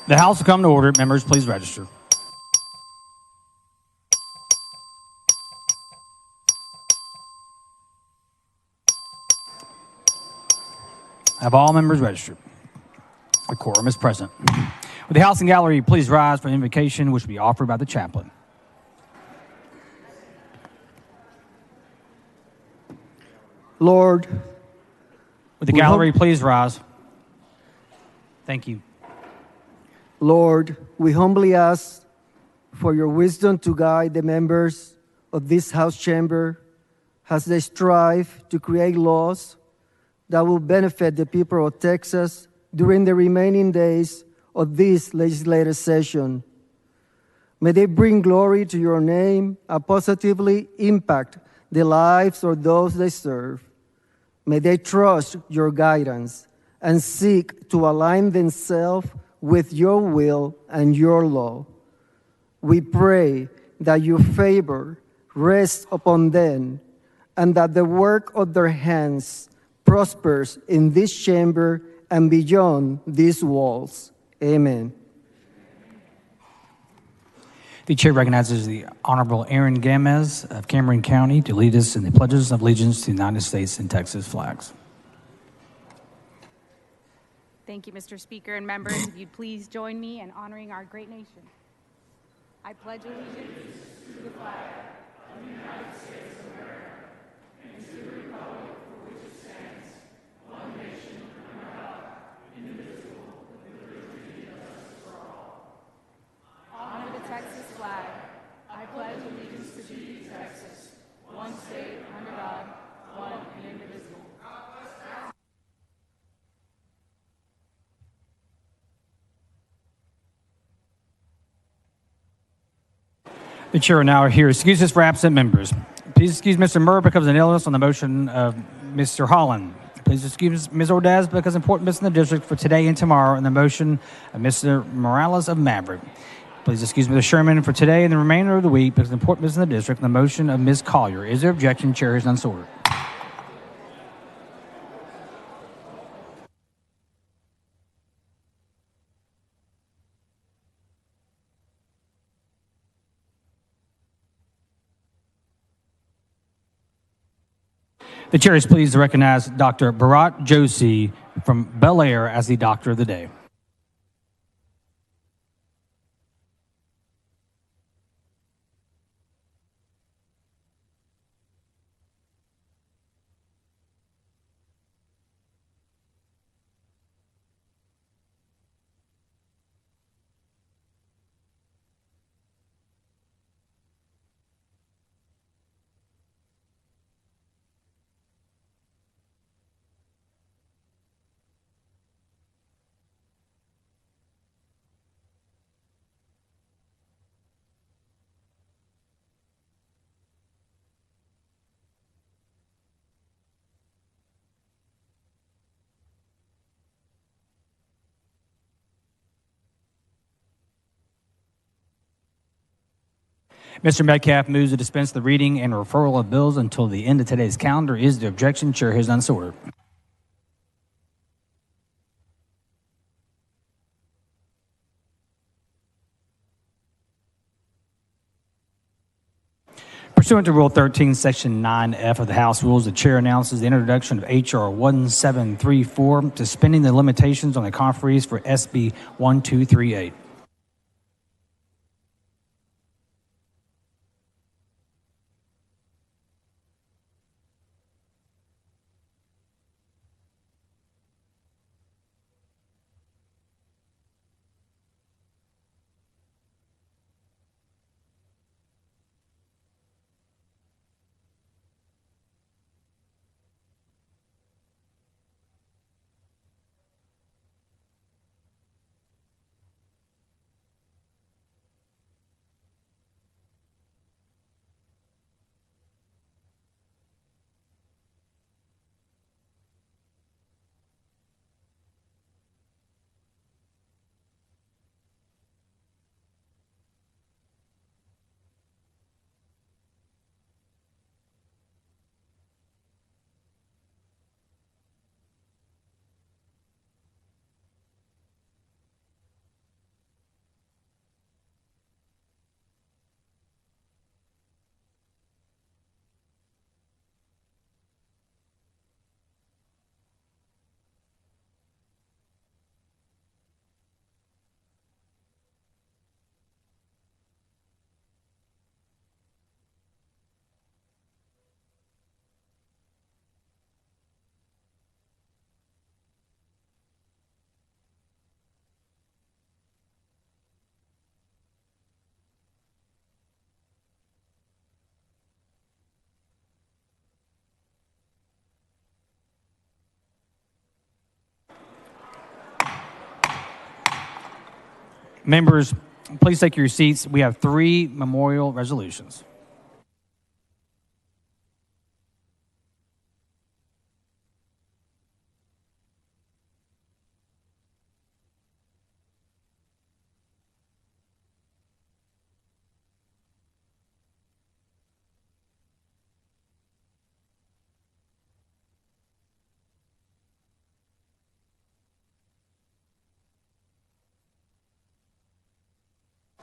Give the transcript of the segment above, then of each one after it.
The House will come to order. Members, please register. Have all members registered? The quorum is present. Would the House and Gallery please rise for an invocation which will be offered by the chaplain? Lord, would the gallery please rise? Thank you. Lord, we humbly ask for your wisdom to guide the members of this House chamber as they strive to create laws that will benefit the people of Texas during the remaining days of this legislative session. May they bring glory to your name and positively impact the lives of those they serve. May they trust your guidance and seek to align themselves with your will and your law. We pray that your favor rests upon them and that the work of their hands prospers in this chamber and beyond these walls. Amen. The chair recognizes the Honorable Aaron Gamez of Cameron County to lead us in the pledges of allegiance to the United States and Texas flags. Thank you, Mr. Speaker and members. If you'd please join me in honoring our great nation. I pledge allegiance to the flag of the United States of America and to the republic for which it stands, one nation under God, indivisible, with liberty and justice for all. Honor the Texas flag. I pledge allegiance to thee, Texas, one state under God, one and indivisible. The chair will now hear excuses for absent members. Please excuse Mr. Murr because of an illness on the motion of Mr. Holland. Please excuse Ms. Ordaz because of important business in the district for today and tomorrow on the motion of Mr. Morales of Maverick. Please excuse Mr. Sherman for today and the remainder of the week because of important business in the district on the motion of Ms. Collier. Is there objection? Chair is none so ordered. The chair is pleased to recognize Dr. Bharat Joshi from Bel Air as the Doctor of the Day. Mr. Metcalf moves to dispense the reading and referral of bills until the end of today's calendar. Is the objection? Chair has none so ordered. Pursuant to Rule 13, Section 9F of the House Rules, the chair announces the introduction of H.R. 1734, suspending the limitations on the conferees for SB 1238. Members, please take your seats. We have 3 memorial resolutions.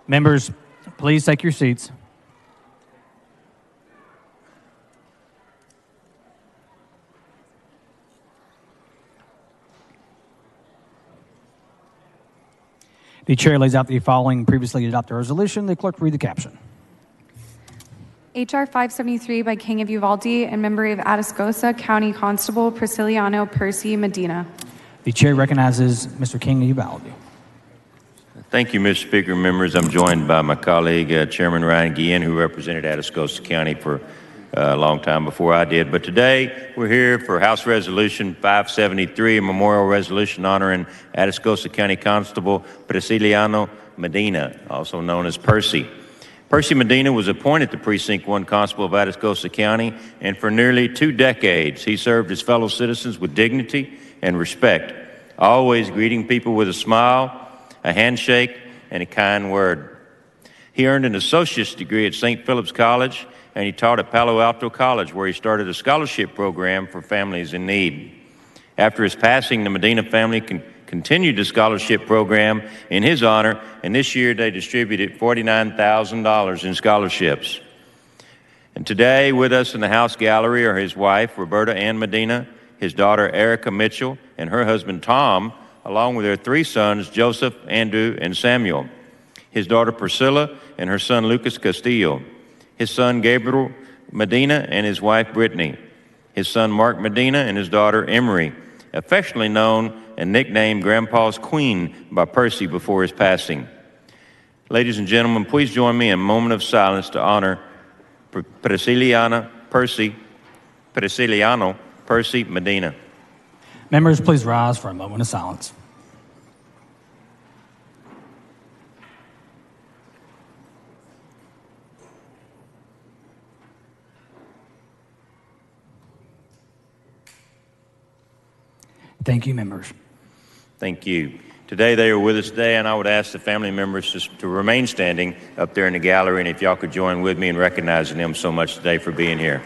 Members, please take your seats. The chair lays out the following previously adopted resolution. The clerk read the caption. H.R. 573 by King of Uvalde and memory of Atascosa County Constable Prisciliano Percy Medina. The chair recognizes Mr. King of Uvalde. Thank you, Mr. Speaker. Members, I'm joined by my colleague, Chairman Ryan Guillen, who represented Atascosa County for a long time before I did. But today, we're here for House Resolution 573, a memorial resolution honoring Atascosa County Constable Prisciliano Medina, also known as Percy. Percy Medina was appointed the Precinct 1 Constable of Atascosa County, and for nearly 2 decades, he served his fellow citizens with dignity and respect, always greeting people with a smile, a handshake, and a kind word. He earned an associate's degree at St. Philip's College, and he taught at Palo Alto College, where he started a scholarship program for families in need. After his passing, the Medina family continued the scholarship program in his honor, and this year they distributed $49,000 in scholarships. And today, with us in the House Gallery are his wife, Roberta Ann Medina, his daughter, Erica Mitchell, and her husband, Tom, along with their 3 sons, Joseph, Andrew, and Samuel, his daughter Priscilla, and her son Lucas Castillo, his son Gabriel Medina, and his wife Brittany, his son Mark Medina, and his daughter Emery, affectionately known and nicknamed Grandpa's Queen by Percy before his passing. Ladies and gentlemen, please join me in a moment of silence to honor Prisciliano Percy Medina. Members, please rise for a moment of silence. Thank you, members. Thank you. Today they are with us today, and I would ask the family members to remain standing up there in the gallery, and if y'all could join with me in recognizing them so much today for being here.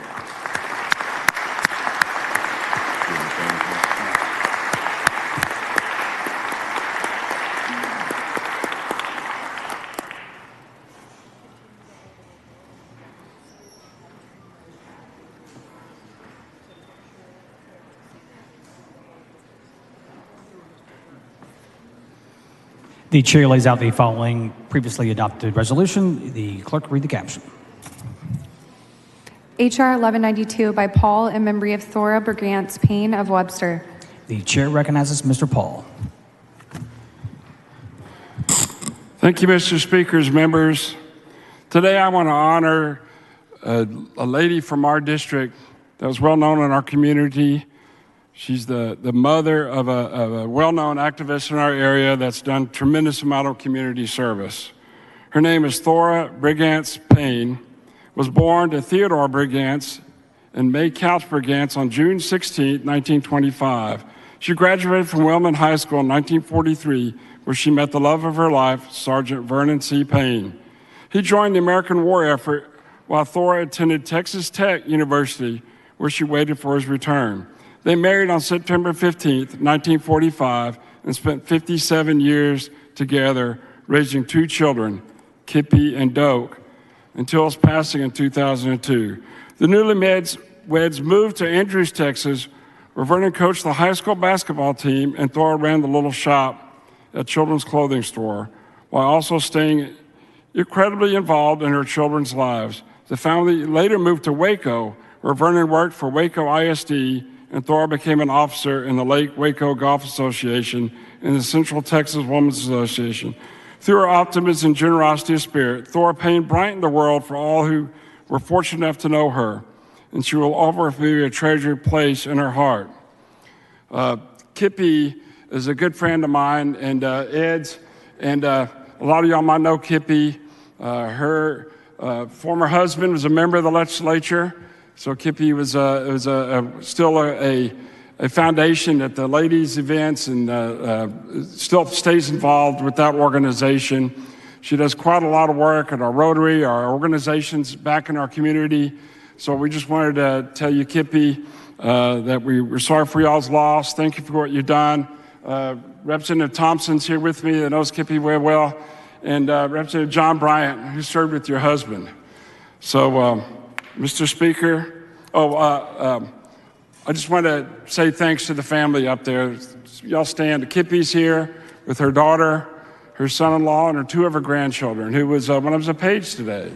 The chair lays out the following previously adopted resolution. The clerk read the caption. H.R. 1192 by Paul in memory of Thora Brigance Payne of Webster. The chair recognizes Mr. Paul. Thank you, Mr. Speaker's members. Today I want to honor a lady from our district that was well known in our community. She's the mother of a well-known activist in our area that's done tremendous amount of community service. Her name is Thora Brigance Payne, was born to Theodore Brigance and May Couch Brigance on June 16, 1925. She graduated from Wellman High School in 1943, where she met the love of her life, Sergeant Vernon C. Payne. He joined the American war effort while Thora attended Texas Tech University, where she waited for his return. They married on September 15, 1945, and spent 57 years together, raising 2 children, Kippy and Doak, until his passing in 2002. The newlyweds moved to Andrews, Texas, where Vernon coached the high school basketball team and Thora ran the little shop at Children's Clothing Store, while also staying incredibly involved in her children's lives. The family later moved to Waco, where Vernon worked for Waco ISD, and Thora became an officer in the Lake Waco Golf Association and the Central Texas Women's Association. Through her optimism and generosity of spirit, Thora Payne brightened the world for all who were fortunate enough to know her, and she will always be a treasured place in her heart. Kippy is a good friend of mine and Ed's, and a A lot of y'all might know Kippy. Her former husband was a member of the legislature, so Kippy was still a foundation at the ladies' events and still stays involved with that organization. She does quite a lot of work at our Rotary, our organizations back in our community. So we just wanted to tell you, Kippy, that we're sorry for y'all's loss. Thank you for what you've done. Representative Thompson's here with me that knows Kippy very well, and Representative John Bryant, who served with your husband. So, Mr. Speaker, I just want to say thanks to the family up there. Y'all stand. Kippy's here with her daughter, her son-in-law, and her 2 of her grandchildren, who was one of the page today.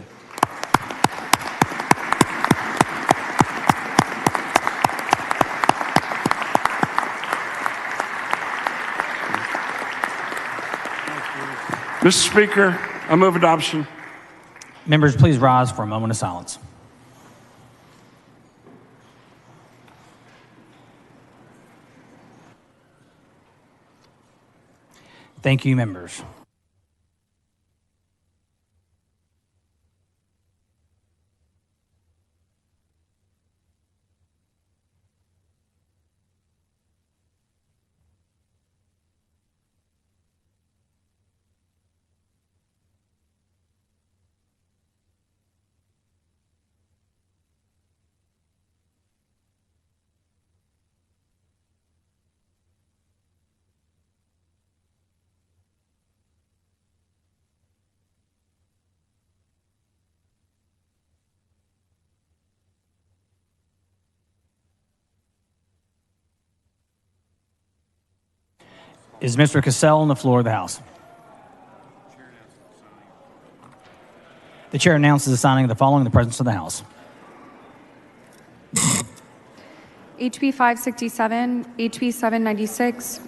Mr. Speaker, I move adoption. Members, please rise for a moment of silence. Thank you, members. Is Mr. Cassell on the floor of the House? The chair announces the signing of the following in the presence of the House. HB 567, HB 796,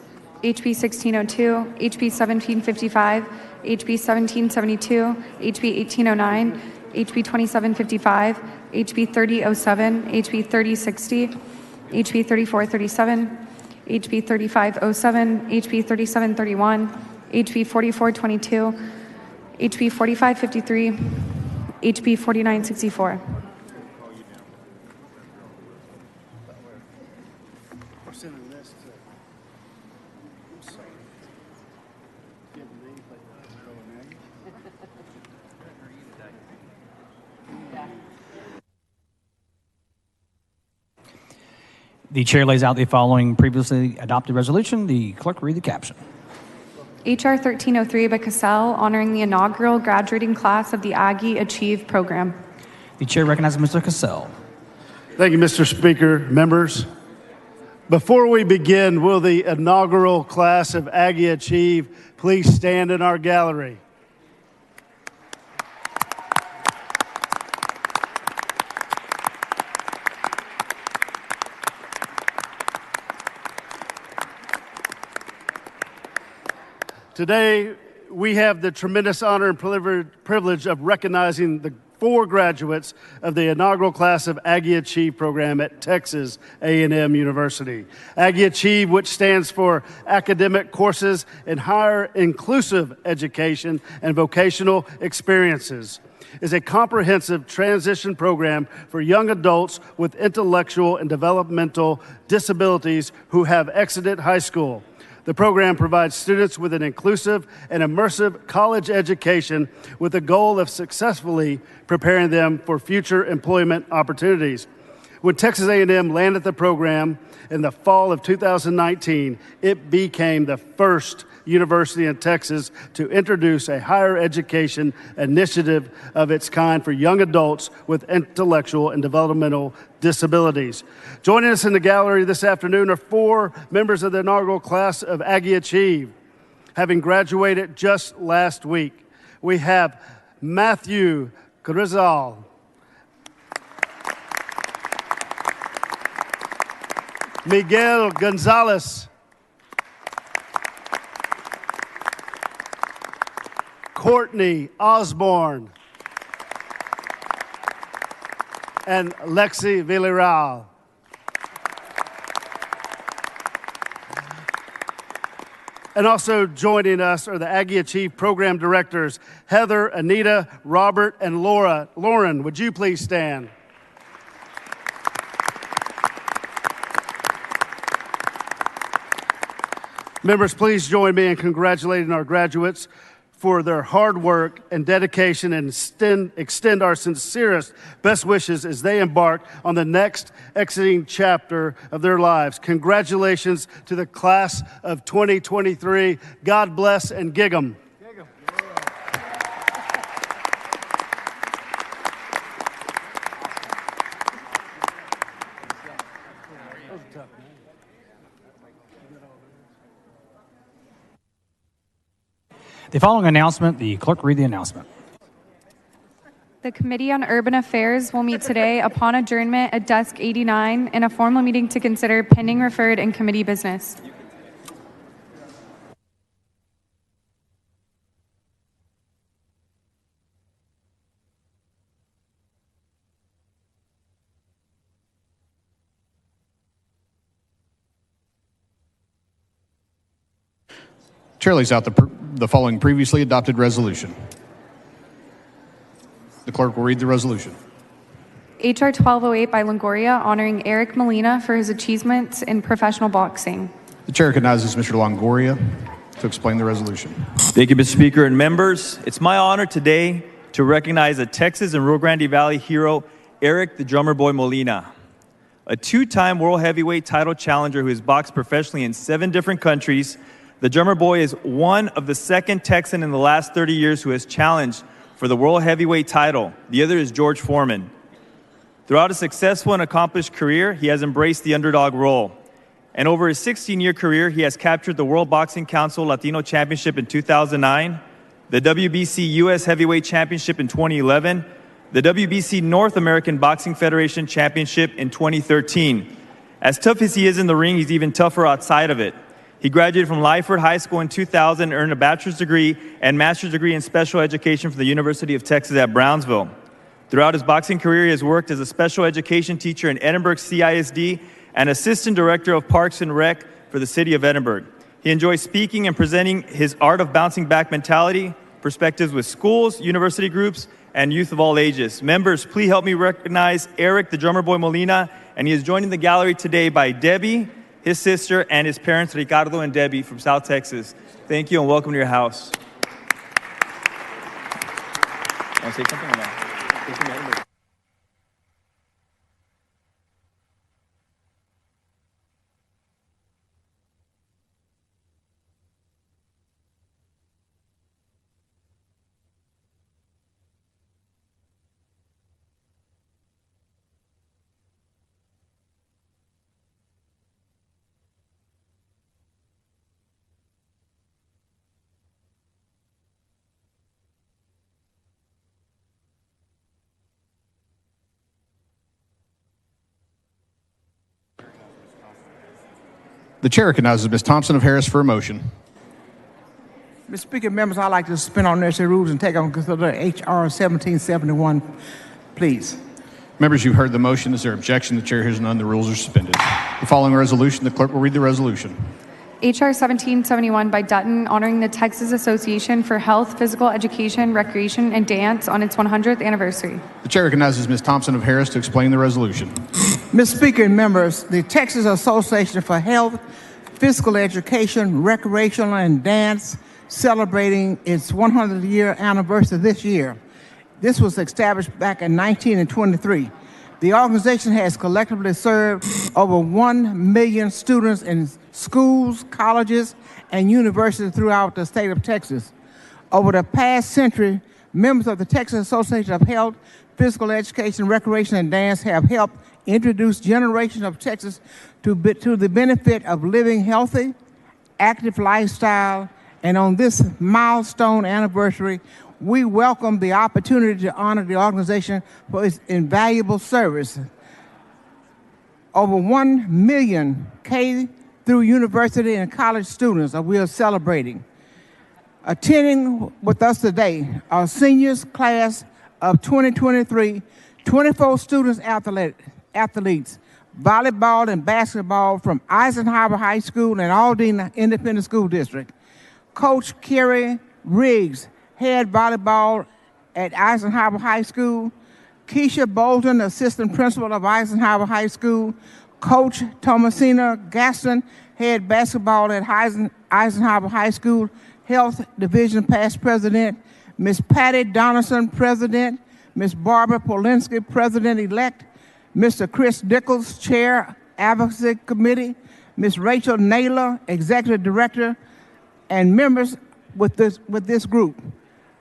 HB 1602, HB 1755, HB 1772, HB 1809, HB 2755, HB 3007, HB 3060, HB 3437, HB 3507, HB 3731, HB 4422, HB 4553, HB 4964. The chair lays out the following previously adopted resolution. The clerk read the caption. HR 1303 by Cassell, honoring the inaugural graduating class of the Aggie Achieve program. The chair recognizes Mr. Cassell. Thank you, Mr. Speaker. Members, before we begin, will the inaugural class of Aggie Achieve please stand in our gallery? Today, we have the tremendous honor and privilege of recognizing the 4 graduates of the inaugural class of Aggie Achieve program at Texas A&M University. Aggie Achieve, which stands for Academic Courses in Higher Inclusive Education and Vocational Experiences, is a comprehensive transition program for young adults with intellectual and developmental disabilities who have exited high school. The program provides students with an inclusive and immersive college education with the goal of successfully preparing them for future employment opportunities. When Texas A&M landed the program in the fall of 2019, it became the first university in Texas to introduce a higher education initiative of its kind for young adults with intellectual and developmental disabilities. Joining us in the gallery this afternoon are 4 members of the inaugural class of Aggie Achieve, having graduated just last week. We have Matthew Grizal, Miguel Gonzalez, Courtney Osborne, and Lexi Villarreal. And also joining us are the Aggie Achieve Program Directors, Heather, Anita, Robert, and Laura. Lauren, would you please stand? Members, please join me in congratulating our graduates for their hard work and dedication, and extend our sincerest best wishes as they embark on the next exciting chapter of their lives. Congratulations to the class of 2023. God bless and gig 'em. The following announcement, the clerk read the announcement. The Committee on Urban Affairs will meet today upon adjournment at desk 89 in a formal meeting to consider pending, referred, and committee business. Chair lays out the following previously adopted resolution. The clerk will read the resolution. HR 1208 by Longoria, honoring Eric Molina for his achievements in professional boxing. The chair recognizes Mr. Longoria to explain the resolution. Thank you, Mr. Speaker and members. It's my honor today to recognize a Texas and Rio Grande Valley hero, Eric the Drummer Boy Molina, a two-time world heavyweight title challenger who has boxed professionally in 7 different countries. The Drummer Boy is one of the second Texan in the last 30 years who has challenged for the world heavyweight title. The other is George Foreman. Throughout a successful and accomplished career, he has embraced the underdog role. And over his 16-year career, he has captured the World Boxing Council Latino Championship in 2009, the WBC U.S. Heavyweight Championship in 2011, the WBC North American Boxing Federation Championship in 2013. As tough as he is in the ring, he's even tougher outside of it. He graduated from Lyford High School in 2000 and earned a bachelor's degree and master's degree in special education from the University of Texas at Brownsville. Throughout his boxing career, he has worked as a special education teacher in Edinburgh CISD and assistant director of Parks and Rec for the city of Edinburgh. He enjoys speaking and presenting his art of bouncing back mentality perspectives with schools, university groups, and youth of all ages. Members, please help me recognize Eric the Drummer Boy Molina, and he is joined in the gallery today by Debbie, his sister, and his parents, Ricardo and Debbie from South Texas. Thank you and welcome to your house. Want to say something or not? The chair recognizes Ms. Thompson of Harris for a motion. Mr. Speaker, members, I'd like to suspend on necessary rules and take on consider H.R. 1771, please. Members, you've heard the motion. Is there objection? The chair hears none. The rules are suspended. The following resolution, the clerk will read the resolution. HR 1771 by Dutton, honoring the Texas Association for Health, Physical Education, Recreation, and Dance on its 100th anniversary. The chair recognizes Ms. Thompson of Harris to explain the resolution. Mr. Speaker and members, the Texas Association for Health, Physical Education, Recreation, and Dance celebrating its 100th year anniversary this year. This was established back in 1923. The organization has collectively served over 1 million students in schools, colleges, and universities throughout the state of Texas. Over the past century, members of the Texas Association of Health, Physical Education, Recreation, and Dance have helped introduce generations of Texas to the benefit of living healthy, active lifestyle, and on this milestone anniversary, we welcome the opportunity to honor the organization for its invaluable service. Over 1 million K through university and college students we are celebrating. Attending with us today are seniors class of 2023, 24 students athletes, volleyball and basketball from Eisenhower High School and Aldine Independent School District. Coach Kerry Riggs, head volleyball at Eisenhower High School. Keisha Bolton, assistant principal of Eisenhower High School. Coach Thomasina Gaston, head basketball at Eisenhower High School, Health Division past president. Ms. Patty Donaldson, president. Ms. Barbara Polinsky, president-elect. Mr. Chris Nichols, chair, advocacy committee. Ms. Rachel Naylor, executive director, and members with this group.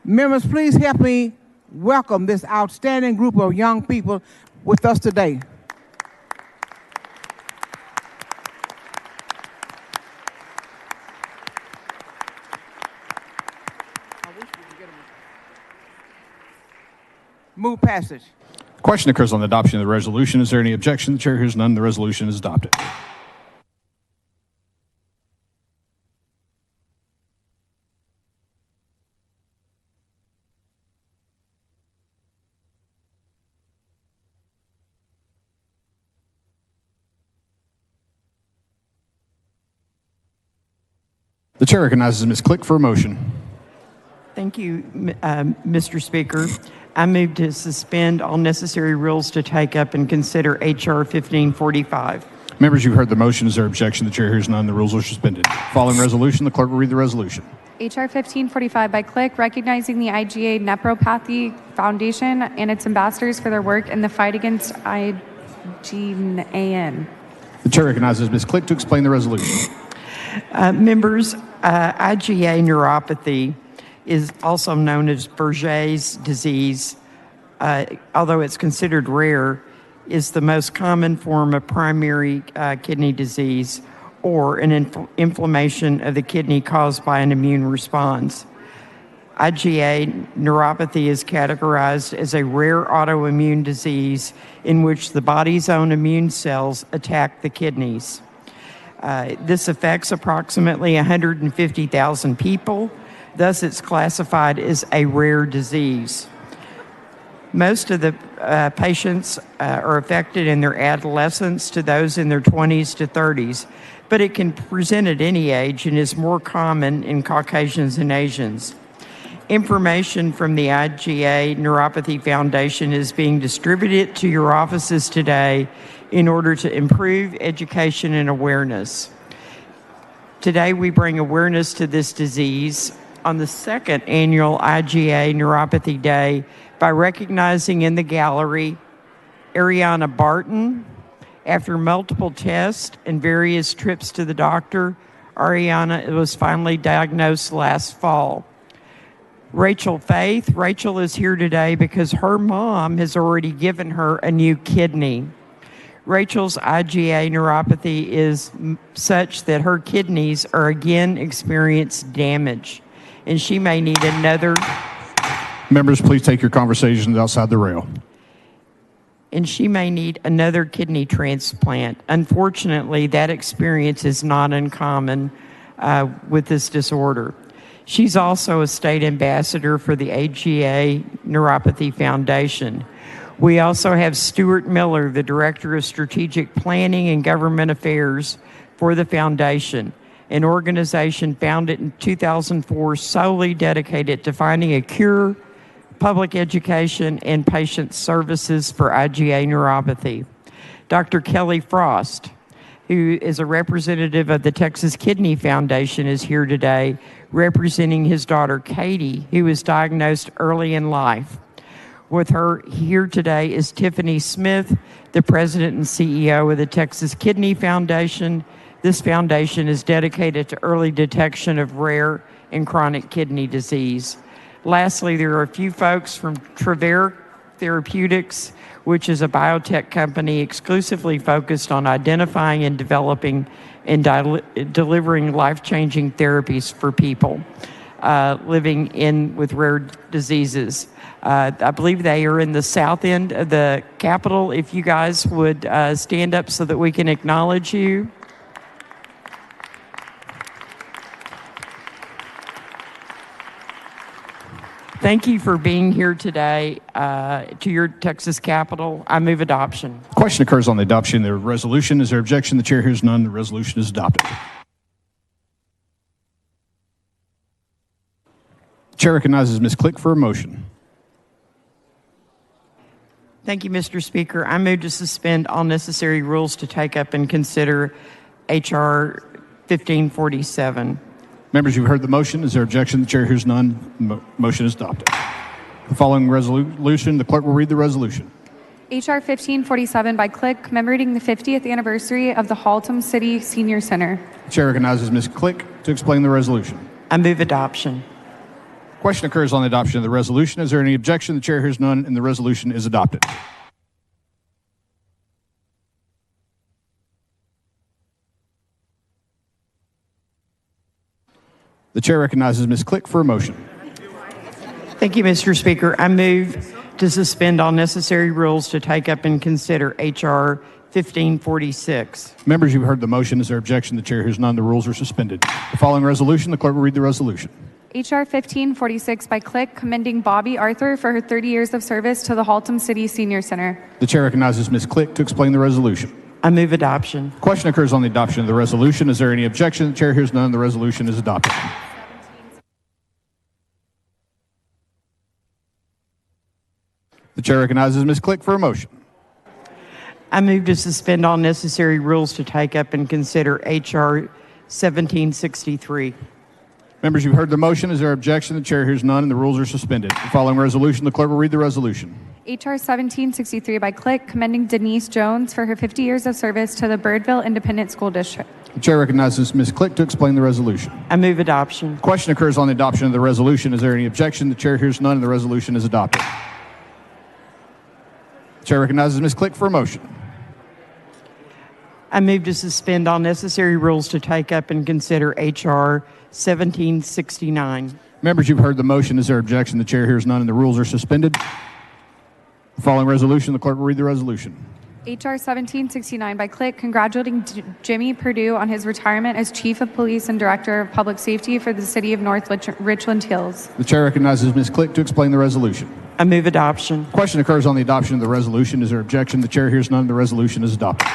Members, please help me welcome this outstanding group of young people with us today. Move passage. Question occurs on the adoption of the resolution. Is there any objection? The chair hears none. The resolution is adopted. The chair recognizes Ms. Click for a motion. Thank you, Mr. Speaker. I move to suspend all necessary rules to take up and consider H.R. 1545. Members, you've heard the motion. Is there objection? The chair hears none. The rules are suspended. Following resolution, the clerk will read the resolution. H.R. 1545 by click, recognizing the IgA Nephropathy Foundation and its ambassadors for their work in the fight against IgAN. The chair recognizes Ms. Click to explain the resolution. Members, IgA neuropathy is also known as Berger's disease, although it's considered rare, is the most common form of primary kidney disease or an inflammation of the kidney caused by an immune response. IgA neuropathy is categorized as a rare autoimmune disease in which the body's own immune cells attack the kidneys. This affects approximately 150,000 people. Thus, it's classified as a rare disease. Most of the patients are affected in their adolescence to those in their 20s to 30s, but it can present at any age and is more common in Caucasians and Asians. Information from the IgA Neuropathy Foundation is being distributed to your offices today in order to improve education and awareness. Today, we bring awareness to this disease on the second annual IgA Neuropathy Day by recognizing in the gallery Ariana Barton. After multiple tests and various trips to the doctor, Ariana was finally diagnosed last fall. Rachel Faith. Rachel is here today because her mom has already given her a new kidney. Rachel's IgA neuropathy is such that her kidneys are again experiencing damage, and she may need another. Members, please take your conversations outside the rail. And she may need another kidney transplant. Unfortunately, that experience is not uncommon with this disorder. She's also a state ambassador for the IgA Neuropathy Foundation. We also have Stuart Miller, the Director of Strategic Planning and Government Affairs for the Foundation, an organization founded in 2004 solely dedicated to finding a cure, public education, and patient services for IgA neuropathy. Dr. Kelly Frost, who is a representative of the Texas Kidney Foundation, is here today representing his daughter Katie, who was diagnosed early in life. With her here today is Tiffany Smith, the president and CEO of the Texas Kidney Foundation. This foundation is dedicated to early detection of rare and chronic kidney disease. Lastly, there are a few folks from Travere Therapeutics, which is a biotech company exclusively focused on identifying and developing and delivering life-changing therapies for people living with rare diseases. I believe they are in the south end of the Capitol. If you guys would stand up so that we can acknowledge you. Thank you for being here today to your Texas Capitol. I move adoption. Question occurs on the adoption of the resolution. Is there objection? The chair hears none. The resolution is adopted. Chair recognizes Ms. Click for a motion. Thank you, Mr. Speaker. I move to suspend all necessary rules to take up and consider H.R. 1547. Members, you've heard the motion. Is there objection? The chair hears none. Motion is adopted. The following resolution, the clerk will read the resolution. H.R. 1547 by Click, commemorating the 50th anniversary of the Haltom City Senior Center. The chair recognizes Ms. Click to explain the resolution. I move adoption. Question occurs on the adoption of the resolution. Is there any objection? The chair hears none, and the resolution is adopted. The chair recognizes Ms. Click for a motion. Thank you, Mr. Speaker. I move to suspend all necessary rules to take up and consider H.R. 1546. Members, you've heard the motion. Is there objection? The chair hears none. The rules are suspended. The following resolution, the clerk will read the resolution. H.R. 1546 by Click, commending Bobby Arthur for her 30 years of service to the Haltom City Senior Center. The chair recognizes Ms. Click to explain the resolution. I move adoption. Question occurs on the adoption of the resolution. Is there any objection? The chair hears none. The resolution is adopted. The chair recognizes Ms. Click for a motion. I move to suspend all necessary rules to take up and consider H.R. 1763. Members, you've heard the motion. Is there objection? The chair hears none, and the rules are suspended. The following resolution, the clerk will read the resolution. H.R. 1763 by Click, commending Denise Jones for her 50 years of service to the Birdville Independent School District. The chair recognizes Ms. Click to explain the resolution. I move adoption. Question occurs on the adoption of the resolution. Is there any objection? The chair hears none, and the resolution is adopted. The chair recognizes Ms. Click for a motion. I move to suspend all necessary rules to take up and consider H.R. 1769. Members, you've heard the motion. Is there objection? The chair hears none, and the rules are suspended. The following resolution, the clerk will read the resolution. H.R. 1769 by Click, congratulating Jimmy Perdue on his retirement as Chief of Police and Director of Public Safety for the City of North Richland Hills. The chair recognizes Ms. Click to explain the resolution. I move adoption. Question occurs on the adoption of the resolution. Is there objection? The chair hears none, and the resolution is adopted.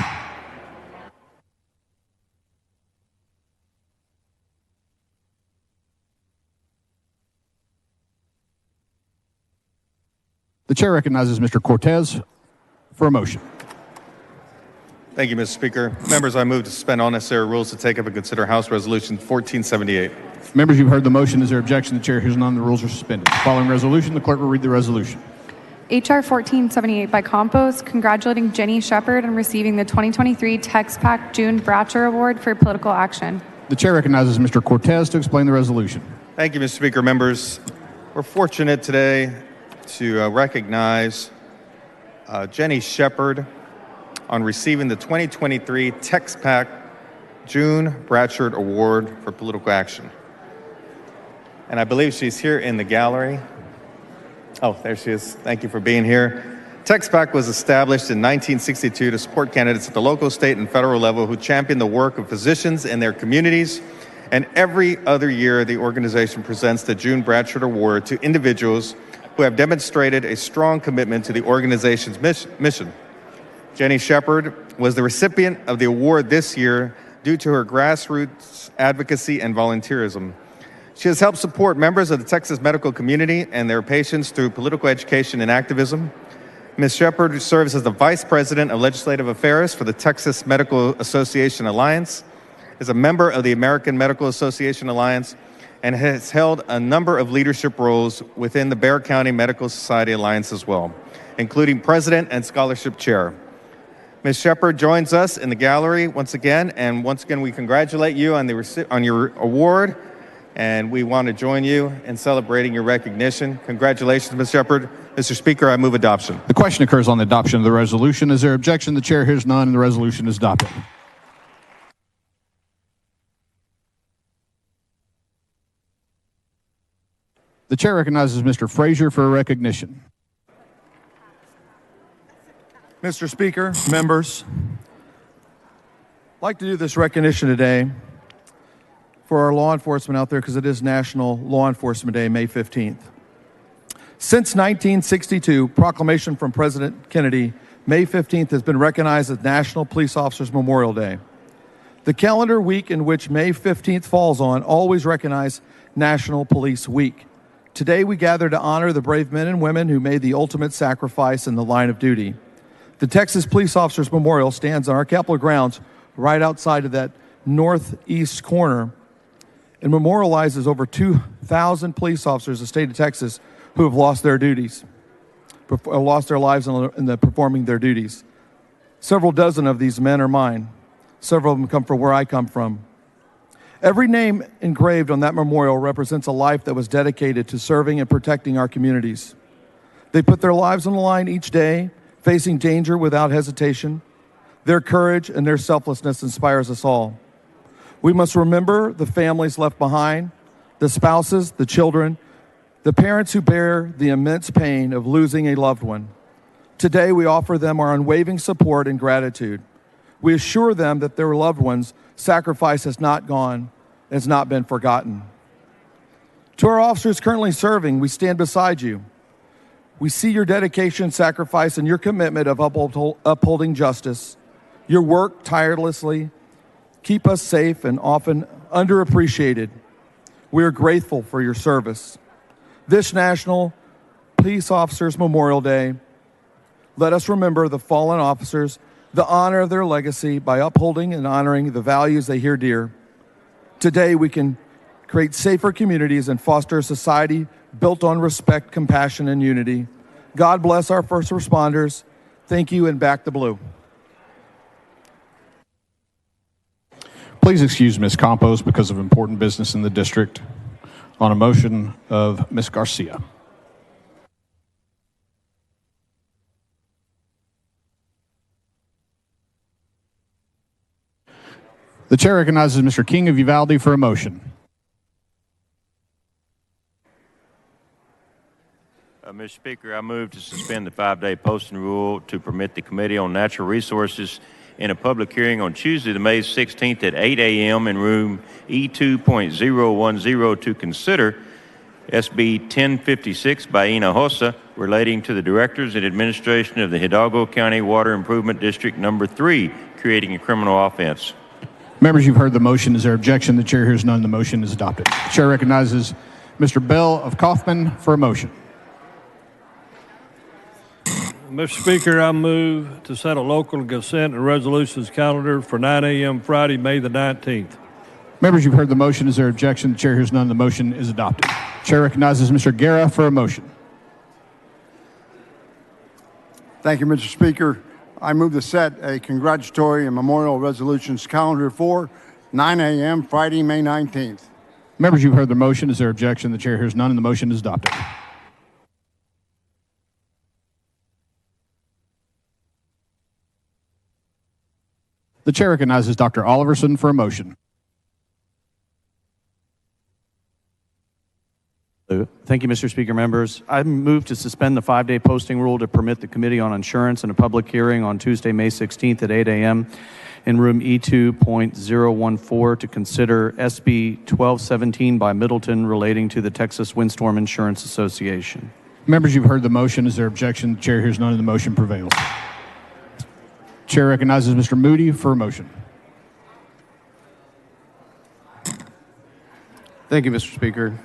The chair recognizes Mr. Cortez for a motion. Thank you, Mr. Speaker. Members, I move to suspend all necessary rules to take up and consider House Resolution 1478. Members, you've heard the motion. Is there objection? The chair hears none. The rules are suspended. Following resolution, the clerk will read the resolution. H.R. 1478 by Compost, congratulating Jenny Shepard on receiving the 2023 TexPAC June Bratcher Award for political action. The chair recognizes Mr. Cortez to explain the resolution. Thank you, Mr. Speaker. Members, we're fortunate today to recognize Jenny Shepard on receiving the 2023 TexPAC June Bratcher Award for political action. And I believe she's here in the gallery. Oh, there she is. Thank you for being here. TexPAC was established in 1962 to support candidates at the local, state, and federal level who champion the work of physicians in their communities. And every other year, the organization presents the June Bratcher Award to individuals who have demonstrated a strong commitment to the organization's mission. Jenny Shepard was the recipient of the award this year due to her grassroots advocacy and volunteerism. She has helped support members of the Texas medical community and their patients through political education and activism. Ms. Shepard serves as the Vice President of Legislative Affairs for the Texas Medical Association Alliance, is a member of the American Medical Association Alliance, and has held a number of leadership roles within the Bexar County Medical Society Alliance as well, including President and Scholarship Chair. Ms. Shepard joins us in the gallery once again, and once again we congratulate you on your award, and we want to join you in celebrating your recognition. Congratulations, Ms. Shepard. Mr. Speaker, I move adoption. The question occurs on the adoption of the resolution. Is there objection? The chair hears none, and the resolution is adopted. The chair recognizes Mr. Frazier for a recognition. Mr. Speaker, members, I'd like to do this recognition today for our law enforcement out there because it is National Law Enforcement Day, May 15th. Since 1962, proclamation from President Kennedy, May 15th has been recognized as National Police Officers Memorial Day. The calendar week in which May 15th falls on always recognize National Police Week. Today, we gather to honor the brave men and women who made the ultimate sacrifice in the line of duty. The Texas Police Officers Memorial stands on our Capitol grounds right outside of that northeast corner and memorializes over 2,000 police officers of the state of Texas who have lost their duties, lost their lives in performing their duties. Several dozen of these men are mine. Several of them come from where I come from. Every name engraved on that memorial represents a life that was dedicated to serving and protecting our communities. They put their lives on the line each day, facing danger without hesitation. Their courage and their selflessness inspires us all. We must remember the families left behind, the spouses, the children, the parents who bear the immense pain of losing a loved one. Today, we offer them our unwavering support and gratitude. We assure them that their loved ones' sacrifice has not gone, has not been forgotten. To our officers currently serving, we stand beside you. We see your dedication, sacrifice, and your commitment of upholding justice. Your work tirelessly keep us safe and often underappreciated. We are grateful for your service. This National Police Officers Memorial Day, let us remember the fallen officers, the honor of their legacy by upholding and honoring the values they hold dear. Today, we can create safer communities and foster a society built on respect, compassion, and unity. God bless our first responders. Thank you, and back the blue. Please excuse Ms. Campos because of important business in the district. On a motion of Ms. Garcia. The chair recognizes Mr. King of Uvalde for a motion. Mr. Speaker, I move to suspend the 5-day posting rule to permit the Committee on Natural Resources in a public hearing on Tuesday, the May 16th at 8 a.m. in room E2.010 to consider SB 1056 by Hinojosa relating to the directors and administration of the Hidalgo County Water Improvement District Number 3, creating a criminal offense. Members, you've heard the motion. Is there objection? The chair hears none. The motion is adopted. The chair recognizes Mr. Bell of Kaufman for a motion. Mr. Speaker, I move to set a local consent and resolutions calendar for 9 a.m. Friday, May the 19th. Members, you've heard the motion. Is there objection? The chair hears none. The motion is adopted. The chair recognizes Mr. Guerra for a motion. Thank you, Mr. Speaker. I move to set a congratulatory and memorial resolutions calendar for 9 a.m. Friday, May 19th. Members, you've heard the motion. Is there objection? The chair hears none, and the motion is adopted. The chair recognizes Dr. Oliverson for a motion. Thank you, Mr. Speaker. Members, I move to suspend the 5-day posting rule to permit the Committee on Insurance in a public hearing on Tuesday, May 16th at 8 a.m. in room E2.014 to consider SB 1217 by Middleton relating to the Texas Windstorm Insurance Association. Members, you've heard the motion. Is there objection? The chair hears none, and the motion prevails. Chair recognizes Mr. Moody for a motion. Thank you, Mr. Speaker.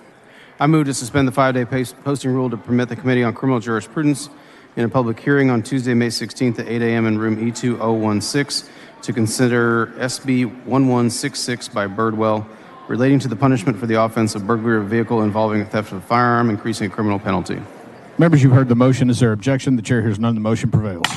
I move to suspend the 5-day posting rule to permit the Committee on Criminal Jurisprudence in a public hearing on Tuesday, May 16th at 8 a.m. in room E2016 to consider SB 1166 by Birdwell relating to the punishment for the offense of burglary of a vehicle involving a theft of a firearm, increasing a criminal penalty. Members, you've heard the motion. Is there objection? The chair hears none. The motion prevails.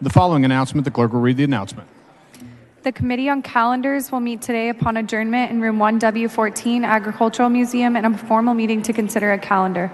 The following announcement, the clerk will read the announcement. The Committee on Calendars will meet today upon adjournment in room 1W14, Agricultural Museum, in a formal meeting to consider a calendar.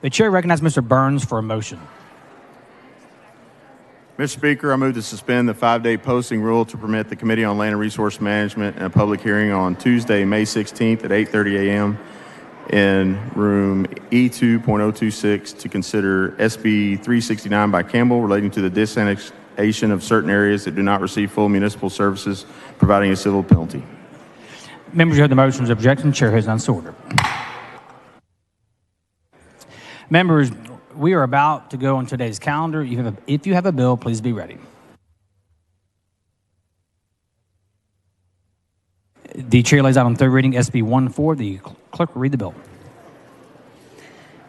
The chair recognizes Mr. Burns for a motion. Mr. Speaker, I move to suspend the 5-day posting rule to permit the Committee on Land and Resource Management and a public hearing on Tuesday, May 16th at 8:30 a.m. in room E2.026 to consider SB 369 by Campbell relating to the disannexation of certain areas that do not receive full municipal services, providing a civil penalty. Members, you have the motion's objection. Chair has none so ordered. Members, we are about to go on today's calendar. If you have a bill, please be ready. The chair lays out on third reading SB 14. The clerk will read the bill.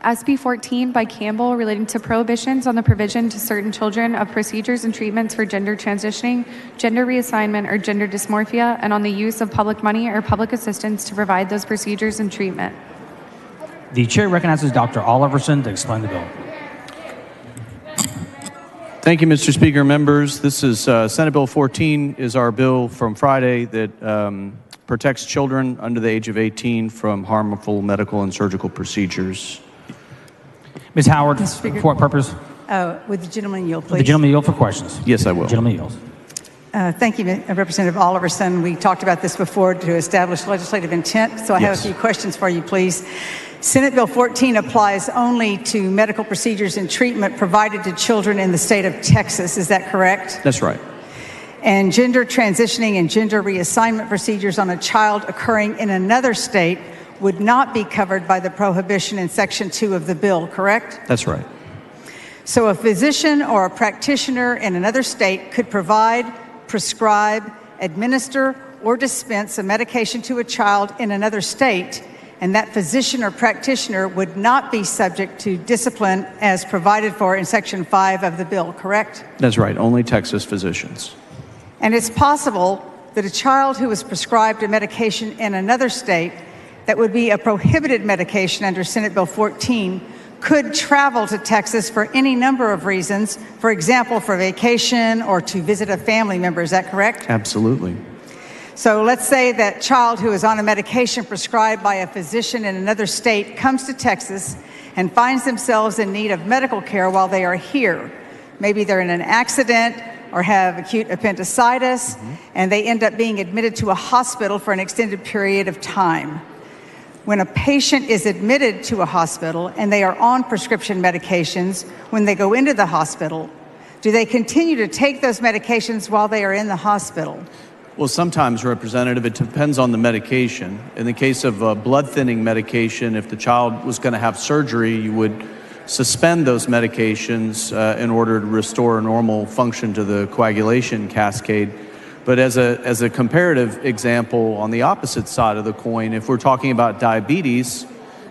SB 14 by Campbell relating to prohibitions on the provision to certain children of procedures and treatments for gender transitioning, gender reassignment, or gender dysmorphia, and on the use of public money or public assistance to provide those procedures and treatment. The chair recognizes Dr. Oliverson to explain the bill. Thank you, Mr. Speaker. Members, this is Senate Bill 14 is our bill from Friday that protects children under the age of 18 from harmful medical and surgical procedures. Ms. Howard, for what purpose? Would the gentleman yield, please? Would the gentleman yield for questions? Yes, I will. The gentleman yields. Thank you, Representative Oliverson. We talked about this before to establish legislative intent, so I have a few questions for you, please. Senate Bill 14 applies only to medical procedures and treatment provided to children in the state of Texas. Is that correct? That's right. And gender transitioning and gender reassignment procedures on a child occurring in another state would not be covered by the prohibition in Section 2 of the bill, correct? That's right. So a physician or a practitioner in another state could provide, prescribe, administer, or dispense a medication to a child in another state, and that physician or practitioner would not be subject to discipline as provided for in Section 5 of the bill, correct? That's right. Only Texas physicians. And it's possible that a child who was prescribed a medication in another state that would be a prohibited medication under Senate Bill 14 could travel to Texas for any number of reasons, for example, for vacation or to visit a family member. Is that correct? Absolutely. So let's say that child who is on a medication prescribed by a physician in another state comes to Texas and finds themselves in need of medical care while they are here. Maybe they're in an accident or have acute appendicitis, and they end up being admitted to a hospital for an extended period of time. When a patient is admitted to a hospital and they are on prescription medications, when they go into the hospital, do they continue to take those medications while they are in the hospital? Well, sometimes, Representative, it depends on the medication. In the case of blood thinning medication, if the child was going to have surgery, you would suspend those medications in order to restore a normal function to the coagulation cascade. But as a comparative example, on the opposite side of the coin, if we're talking about diabetes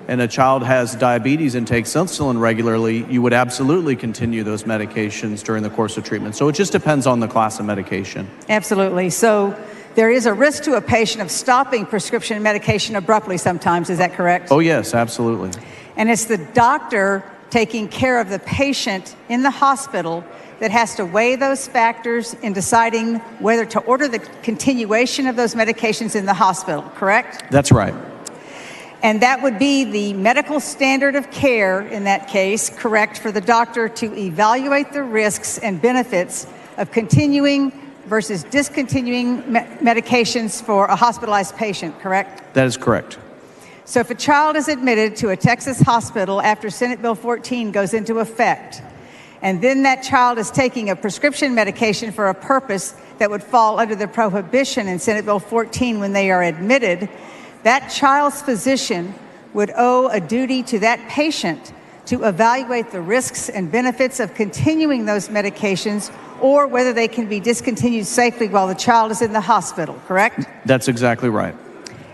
and a child has diabetes and takes insulin regularly, you would absolutely continue those medications during the course of treatment. So it just depends on the class of medication. Absolutely. So there is a risk to a patient of stopping prescription medication abruptly sometimes. Is that correct? Oh, yes, absolutely. And it's the doctor taking care of the patient in the hospital that has to weigh those factors in deciding whether to order the continuation of those medications in the hospital, correct? That's right. And that would be the medical standard of care in that case, correct, for the doctor to evaluate the risks and benefits of continuing versus discontinuing medications for a hospitalized patient, correct? That is correct. So if a child is admitted to a Texas hospital after Senate Bill 14 goes into effect, and then that child is taking a prescription medication for a purpose that would fall under the prohibition in Senate Bill 14 when they are admitted, that child's physician would owe a duty to that patient to evaluate the risks and benefits of continuing those medications or whether they can be discontinued safely while the child is in the hospital, correct? That's exactly right.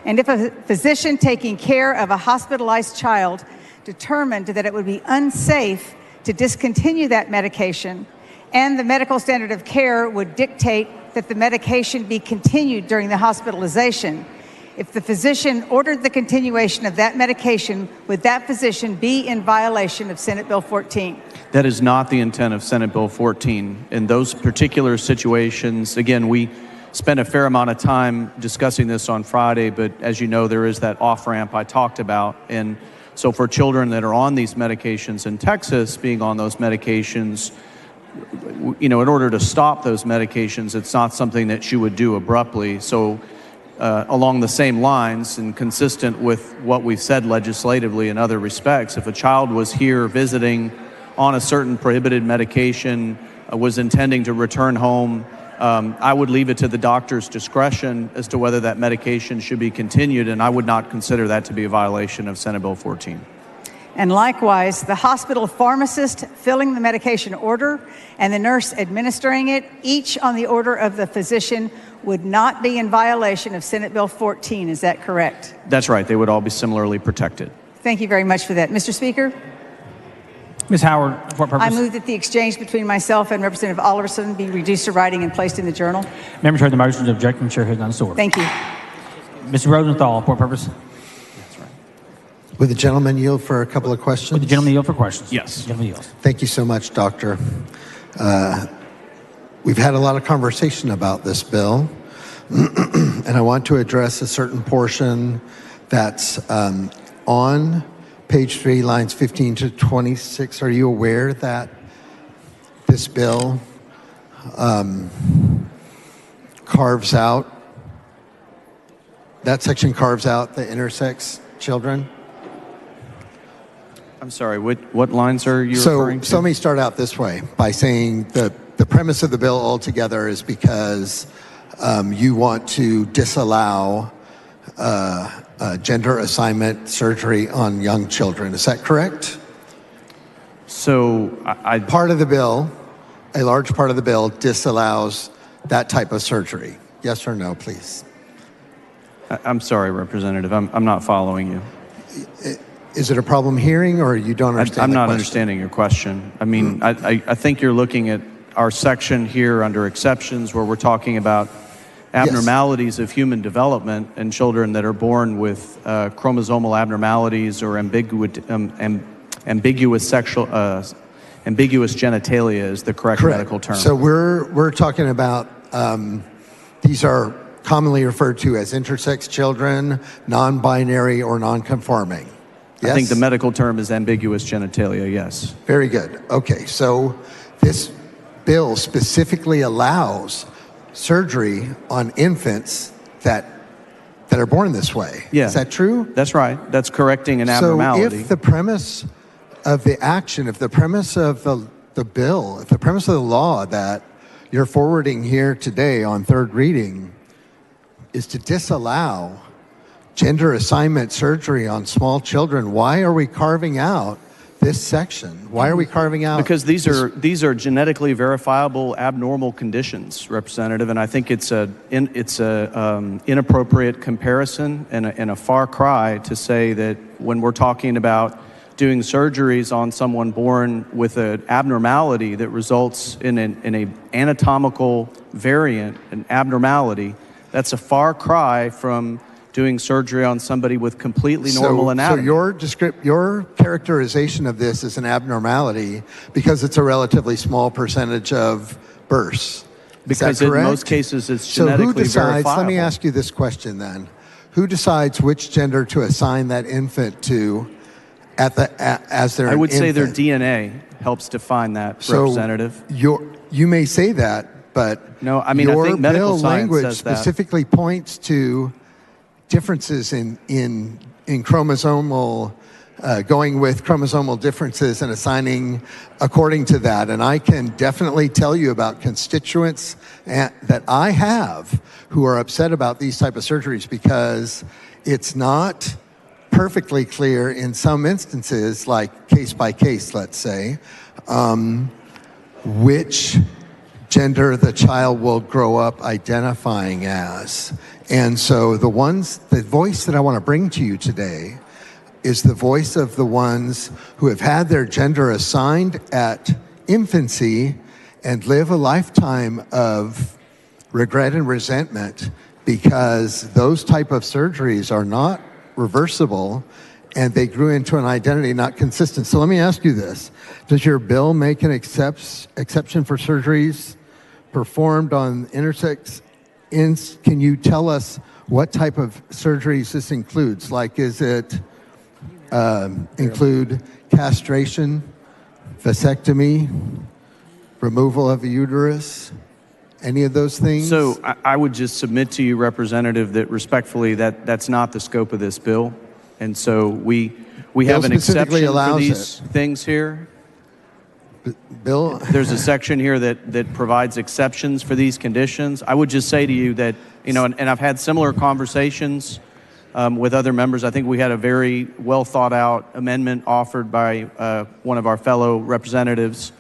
And if a physician taking care of a hospitalized child determined that it would be unsafe to discontinue that medication, and the medical standard of care would dictate that the medication be continued during the hospitalization, if the physician ordered the continuation of that medication, would that physician be in violation of Senate Bill 14? That is not the intent of Senate Bill 14. In those particular situations, again, we spent a fair amount of time discussing this on Friday, but as you know, there is that off-ramp I talked about. And So for children that are on these medications in Texas, being on those medications, in order to stop those medications, it's not something that you would do abruptly. So along the same lines and consistent with what we've said legislatively in other respects, if a child was here visiting on a certain prohibited medication, was intending to return home, I would leave it to the doctor's discretion as to whether that medication should be continued, and I would not consider that to be a violation of Senate Bill 14. And likewise, the hospital pharmacist filling the medication order and the nurse administering it, each on the order of the physician, would not be in violation of Senate Bill 14. Is that correct? That's right. They would all be similarly protected. Thank you very much for that. Mr. Speaker? Ms. Howard, for what purpose? I move that the exchange between myself and Representative Alderson be reduced to writing and placed in the journal. Members heard the motion to object, and the chair has none so ordered. Thank you. Mr. Rosenthal, for what purpose? Would the gentleman yield for a couple of questions? Would the gentleman yield for questions? Yes. The gentleman yields. Thank you so much, Doctor. We've had a lot of conversation about this bill, and I want to address a certain portion that's on page 3, lines 15 to 26. Are you aware that this bill carves out, that section carves out the intersex children? I'm sorry, what lines are you referring to? So let me start out this way by saying the premise of the bill altogether is because you want to disallow gender assignment surgery on young children. Is that correct? So part of the bill, a large part of the bill disallows that type of surgery. Yes or no, please? I'm sorry, Representative. I'm not following you. Is it a problem hearing, or you don't understand I'm the not question? understanding your question. I mean, I think you're looking at our section here under exceptions where we're talking about abnormalities of human development and children that are born with chromosomal abnormalities or ambiguous genitalia is the correct medical term. So we're talking about these are commonly referred to as intersex children, non-binary or non-conforming. Yes? I think the medical term is ambiguous genitalia, yes. Very good. Okay, so this bill specifically allows surgery on infants that are born this way. Yeah. Is that true? That's right. That's correcting an abnormality. So if the premise of the action, if the premise of the bill, if the premise of the law that you're forwarding here today on third reading is to disallow gender assignment surgery on small children, why are we carving out this section? Why are we carving out? Because these are genetically verifiable abnormal conditions, Representative, and I think it's a inappropriate comparison and a far cry to say that when we're talking about doing surgeries on someone born with an abnormality that results in an anatomical variant, an abnormality, that's a far cry from doing surgery on somebody with completely normal anatomy. So your characterization of this is an abnormality because it's a relatively small percentage of births. Because in most cases it's genetically so who decides, verifiable. Let me ask you this question then. Who decides which gender to assign that infant to as their infant? I would say their DNA helps define that, Representative. You may say that, but no, I mean, your I think medical bill science language says that. specifically points to differences in chromosomal, going with chromosomal differences and assigning according to that. And I can definitely tell you about constituents that I have who are upset about these type of surgeries because it's not perfectly clear in some instances, like case by case, let's say, which gender the child will grow up identifying as. And so the voice that I want to bring to you today is the voice of the ones who have had their gender assigned at infancy and live a lifetime of regret and resentment because those type of surgeries are not reversible and they grew into an identity not consistent. So let me ask you this. Does your bill make an exception for surgeries performed on intersex? Can you tell us what type of surgeries this includes? Like, is it include castration, vasectomy, removal of a uterus, any of those things? So I would just submit to you, Representative, that respectfully that's not the scope of this bill. And so we have an exception for these things here. Bill? There's a section here that provides exceptions for these conditions. I would just say to you that, and I've had similar conversations with other members. I think we had a very well thought out amendment offered by one of our fellow representatives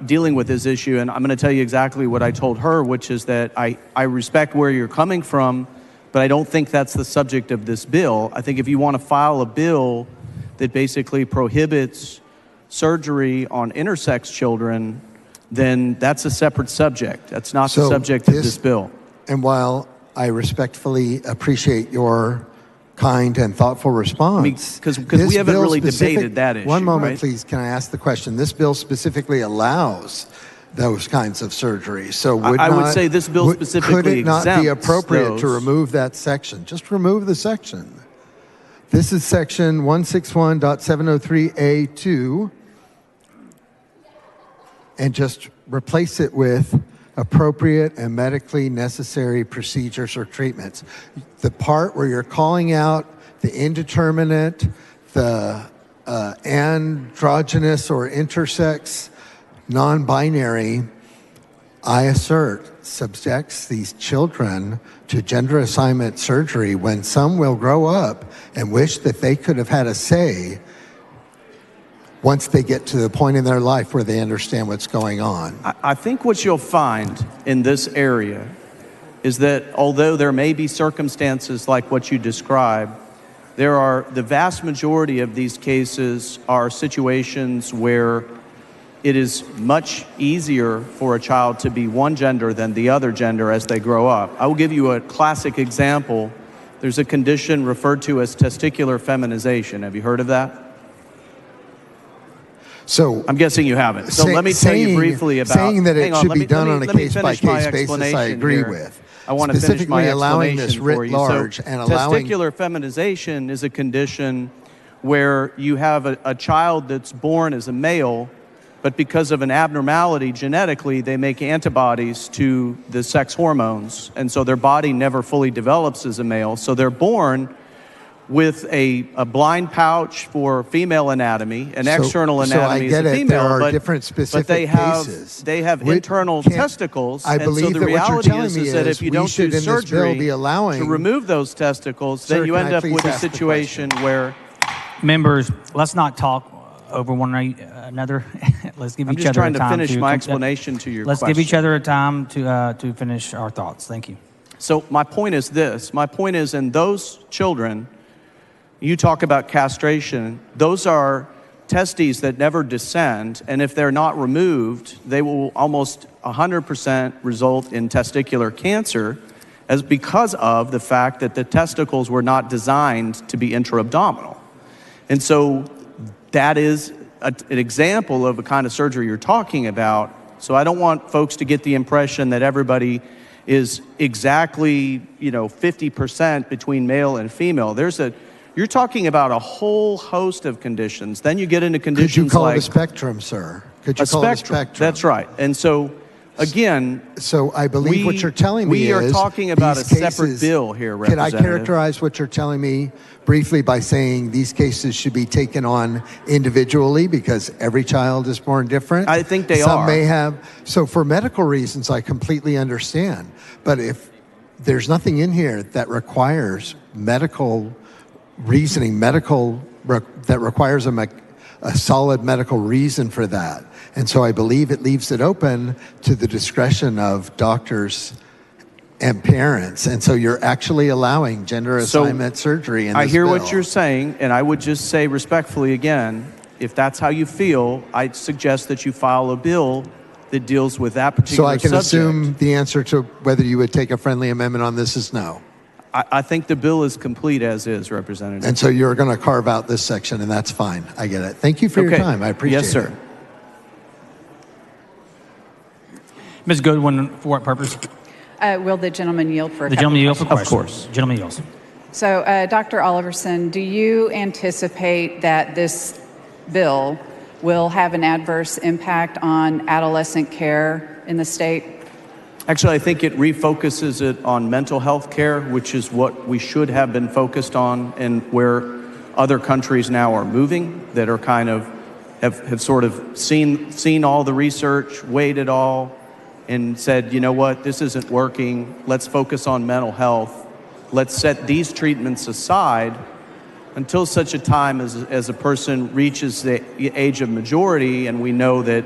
dealing with this issue. And I'm going to tell you exactly what I told her, which is that I respect where you're coming from, but I don't think that's the subject of this bill. I think if you want to file a bill that basically prohibits surgery on intersex children, then that's a separate subject. That's not the subject of this bill. And while I respectfully appreciate your kind and thoughtful response, because we haven't really debated that issue. One moment, right? please. Can I ask the question? This bill specifically allows those kinds of surgeries. So I would say this bill specifically could it not be exempts appropriate those. to remove that section? Just remove the section. This is section 161.703A2, and just replace it with appropriate and medically necessary procedures or treatments. The part where you're calling out the indeterminate, the androgynous or intersex, non-binary, I assert, subjects these children to gender assignment surgery when some will grow up and wish that they could have had a say once they get to the point in their life where they understand what's going on. I think what you'll find in this area is that although there may be circumstances like what you described, the vast majority of these cases are situations where it is much easier for a child to be one gender than the other gender as they grow up. I will give you a classic example. There's a condition referred to as testicular feminization. Have you heard of that? So I'm guessing you haven't. So let me tell you briefly about saying that it should be done on a let me case-by-case finish my basis. I explanation agree here. with. I want to finish my Specifically allowing explanation this writ for you. large So and allowing testicular feminization is a condition where you have a child that's born as a male, but because of an abnormality genetically, they make antibodies to the sex hormones, and so their body never fully develops as a male. So they're born with a blind pouch for female anatomy, an external anatomy I get as a it. female, There are but, different specific but they have cases. internal testicles. I believe and so the that what you're reality telling is me that is if you we don't should do in this bill surgery be allowing to remove those testicles, Sir, then you can end I up please with a ask the situation where Members, let's not talk over one another. Let's give I'm each just other trying a to time finish my explanation to your Let's question. give each other a time to finish our thoughts. Thank you. So my point is this. My point is in those children, you talk about castration, those are testes that never descend, and if they're not removed, they will almost 100% result in testicular cancer as because of the fact that the testicles were not designed to be intra-abdominal. And so that is an example of a kind of surgery you're talking about. So I don't want folks to get the impression that everybody is exactly, 50% between male and female. You're talking about a whole host of conditions. Then you get into conditions Could you call like it a spectrum, sir? Could you call it a spectrum? That's right. And so, again, so I believe what you're telling me we is are talking about a these separate cases- bill here, Could I Representative. characterize what you're telling me briefly by saying these cases should be taken on individually because every child is born different? I think they Some are. may have. So for medical reasons, I completely understand. But if there's nothing in here that requires medical reasoning, that requires a solid medical reason for that. And so I believe it leaves it open to the discretion of doctors and parents. And so you're actually allowing gender assignment surgery in this I hear bill. what you're saying, and I would just say respectfully again, if that's how you feel, I'd suggest that you file a bill that deals with that particular So I can subject. assume the answer to whether you would take a friendly amendment on this is no. I think the bill is complete as is, Representative. And so you're going to carve out this section, and that's fine. I get it. Thank you for your Okay. time. I appreciate it. Yes, sir. Ms. Goodwin, for what purpose? Will the gentleman yield for a The couple gentleman yield for questions? questions. Gentleman yields. So, Dr. Oliverson, do you anticipate that this bill will have an adverse impact on adolescent care in the state? Actually, I think it refocuses it on mental health care, which is what we should have been focused on, and where other countries now are moving that are kind of have sort of seen all the research, weighed it all, and said, you know what, this isn't working. Let's focus on mental health. Let's set these treatments aside until such a time as a person reaches the age of majority and we know that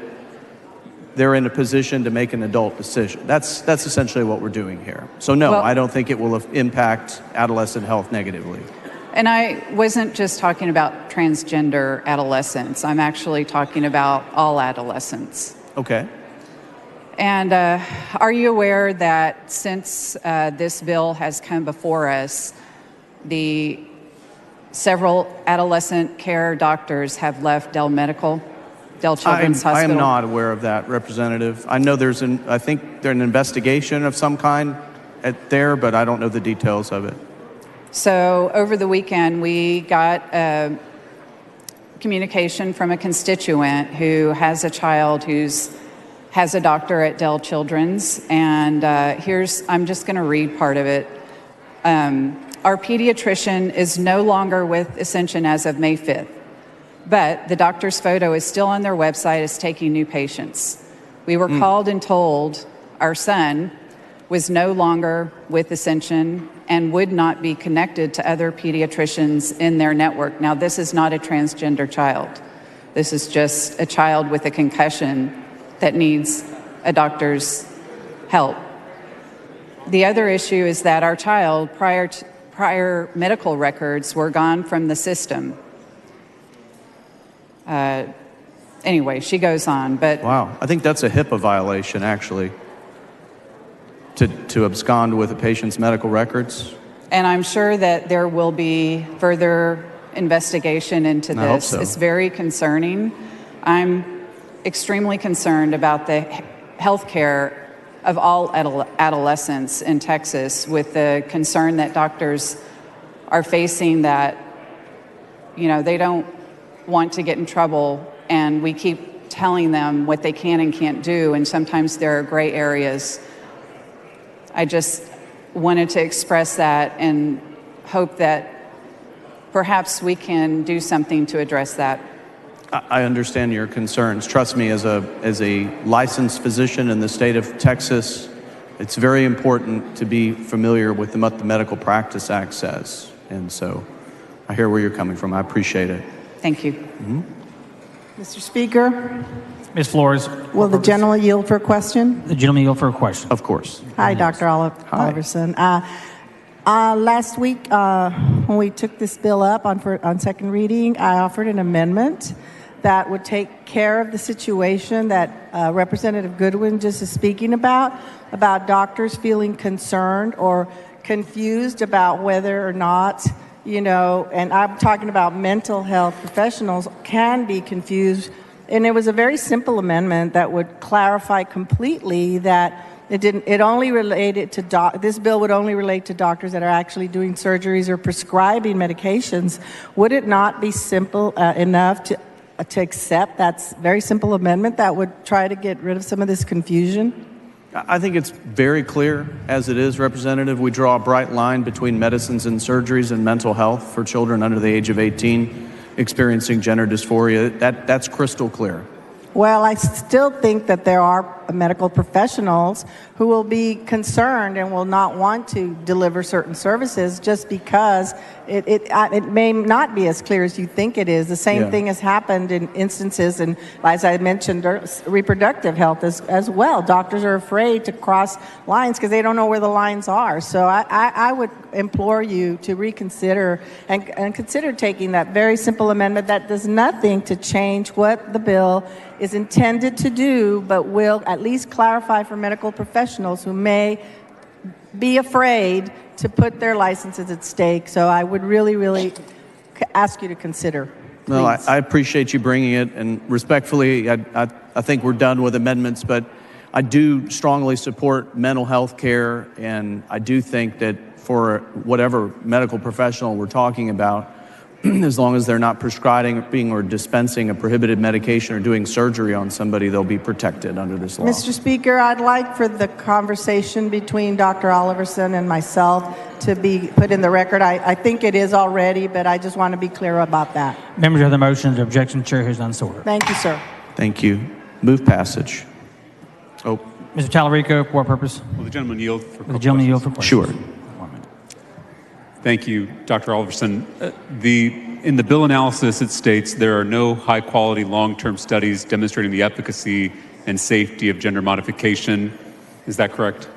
they're in a position to make an adult decision. That's essentially what we're doing here. So no, I don't think it will impact adolescent health negatively. And I wasn't just talking about transgender adolescents. I'm actually talking about all adolescents. Okay. And are you aware that since this bill has come before us, several adolescent care doctors have left Dell Children's Hospital? I am not aware of that, Representative. I know I think there's an investigation of some kind there, but I don't know the details of it. So over the weekend, we got communication from a constituent who has a child has a doctor at Dell Children's, and I'm just going to read part of it. Our pediatrician is no longer with Ascension as of May 5th, but the doctor's photo is still on their website as taking new patients. We were called and told our son was no longer with Ascension and would not be connected to other pediatricians in their network. Now, this is not a transgender child. This is just a child with a concussion that needs a doctor's help. The other issue is that our child, prior medical records were gone from the system. Anyway, she goes on, but... Wow, I think that's a HIPAA violation, actually, to abscond with a patient's medical records. And I'm sure that there will be further investigation into this. I hope so. It's very concerning. I'm extremely concerned about the health care of all adolescents in Texas, with the concern that doctors are facing that, they don't want to get in trouble, and we keep telling them what they can and can't do, and sometimes there are gray areas. I just wanted to express that and hope that perhaps we can do something to address that. I understand your concerns. Trust me, as a licensed physician in the state of Texas, it's very important to be familiar with what the Medical Practice Act says. And so I hear where you're coming from. I appreciate it. Thank you. Mm-hmm. Mr. Speaker, Ms. Flores. will the gentleman yield for a question? The gentleman yield for a question. Of course. Hi, Dr. Oliverson. Last week, when we took this bill up on second reading, I offered an amendment that would take care of the situation that Representative Goodwin just is speaking about doctors feeling concerned or confused about whether or not, and I'm talking about mental health professionals can be confused. And it was a very simple amendment that would clarify completely that it only related to this bill would only relate to doctors that are actually doing surgeries or prescribing medications. Would it not be simple enough to accept that very simple amendment that would try to get rid of some of this confusion? I think it's very clear as it is, Representative. We draw a bright line between medicines and surgeries and mental health for children under the age of 18 experiencing gender dysphoria. That's crystal clear. Well, I still think that there are medical professionals who will be concerned and will not want to deliver certain services just because it may not be as clear as you think it is. The same thing has happened in instances, and as I mentioned, reproductive health as well. Doctors are afraid to cross lines because they don't know where the lines are. So I would implore you to reconsider and consider taking that very simple amendment that does nothing to change what the bill is intended to do, but will at least clarify for medical professionals who may be afraid to put their licenses at stake. So I would really, really ask you to consider. No, I appreciate you bringing it, and respectfully, I think we're done with amendments, but I do strongly support mental health care, and I do think that for whatever medical professional we're talking about, as long as they're not prescribing or dispensing a prohibited medication or doing surgery on somebody, they'll be protected under this law. Mr. Speaker, I'd like for the conversation between Dr. Oliverson and myself to be put in the record. I think it is already, but I just want to be clear about that. Members of the motion, the objection, the chair hears none, so ordered. Thank you, sir. Thank you. Move passage. Oh, Mr. Tallarico, for what purpose? Will the gentleman yield for The gentleman yield for questions. sure. Thank you, Dr. Oliverson. In the bill analysis, it states there are no high-quality long-term studies demonstrating the efficacy and safety of gender modification. Is that correct?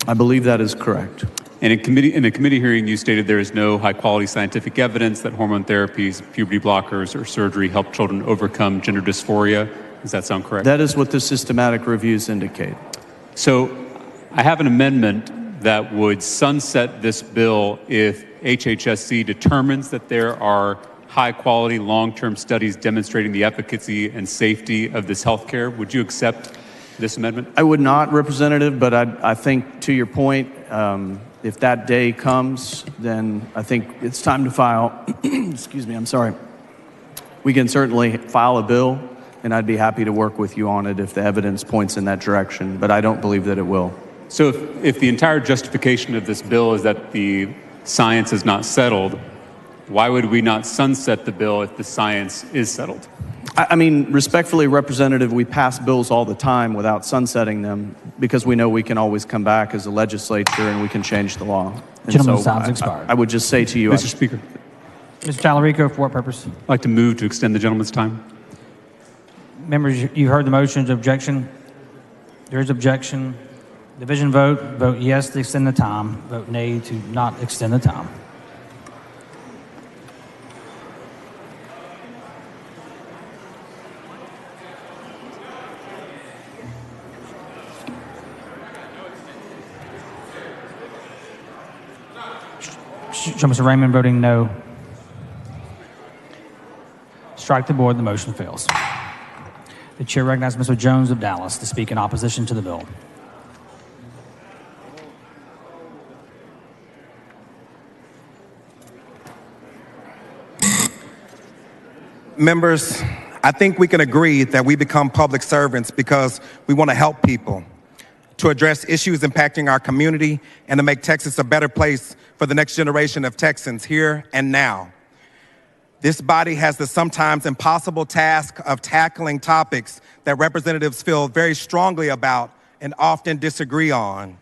I believe that is correct. And in a committee hearing, you stated there is no high-quality scientific evidence that hormone therapies, puberty blockers, or surgery help children overcome gender dysphoria. Does that sound correct? That is what the systematic reviews indicate. So I have an amendment that would sunset this bill if HHSC determines that there are high-quality long-term studies demonstrating the efficacy and safety of this health care. Would you accept this amendment? I would not, Representative, but I think to your point, if that day comes, then I think it's time to file, excuse me, I'm sorry. We can certainly file a bill, and I'd be happy to work with you on it if the evidence points in that direction, but I don't believe that it will. So if the entire justification of this bill is that the science is not settled, why would we not sunset the bill if the science is settled? I mean, respectfully, Representative, we pass bills all the time without sunsetting them because we know we can always come back as a legislature and we can change the law. And Gentleman's so time's expired. I would just say to you, Mr. Speaker, Mr. Tallarico, for what purpose? I'd like to move to extend the gentleman's time. Members, you heard the motion's objection. There is objection. Division vote. Vote yes to extend the time. Vote nay to not extend the time. Show Mr. Raymond voting no. Strike the board. The motion fails. The chair recognizes Mr. Jones of Dallas to speak in opposition to the bill. Members, I think we can agree that we become public servants because we want to help people, to address issues impacting our community, and to make Texas a better place for the next generation of Texans here and now. This body has the sometimes impossible task of tackling topics that representatives feel very strongly about and often disagree on.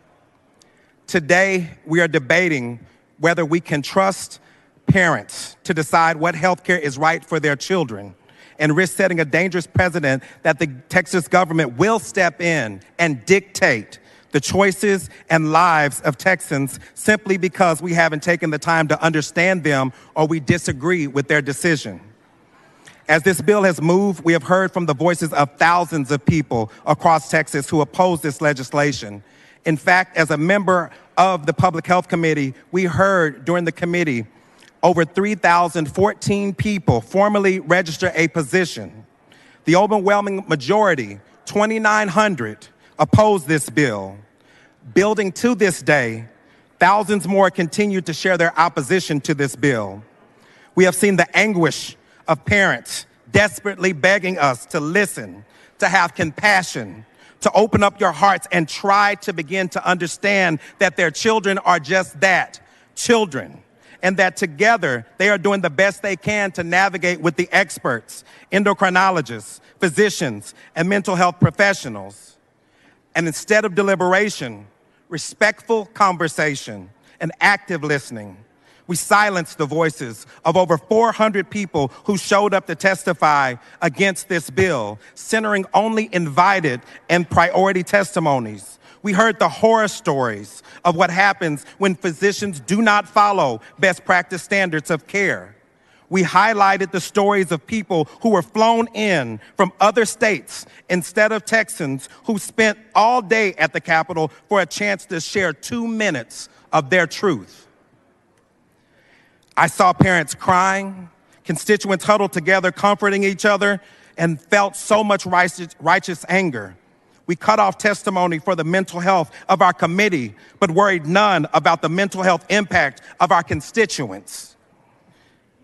Today, we are debating whether we can trust parents to decide what health care is right for their children and risk setting a dangerous precedent that the Texas government will step in and dictate the choices and lives of Texans simply because we haven't taken the time to understand them or we disagree with their decision. As this bill has moved, we have heard from the voices of thousands of people across Texas who oppose this legislation. In fact, as a member of the Public Health Committee, we heard during the committee over 3,014 people formally register a position. The overwhelming majority, 2,900, oppose this bill. Building to this day, thousands more continue to share their opposition to this bill. We have seen the anguish of parents desperately begging us to listen, to have compassion, to open up your hearts and try to begin to understand that their children are just that, children, and that together they are doing the best they can to navigate with the experts, endocrinologists, physicians, and mental health professionals. And instead of deliberation, respectful conversation, and active listening, we silenced the voices of over 400 people who showed up to testify against this bill, centering only invited and priority testimonies. We heard the horror stories of what happens when physicians do not follow best practice standards of care. We highlighted the stories of people who were flown in from other states instead of Texans who spent all day at the Capitol for a chance to share 2 minutes of their truth. I saw parents crying, constituents huddled together, comforting each other, and felt so much righteous anger. We cut off testimony for the mental health of our committee, but worried none about the mental health impact of our constituents.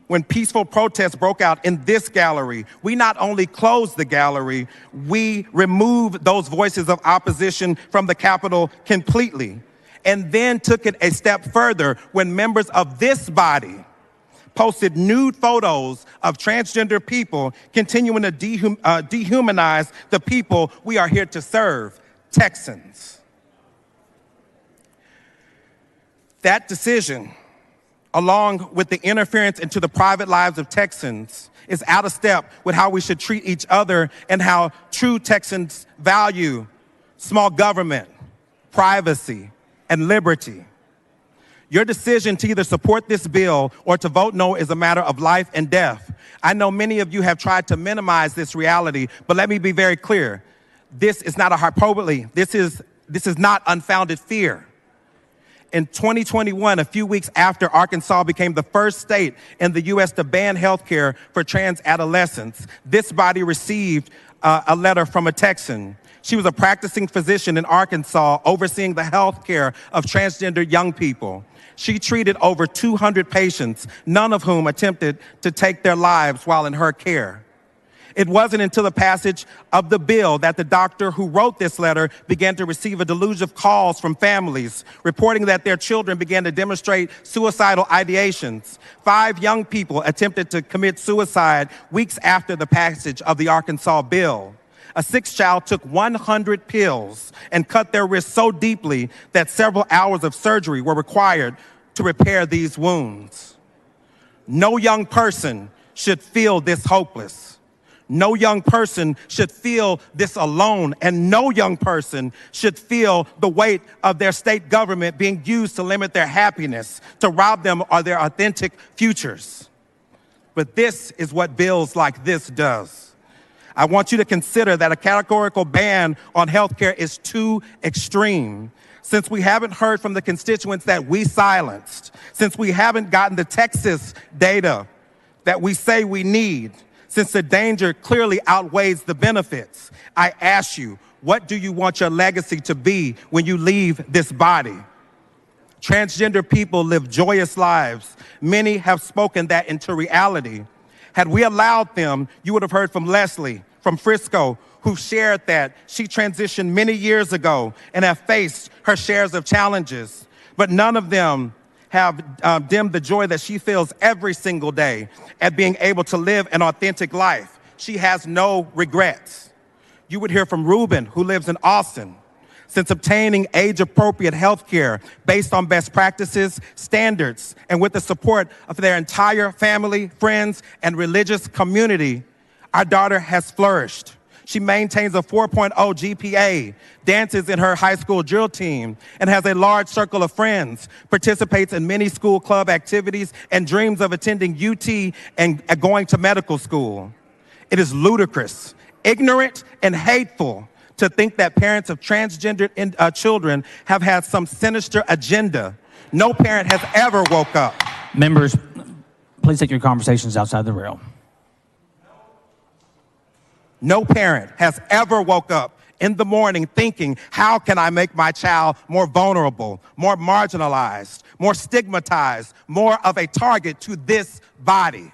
When peaceful protests broke out in this gallery, we not only closed the gallery, we removed those voices of opposition from the Capitol completely, and then took it a step further when members of this body posted nude photos of transgender people continuing to dehumanize the people we are here to serve, Texans. That decision, along with the interference into the private lives of Texans, is out of step with how we should treat each other and how true Texans value small government, privacy, and liberty. Your decision to either support this bill or to vote no is a matter of life and death. I know many of you have tried to minimize this reality, but let me be very clear. This is not a hyperbole. This is not unfounded fear. In 2021, a few weeks after Arkansas became the first state in the U.S. to ban health care for trans adolescents, this body received a letter from a Texan. She was a practicing physician in Arkansas overseeing the health care of transgender young people. She treated over 200 patients, none of whom attempted to take their lives while in her care. It wasn't until the passage of the bill that the doctor who wrote this letter began to receive a deluge of calls from families reporting that their children began to demonstrate suicidal ideations. 5 young people attempted to commit suicide weeks after the passage of the Arkansas bill. A 6th child took 100 pills and cut their wrists so deeply that several hours of surgery were required to repair these wounds. No young person should feel this hopeless. No young person should feel this alone, and no young person should feel the weight of their state government being used to limit their happiness, to rob them of their authentic futures. But this is what bills like this does. I want you to consider that a categorical ban on health care is too extreme. Since we haven't heard from the constituents that we silenced, since we haven't gotten the Texas data that we say we need, since the danger clearly outweighs the benefits, I ask you, what do you want your legacy to be when you leave this body? Transgender people live joyous lives. Many have spoken that into reality. Had we allowed them, you would have heard from Leslie from Frisco, who shared that she transitioned many years ago and have faced her shares of challenges, but none of them have dimmed the joy that she feels every single day at being able to live an authentic life. She has no regrets. You would hear from Ruben, who lives in Austin. Since obtaining age-appropriate health care based on best practices, standards, and with the support of their entire family, friends, and religious community, our daughter has flourished. She maintains a 4.0 GPA, dances in her high school drill team, and has a large circle of friends, participates in many school club activities, and dreams of attending UT and going to medical school. It is ludicrous, ignorant, and hateful to think that parents of transgender children have had some sinister agenda. No parent has ever woke up. Members, please take your conversations outside the rail. No parent has ever woke up in the morning thinking, how can I make my child more vulnerable, more marginalized, more stigmatized, more of a target to this body?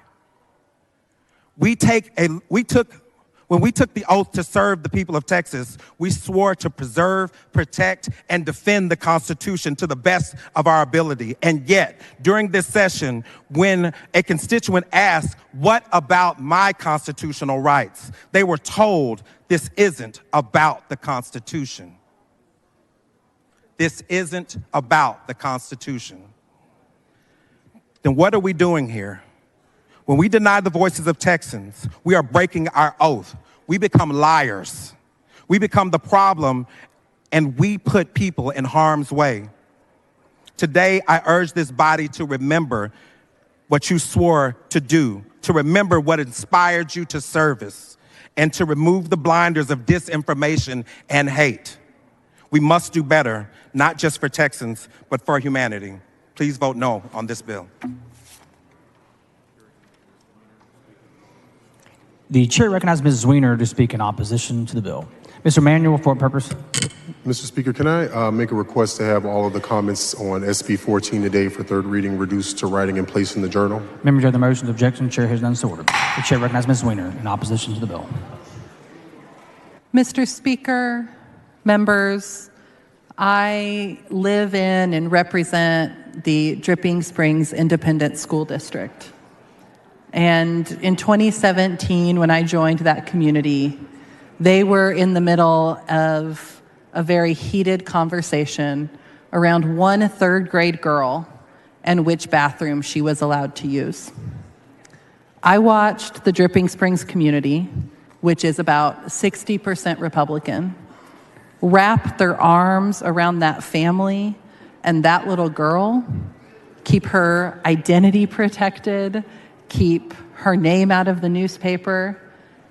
When we took the oath to serve the people of Texas, we swore to preserve, protect, and defend the Constitution to the best of our ability. And yet, during this session, when a constituent asked, what about my constitutional rights? They were told, this isn't about the Constitution. This isn't about the Constitution. Then what are we doing here? When we deny the voices of Texans, we are breaking our oath. We become liars. We become the problem, and we put people in harm's way. Today, I urge this body to remember what you swore to do, to remember what inspired you to service, and to remove the blinders of disinformation and hate. We must do better, not just for Texans, but for humanity. Please vote no on this bill. The chair recognizes Ms. Weiner to speak in opposition to the bill. Mr. Manuel, for what purpose? Mr. Speaker, can I make a request to have all of the comments on SB 14 today for third reading reduced to writing and placed in the journal? Members of the motion, objection, the chair has none so ordered. The chair recognizes Ms. Weiner in opposition to the bill. Mr. Speaker, members, I live in and represent the Dripping Springs Independent School District. And in 2017, when I joined that community, they were in the middle of a very heated conversation around one third grade girl and which bathroom she was allowed to use. I watched the Dripping Springs community, which is about 60% Republican, wrap their arms around that family and that little girl, keep her identity protected, keep her name out of the newspaper,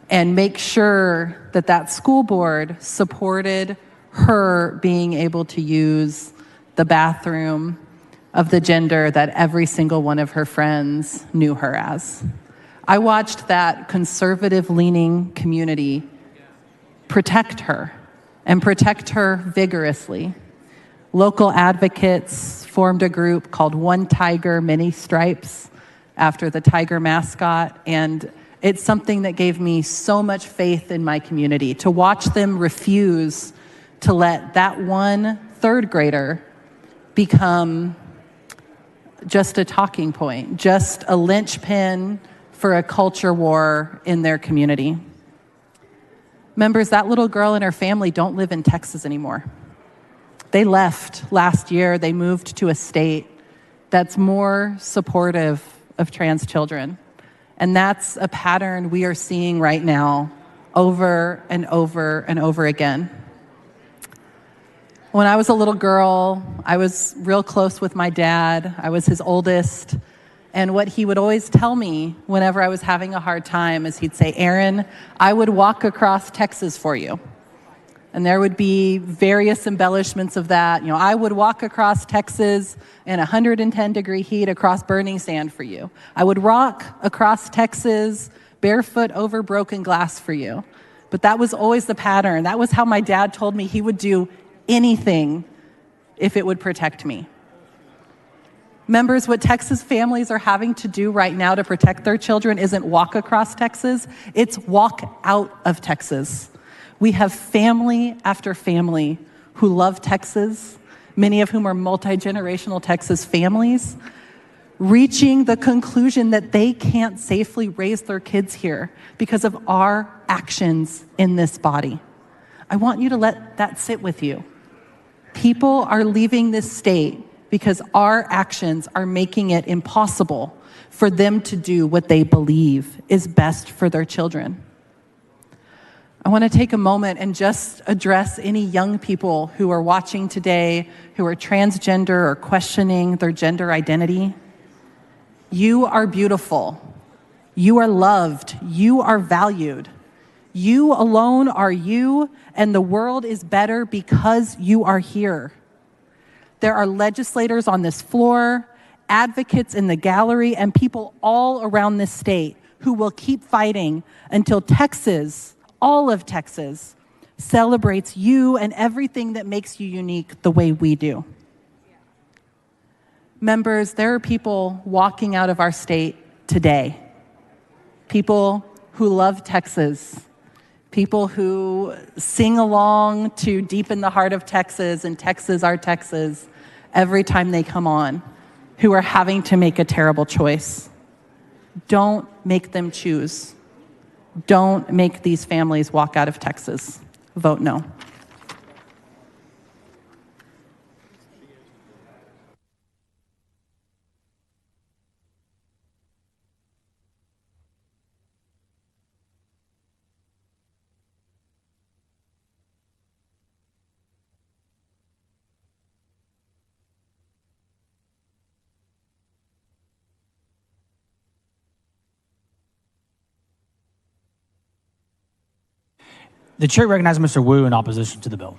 and make sure that that school board supported her being able to use the bathroom of the gender that every single one of her friends knew her as. I watched that conservative-leaning community protect her and protect her vigorously. Local advocates formed a group called One Tiger, Many Stripes after the tiger mascot, and it's something that gave me so much faith in my community to watch them refuse to let that one third grader become just a talking point, just a linchpin for a culture war in their community. Members, that little girl and her family don't live in Texas anymore. They left last year. They moved to a state that's more supportive of trans children. And that's a pattern we are seeing right now over and over and over again. When I was a little girl, I was real close with my dad. I was his oldest. And what he would always tell me whenever I was having a hard time is he'd say, "Erin, I would walk across Texas for you." And there would be various embellishments of that. You know, I would walk across Texas in 110-degree heat across burning sand for you. I would walk across Texas barefoot over broken glass for you. But that was always the pattern. That was how my dad told me he would do anything if it would protect me. Members, what Texas families are having to do right now to protect their children isn't walk across Texas, it's walk out of Texas. We have family after family who love Texas, many of whom are multi-generational Texas families, reaching the conclusion that they can't safely raise their kids here because of our actions in this body. I want you to let that sit with you. People are leaving this state because our actions are making it impossible for them to do what they believe is best for their children. I want to take a moment and just address any young people who are watching today who are transgender or questioning their gender identity. You are beautiful. You are loved. You are valued. You alone are you, and the world is better because you are here. There are legislators on this floor, advocates in the gallery, and people all around this state who will keep fighting until Texas, all of Texas, celebrates you and everything that makes you unique the way we do. Members, there are people walking out of our state today. People who love Texas. People who sing along to Deep in the Heart of Texas and Texas, Our Texas, every time they come on, who are having to make a terrible choice. Don't make them choose. Don't make these families walk out of Texas. Vote no. The chair recognizes Mr. Wu in opposition to the bill.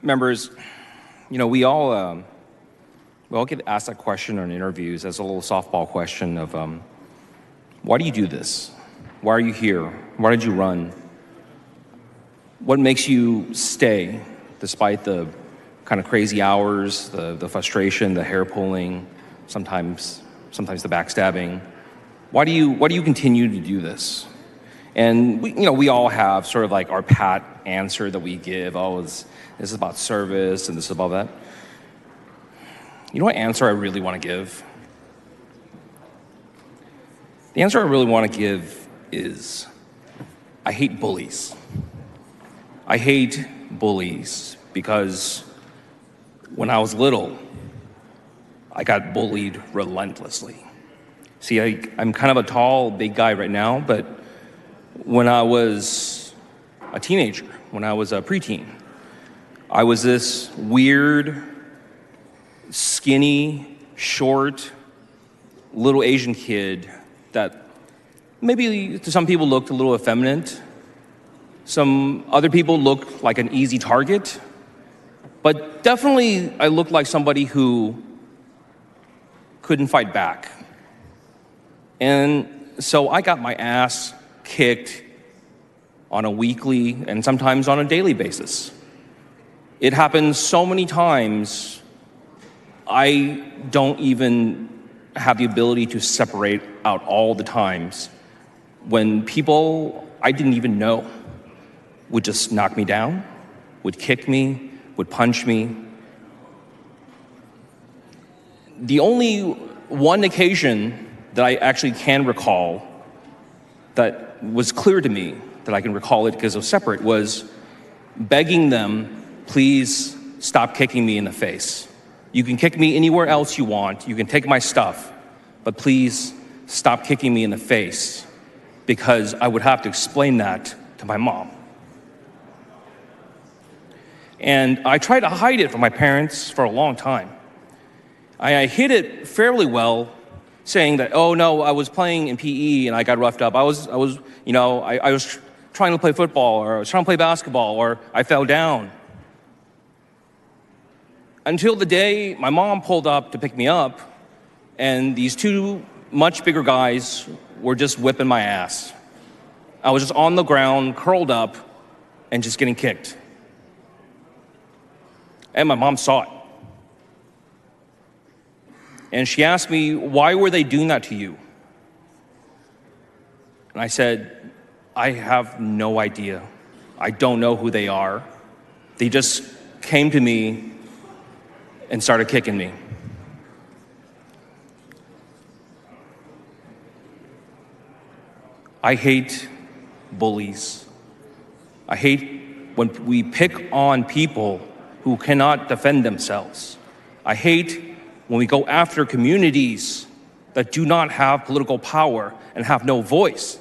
Members, you know, we all we all get asked that question in interviews as a little softball question of, why do you do this? Why are you here? Why did you run? What makes you stay despite the kind of crazy hours, the frustration, the hair pulling, sometimes the backstabbing? Why do you continue to do this? And we all have sort of like our pat answer that we give. Oh, this is about service and this is about that. You know what answer I really want to give? The answer I really want to give is, I hate bullies. I hate bullies because when I was little, I got bullied relentlessly. See, I'm kind of a tall, big guy right now, but when I was a teenager, when I was a preteen, I was this weird, skinny, short, little Asian kid that maybe to some people looked a little effeminate. Some other people looked like an easy target. But definitely I looked like somebody who couldn't fight back. And so I got my ass kicked on a weekly and sometimes on a daily basis. It happened so many times, I don't even have the ability to separate out all the times when people I didn't even know would just knock me down, would kick me, would punch me. The only one occasion that I actually can recall that was clear to me, that I can recall it because it was separate, was begging them, please stop kicking me in the face. You can kick me anywhere else you want, you can take my stuff, but please stop kicking me in the face, because I would have to explain that to my mom. And I tried to hide it from my parents for a long time. I hid it fairly well, saying that, oh no, I was playing in PE and I got roughed up. I was trying to play football, or I was trying to play basketball, or I fell down. Until the day my mom pulled up to pick me up, and these two much bigger guys were just whipping my ass. I was just on the ground, curled up, and just getting kicked. And my mom saw it. And she asked me, why were they doing that to you? And I said, I have no idea. I don't know who they are. They just came to me and started kicking me. I hate bullies. I hate when we pick on people who cannot defend themselves. I hate when we go after communities that do not have political power and have no voice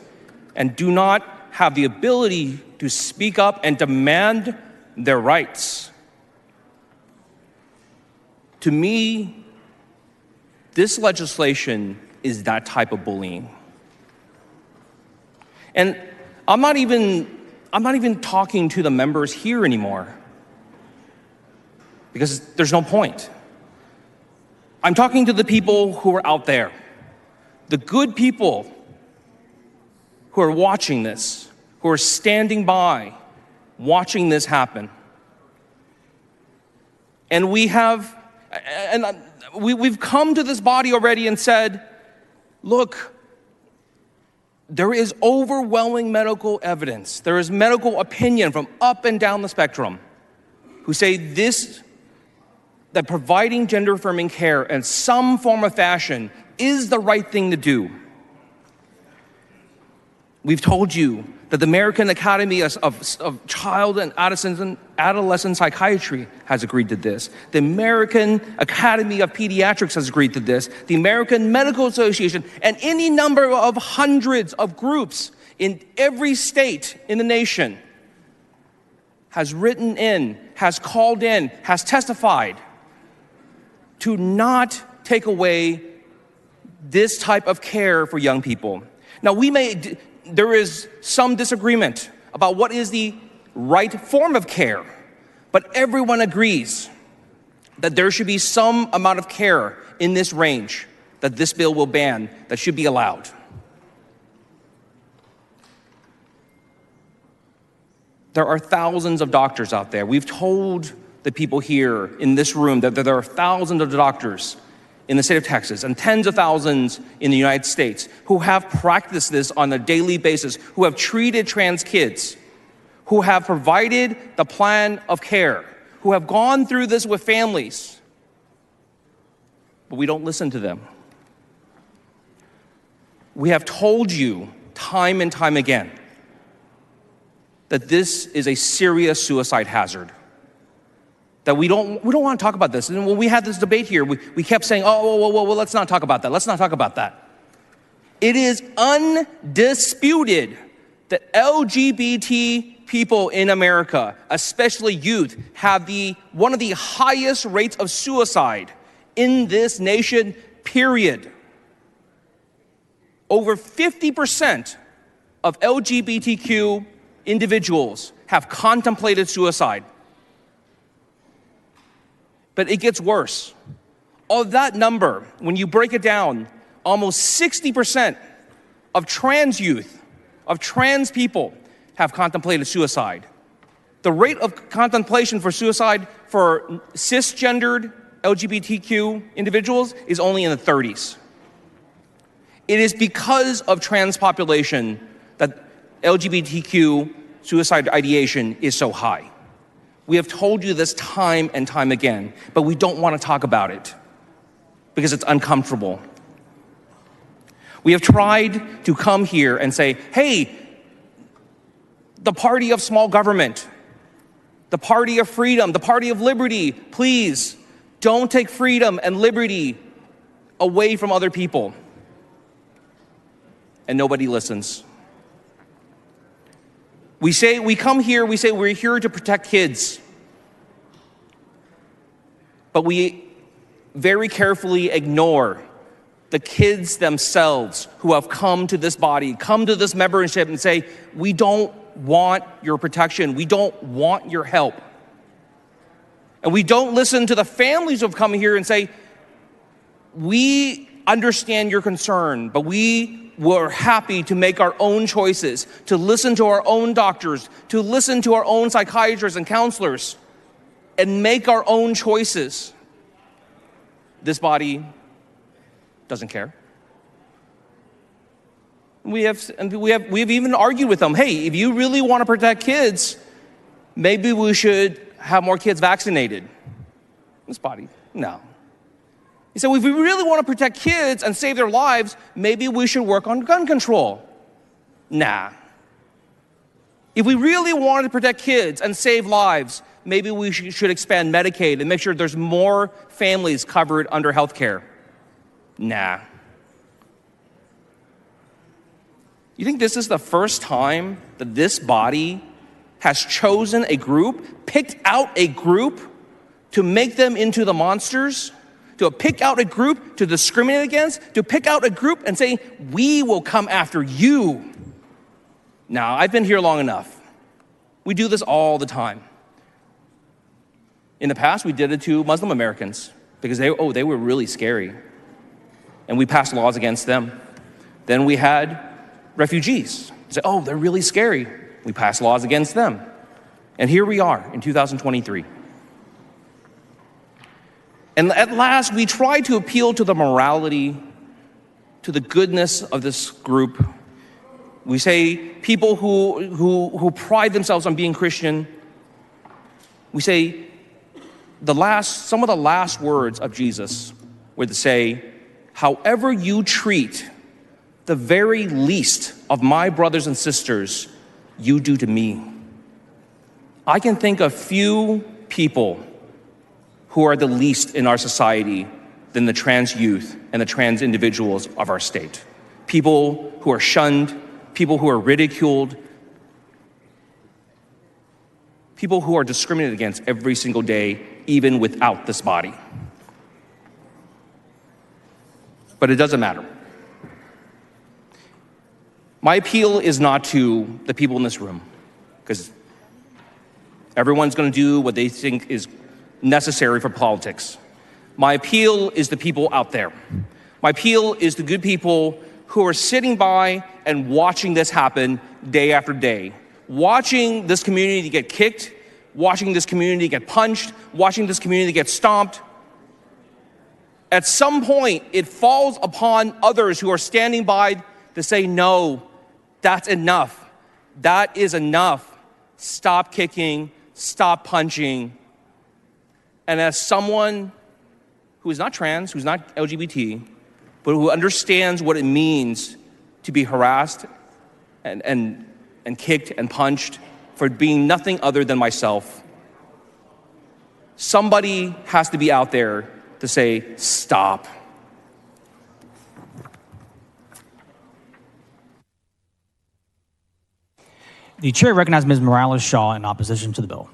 and do not have the ability to speak up and demand their rights. To me, this legislation is that type of bullying. And I'm not even talking to the members here anymore, because there's no point. I'm talking to the people who are out there, the good people who are watching this, who are standing by, watching this happen. And we've come to this body already and said, look, there is overwhelming medical evidence. There is medical opinion from up and down the spectrum who say that providing gender-affirming care in some form or fashion is the right thing to do. We've told you that the American Academy of Child and Adolescent Psychiatry has agreed to this. The American Academy of Pediatrics has agreed to this. The American Medical Association and any number of hundreds of groups in every state in the nation has written in, has called in, has testified to not take away this type of care for young people. Now, there is some disagreement about what is the right form of care, but everyone agrees that there should be some amount of care in this range that this bill will ban that should be allowed. There are thousands of doctors out there. We've told the people here in this room that there are thousands of doctors in the state of Texas and tens of thousands in the United States who have practiced this on a daily basis, who have treated trans kids, who have provided the plan of care, who have gone through this with families. But we don't listen to them. We have told you time and time again that this is a serious suicide hazard. That we don't want to talk about this. And when we had this debate here, we kept saying, well, let's not talk about that. Let's not talk about that. It is undisputed that LGBT people in America, especially youth, have one of the highest rates of suicide in this nation, period. Over 50% of LGBTQ individuals have contemplated suicide. But it gets worse. Of that number, when you break it down, almost 60% of trans youth, of trans people, have contemplated suicide. The rate of contemplation for suicide for cisgendered LGBTQ individuals is only in the 30s. It is because of trans population that LGBTQ suicide ideation is so high. We have told you this time and time again, but we don't want to talk about it because it's uncomfortable. We have tried to come here and say, hey, the party of small government, the party of freedom, the party of liberty, please don't take freedom and liberty away from other people. And nobody listens. We come here, we say we're here to protect kids. But we very carefully ignore the kids themselves who have come to this body, come to this membership and say, we don't want your protection. We don't want your help. And we don't listen to the families who have come here and say, we understand your concern, but we were happy to make our own choices, to listen to our own doctors, to listen to our own psychiatrists and counselors, and make our own choices. This body doesn't care. We've even argued with them, hey, if you really want to protect kids, maybe we should have more kids vaccinated. This body, no. He said, well, if we really want to protect kids and save their lives, maybe we should work on gun control. Nah. If we really wanted to protect kids and save lives, maybe we should expand Medicaid and make sure there's more families covered under health care. Nah. You think this is the first time that this body has chosen a group, picked out a group to make them into the monsters? To pick out a group to discriminate against, to pick out a group and say, we will come after you. Now, I've been here long enough. We do this all the time. In the past, we did it to Muslim Americans because they were really scary. And we passed laws against them. Then we had refugees. We said, they're really scary. We passed laws against them. And here we are in 2023. And at last, we try to appeal to the morality, to the goodness of this group. We say people who pride themselves on being Christian. We say some of the last words of Jesus were to say, however you treat the very least of my brothers and sisters, you do to me. I can think of few people who are the least in our society than the trans youth and the trans individuals of our state. People who are shunned, people who are ridiculed, people who are discriminated against every single day, even without this body. But it doesn't matter. My appeal is not to the people in this room, because everyone's going to do what they think is necessary for politics. My appeal is the people out there. My appeal is the good people who are sitting by and watching this happen day after day, watching this community get kicked, watching this community get punched, watching this community get stomped. At some point, it falls upon others who are standing by to say, no, that's enough. That is enough. Stop kicking, stop punching. And as someone who is not trans, who's not LGBT, but who understands what it means to be harassed and kicked and punched for being nothing other than myself, somebody has to be out there to say, stop. The chair recognizes Ms. Morales-Shaw in opposition to the bill.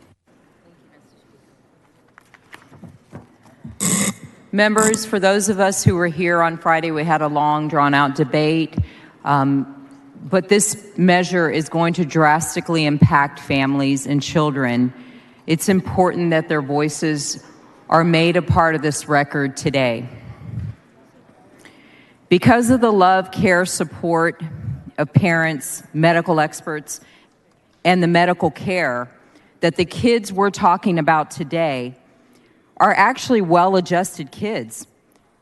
Members, for those of us who were here on Friday, we had a long, drawn-out debate, but this measure is going to drastically impact families and children. It's important that their voices are made a part of this record today. Because of the love, care, support of parents, medical experts, and the medical care, that the kids we're talking about today are actually well-adjusted kids.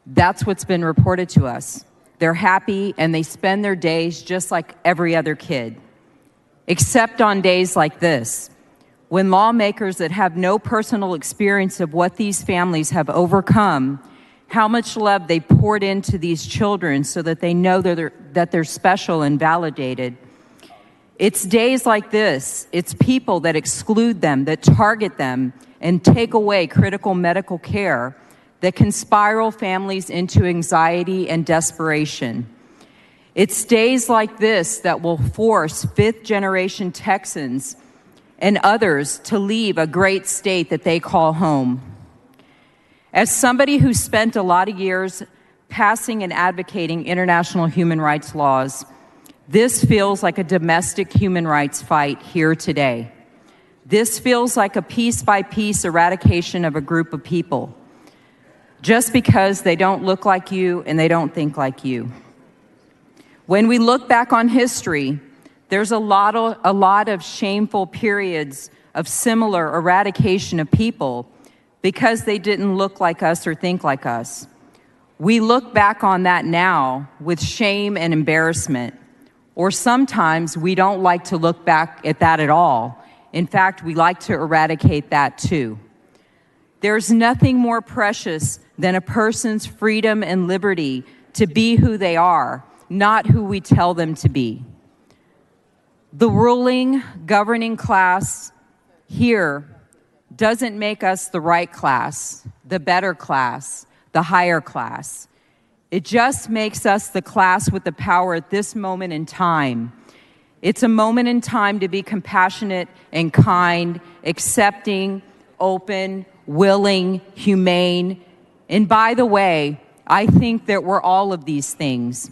That's what's been reported to us. They're happy and they spend their days just like every other kid, except on days like this, when lawmakers that have no personal experience of what these families have overcome, how much love they poured into these children so that they know that they're special and validated. It's days like this, it's people that exclude them, that target them, and take away critical medical care that can spiral families into anxiety and desperation. It's days like this that will force fifth-generation Texans and others to leave a great state that they call home. As somebody who spent a lot of years passing and advocating international human rights laws, this feels like a domestic human rights fight here today. This feels like a piece-by-piece eradication of a group of people, just because they don't look like you and they don't think like you. When we look back on history, there's a lot of shameful periods of similar eradication of people because they didn't look like us or think like us. We look back on that now with shame and embarrassment, or sometimes we don't like to look back at that at all. In fact, we like to eradicate that too. There's nothing more precious than a person's freedom and liberty to be who they are, not who we tell them to be. The ruling, governing class here doesn't make us the right class, the better class, the higher class. It just makes us the class with the power at this moment in time. It's a moment in time to be compassionate and kind, accepting, open, willing, humane. And by the way, I think that we're all of these things.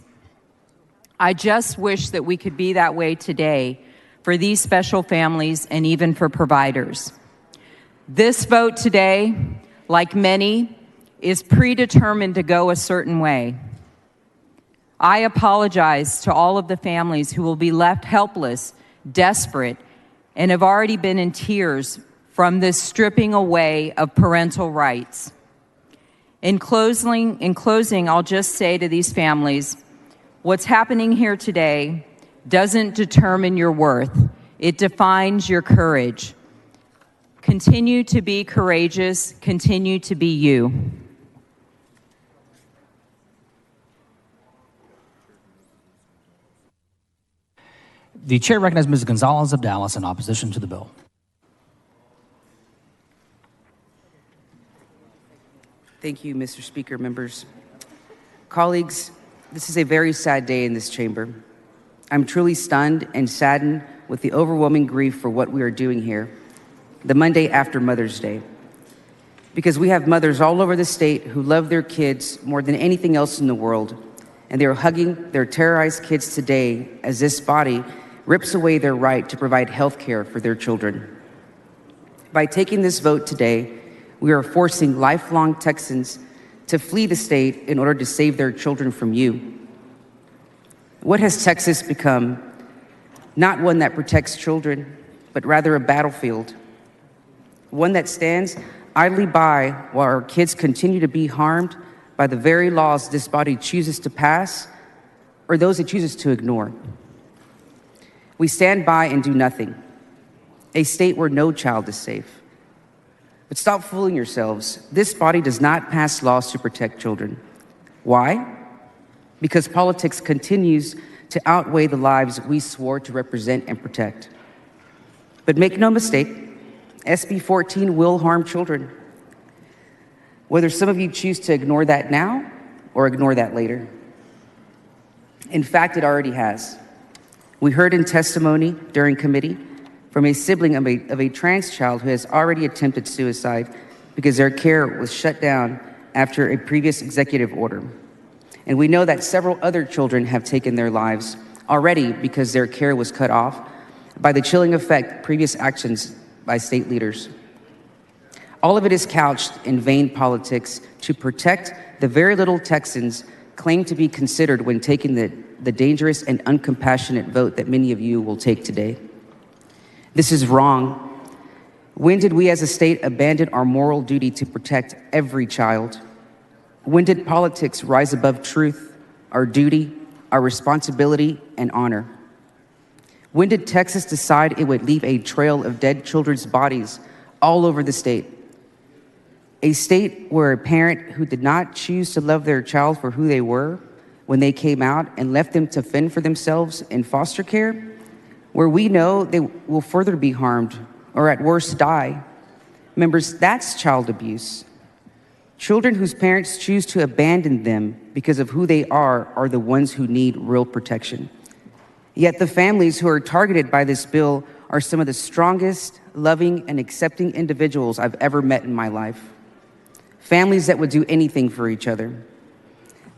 I just wish that we could be that way today for these special families and even for providers. This vote today, like many, is predetermined to go a certain way. I apologize to all of the families who will be left helpless, desperate, and have already been in tears from this stripping away of parental rights. In closing, I'll just say to these families, what's happening here today doesn't determine your worth. It defines your courage. Continue to be courageous. Continue to be you. The chair recognizes Ms. Gonzalez of Dallas in opposition to the bill. Thank you, Mr. Speaker, members. Colleagues, this is a very sad day in this chamber. I'm truly stunned and saddened with the overwhelming grief for what we are doing here, the Monday after Mother's Day. Because we have mothers all over the state who love their kids more than anything else in the world, and they are hugging their terrorized kids today as this body rips away their right to provide health care for their children. By taking this vote today, We are forcing lifelong Texans to flee the state in order to save their children from you. What has Texas become? Not one that protects children, but rather a battlefield. One that stands idly by while our kids continue to be harmed by the very laws this body chooses to pass or those it chooses to ignore. We stand by and do nothing. A state where no child is safe. But stop fooling yourselves. This body does not pass laws to protect children. Why? Because politics continues to outweigh the lives we swore to represent and protect. But make no mistake, SB 14 will harm children. Whether some of you choose to ignore that now or ignore that later. In fact, it already has. We heard in testimony during committee from a sibling of a trans child who has already attempted suicide because their care was shut down after a previous executive order. And we know that several other children have taken their lives already because their care was cut off by the chilling effect previous actions by state leaders. All of it is couched in vain politics to protect the very little Texans claim to be considered when taking the dangerous and uncompassionate vote that many of you will take today. This is wrong. When did we as a state abandon our moral duty to protect every child? When did politics rise above truth, our duty, our responsibility, and honor? When did Texas decide it would leave a trail of dead children's bodies all over the state? A state where a parent who did not choose to love their child for who they were when they came out and left them to fend for themselves in foster care, where we know they will further be harmed or at worst die. Members, that's child abuse. Children whose parents choose to abandon them because of who they are the ones who need real protection. Yet the families who are targeted by this bill are some of the strongest, loving, and accepting individuals I've ever met in my life. Families that would do anything for each other.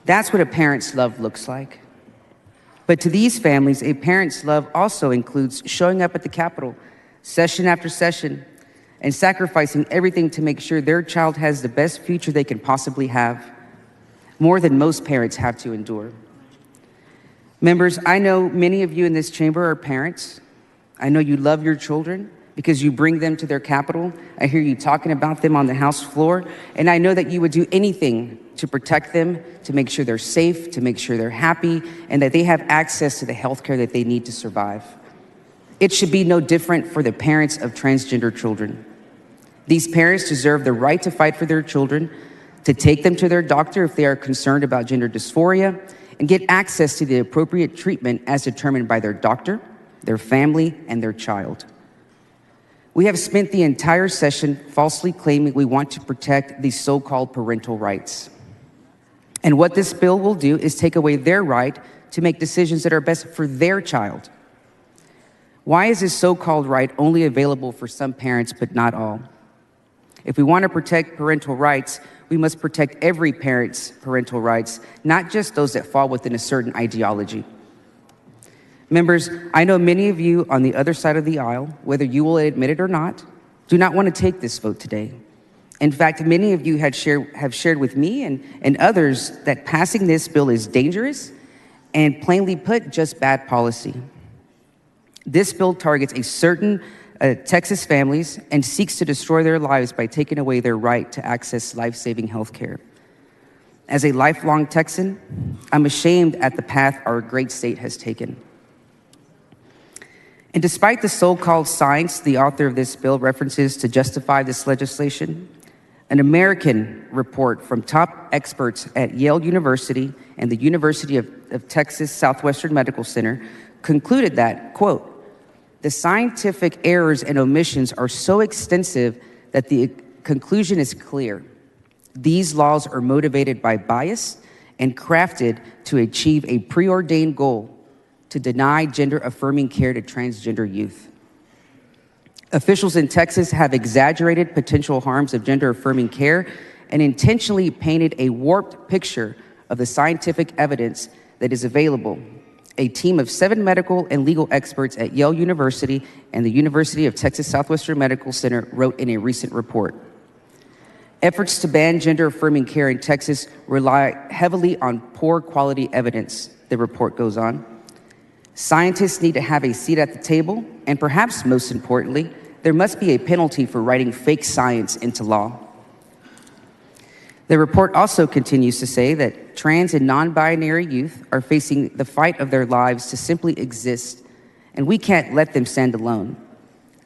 That's what a parent's love looks like. But to these families, a parent's love also includes showing up at the Capitol, session after session, and sacrificing everything to make sure their child has the best future they can possibly have, more than most parents have to endure. Members, I know many of you in this chamber are parents. I know you love your children because you bring them to their Capitol. I hear you talking about them on the House floor, and I know that you would do anything to protect them, to make sure they're safe, to make sure they're happy, and that they have access to the health care that they need to survive. It should be no different for the parents of transgender children. These parents deserve the right to fight for their children, to take them to their doctor if they are concerned about gender dysphoria, and get access to the appropriate treatment as determined by their doctor, their family, and their child. We have spent the entire session falsely claiming we want to protect these so-called parental rights. And what this bill will do is take away their right to make decisions that are best for their child. Why is this so-called right only available for some parents but not all? If we want to protect parental rights, we must protect every parent's parental rights, not just those that fall within a certain ideology. Members, I know many of you on the other side of the aisle, whether you will admit it or not, do not want to take this vote today. In fact, many of you have shared with me and others that passing this bill is dangerous and, plainly put, just bad policy. This bill targets a certain Texas families and seeks to destroy their lives by taking away their right to access life-saving health care. As a lifelong Texan, I'm ashamed at the path our great state has taken. And despite the so-called science the author of this bill references to justify this legislation, an American report from top experts at Yale University and the University of Texas Southwestern Medical Center concluded that, quote, the scientific errors and omissions are so extensive that the conclusion is clear. These laws are motivated by bias and crafted to achieve a preordained goal to deny gender-affirming care to transgender youth. Officials in Texas have exaggerated potential harms of gender-affirming care and intentionally painted a warped picture of the scientific evidence that is available. A team of 7 medical and legal experts at Yale University and the University of Texas Southwestern Medical Center wrote in a recent report. Efforts to ban gender-affirming care in Texas rely heavily on poor quality evidence, the report goes on. Scientists need to have a seat at the table, and perhaps most importantly, there must be a penalty for writing fake science into law. The report also continues to say that trans and non-binary youth are facing the fight of their lives to simply exist, and we can't let them stand alone.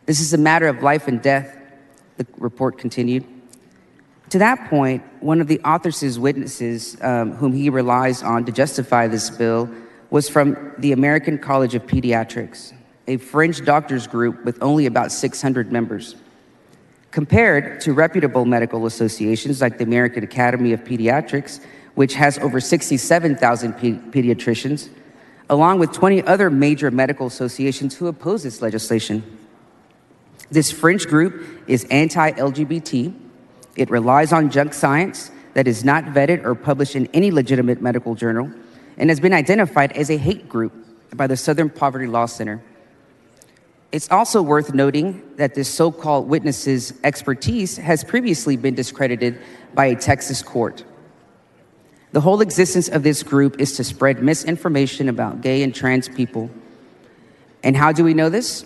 This is a matter of life and death, the report continued. To that point, one of the author's witnesses, whom he relies on to justify this bill, was from the American College of Pediatrics, a fringe doctors group with only about 600 members. Compared to reputable medical associations like the American Academy of Pediatrics, which has over 67,000 pediatricians, along with 20 other major medical associations who oppose this legislation. This fringe group is anti-LGBT. It relies on junk science that is not vetted or published in any legitimate medical journal and has been identified as a hate group by the Southern Poverty Law Center. It's also worth noting that this so-called witness's expertise has previously been discredited by a Texas court. The whole existence of this group is to spread misinformation about gay and trans people. And how do we know this?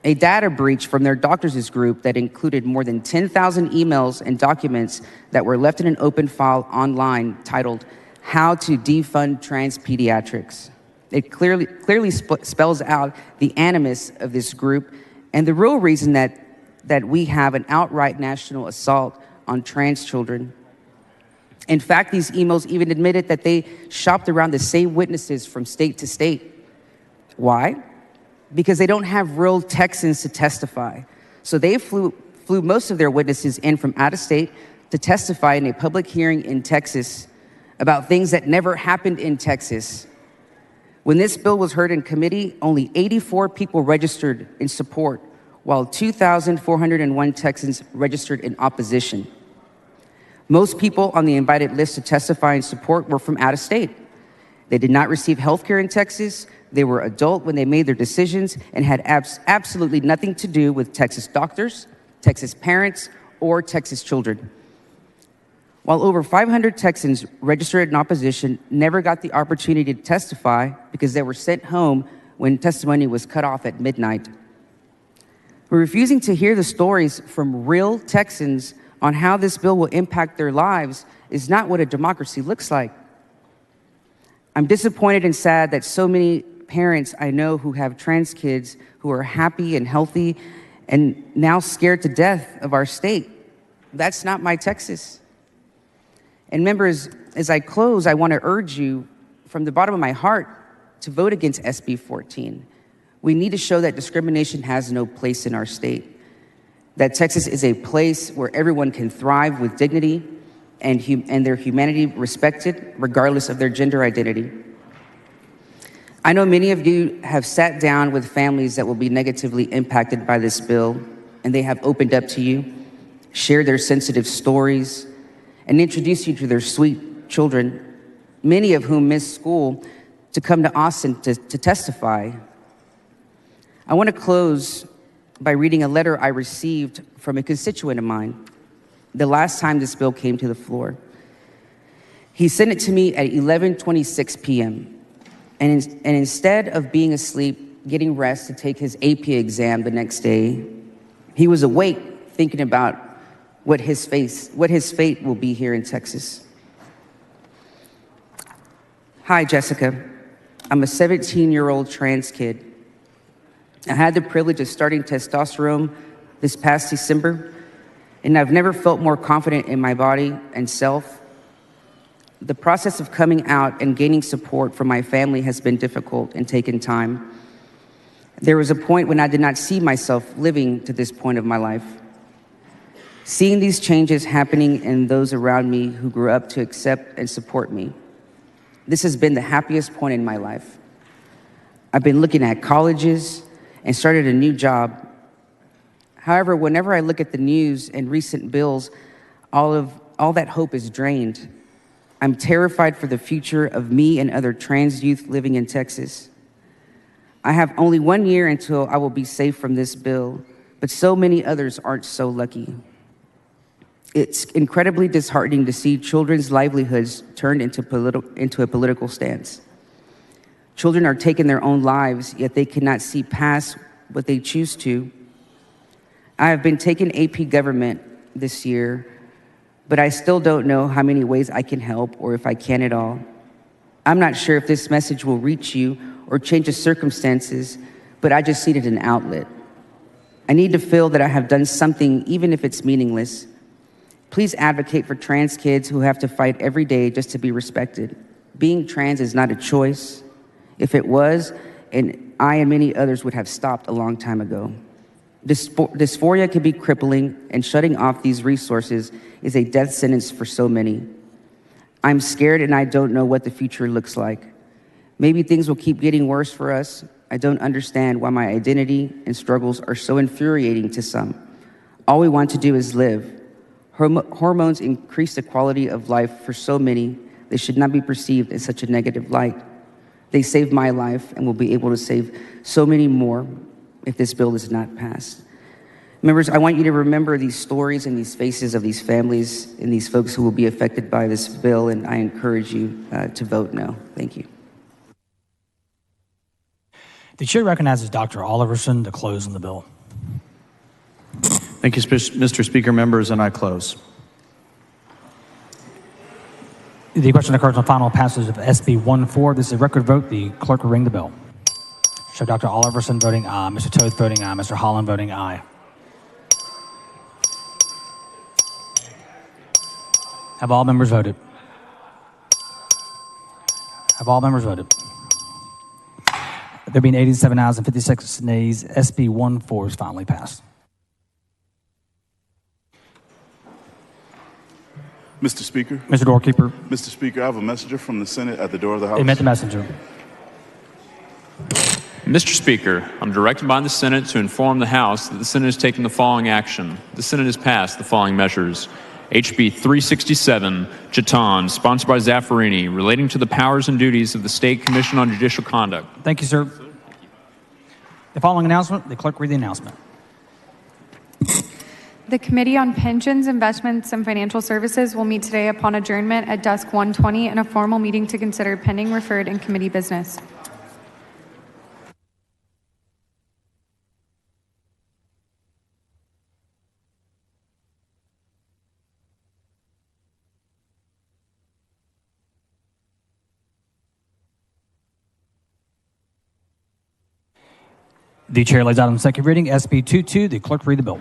A data breach from their doctors' group that included more than 10,000 emails and documents that were left in an open file online titled, "How to Defund Trans Pediatrics." It clearly spells out the animus of this group and the real reason that we have an outright national assault on trans children. In fact, these emails even admitted that they shopped around the same witnesses from state to state. Why? Because they don't have real Texans to testify. So they flew most of their witnesses in from out of state to testify in a public hearing in Texas about things that never happened in Texas. When this bill was heard in committee, only 84 people registered in support, while 2,401 Texans registered in opposition. Most people on the invited list to testify in support were from out of state. They did not receive health care in Texas. They were adult when they made their decisions and had absolutely nothing to do with Texas doctors, Texas parents, or Texas children. While over 500 Texans registered in opposition never got the opportunity to testify because they were sent home when testimony was cut off at midnight. We're refusing to hear the stories from real Texans on how this bill will impact their lives is not what a democracy looks like. I'm disappointed and sad that so many parents I know who have trans kids who are happy and healthy and now scared to death of our state. That's not my Texas. And members, as I close, I want to urge you from the bottom of my heart to vote against SB 14. We need to show that discrimination has no place in our state, that Texas is a place where everyone can thrive with dignity and their humanity respected, regardless of their gender identity. I know many of you have sat down with families that will be negatively impacted by this bill, and they have opened up to you, shared their sensitive stories, and introduced you to their sweet children, many of whom missed school to come to Austin to testify. I want to close by reading a letter I received from a constituent of mine the last time this bill came to the floor. He sent it to me at 11:26 p.m. And instead of being asleep, getting rest to take his AP exam the next day, he was awake thinking about what his fate will be here in Texas. Hi, Jessica. I'm a 17-year-old trans kid. I had the privilege of starting testosterone this past December, and I've never felt more confident in my body and self. The process of coming out and gaining support from my family has been difficult and taken time. There was a point when I did not see myself living to this point of my life. Seeing these changes happening in those around me who grew up to accept and support me, this has been the happiest point in my life. I've been looking at colleges and started a new job. However, whenever I look at the news and recent bills, all that hope is drained. I'm terrified for the future of me and other trans youth living in Texas. I have only 1 year until I will be safe from this bill, but so many others aren't so lucky. It's incredibly disheartening to see children's livelihoods turned into a political stance. Children are taking their own lives, yet they cannot see past what they choose to. I have been taking AP Government this year, but I still don't know how many ways I can help or if I can at all. I'm not sure if this message will reach you or change the circumstances, but I just needed an outlet. I need to feel that I have done something, even if it's meaningless. Please advocate for trans kids who have to fight every day just to be respected. Being trans is not a choice. If it was, and I and many others would have stopped a long time ago. Dysphoria can be crippling, and shutting off these resources is a death sentence for so many. I'm scared and I don't know what the future looks like. Maybe things will keep getting worse for us. I don't understand why my identity and struggles are so infuriating to some. All we want to do is live. Hormones increase the quality of life for so many. They should not be perceived in such a negative light. They saved my life and will be able to save so many more if this bill is not passed. Members, I want you to remember these stories and these faces of these families and these folks who will be affected by this bill, and I encourage you to vote no. Thank you. The chair recognizes Dr. Oliverson to close on the bill. Thank you, Mr. Speaker. Members, and I close. The question occurs on final passage of SB 14. This is a record vote. The clerk will ring the bell. Show Dr. Oliverson voting aye, Mr. Toth voting aye, Mr. Holland voting aye. Have all members voted? Have all members voted? There being 87 ayes and 56 nays, SB 14 is finally passed. Mr. Speaker. Mr. Doorkeeper. Mr. Speaker, I have a messenger from the Senate at the door of the House. Admit the messenger. Mr. Speaker, I'm directed by the Senate to inform the House that the Senate is taking the following action. The Senate has passed the following measures. HB 367, Chaton, sponsored by Zaffarini, relating to the powers and duties of the State Commission on Judicial Conduct. Thank you, sir. The following announcement, the clerk read the announcement. The Committee on Pensions, Investments, and Financial Services will meet today upon adjournment at dusk 1:20 in a formal meeting to consider pending, referred, and committee business. The chair lays out on second reading SB 22. The clerk read the bill.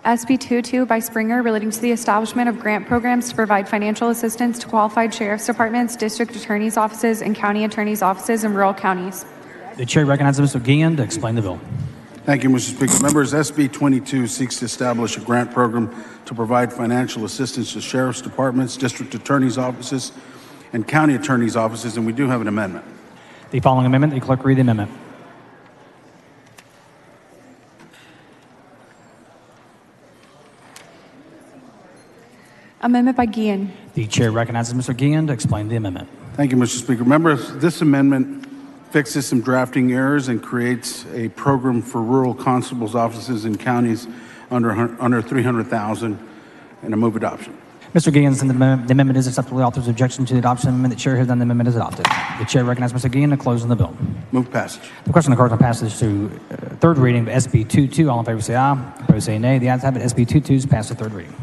SB 22 by Springer, relating to the establishment of grant programs to provide financial assistance to qualified sheriff's departments, district attorney's offices, and county attorney's offices in rural counties. The chair recognizes Mr. Guillen to explain the bill. Thank you, Mr. Speaker. Members, SB 22 seeks to establish a grant program to provide financial assistance to sheriff's departments, district attorney's offices, and county attorney's offices, and we do have an amendment. The following amendment, the clerk read the amendment. Amendment by Guillen. The chair recognizes Mr. Guillen to explain the amendment. Thank you, Mr. Speaker. Members, this amendment fixes some drafting errors and creates a program for rural constables' offices in counties under 300,000, and a move adoption. Mr. Guillen, the amendment is acceptable. The author's objection to the adoption amendment. The chair has done. The amendment is adopted. The chair recognizes Mr. Guillen to close on the bill. Move passage. The question occurs on passage to third reading of SB 22. All in favor say aye. Opposed say nay. The ayes have it. SB 22 is passed to third reading.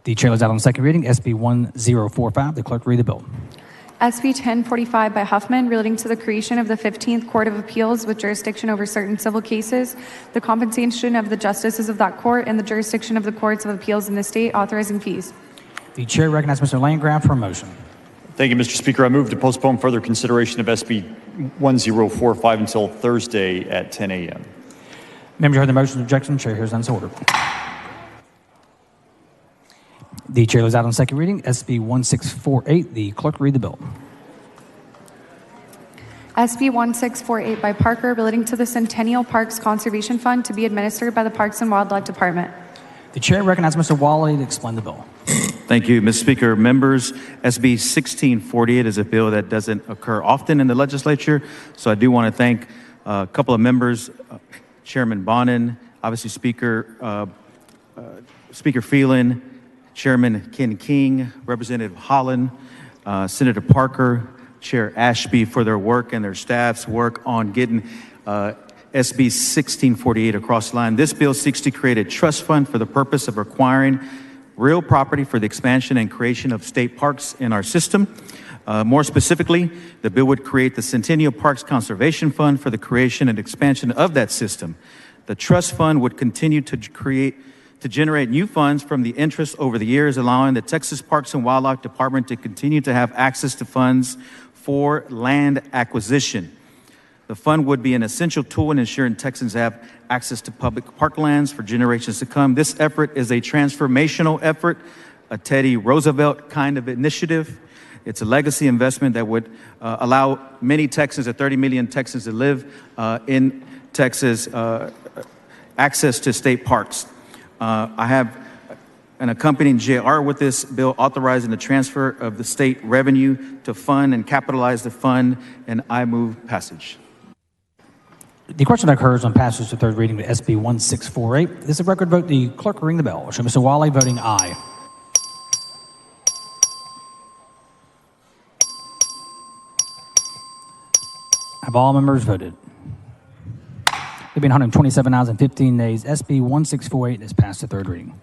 The chair lays out on second reading SB 1045. The clerk read the bill. SB 1045 by Huffman, relating to the creation of the 15th Court of Appeals with jurisdiction over certain civil cases, the compensation of the justices of that court, and the jurisdiction of the courts of appeals in the state, authorizing fees. The chair recognizes Mr. Landgraf for a motion. Thank you, Mr. Speaker. I move to postpone further consideration of SB 1045 until Thursday at 10 a.m. Members heard the motion. Objection. Chair hears none. So ordered. The chair lays out on second reading SB 1648. The clerk read the bill. SB 1648 by Parker, relating to the Centennial Parks Conservation Fund to be administered by the Parks and Wildlife Department. The chair recognizes Mr. Wally to explain the bill. Thank you, Mr. Speaker. Members, SB 1648 is a bill that doesn't occur often in the legislature, so I do want to thank a couple of members, Chairman Bonin, obviously Speaker Phelan, Chairman Ken King, Representative Holland, Senator Parker, Chair Ashby for their work and their staff's work on getting SB 1648 across the line. This bill seeks to create a trust fund for the purpose of acquiring real property for the expansion and creation of state parks in our system. More specifically, the bill would create the Centennial Parks Conservation Fund for the creation and expansion of that system. The trust fund would continue to generate new funds from the interest over the years, allowing the Texas Parks and Wildlife Department to continue to have access to funds for land acquisition. The fund would be an essential tool in ensuring Texans have access to public parklands for generations to come. This effort is a transformational effort, a Teddy Roosevelt kind of initiative. It's a legacy investment that would allow many Texans, 30 million Texans to live in Texas, access to state parks. I have an accompanying JR with this bill authorizing the transfer of the state revenue to fund and capitalize the fund, and I move passage. The question occurs on passage to third reading to SB 1648. This is a record vote. The clerk will ring the bell. Show Mr. Wally voting aye. Have all members voted? There being 127 ayes and 15 nays, SB 1648 is passed to third reading.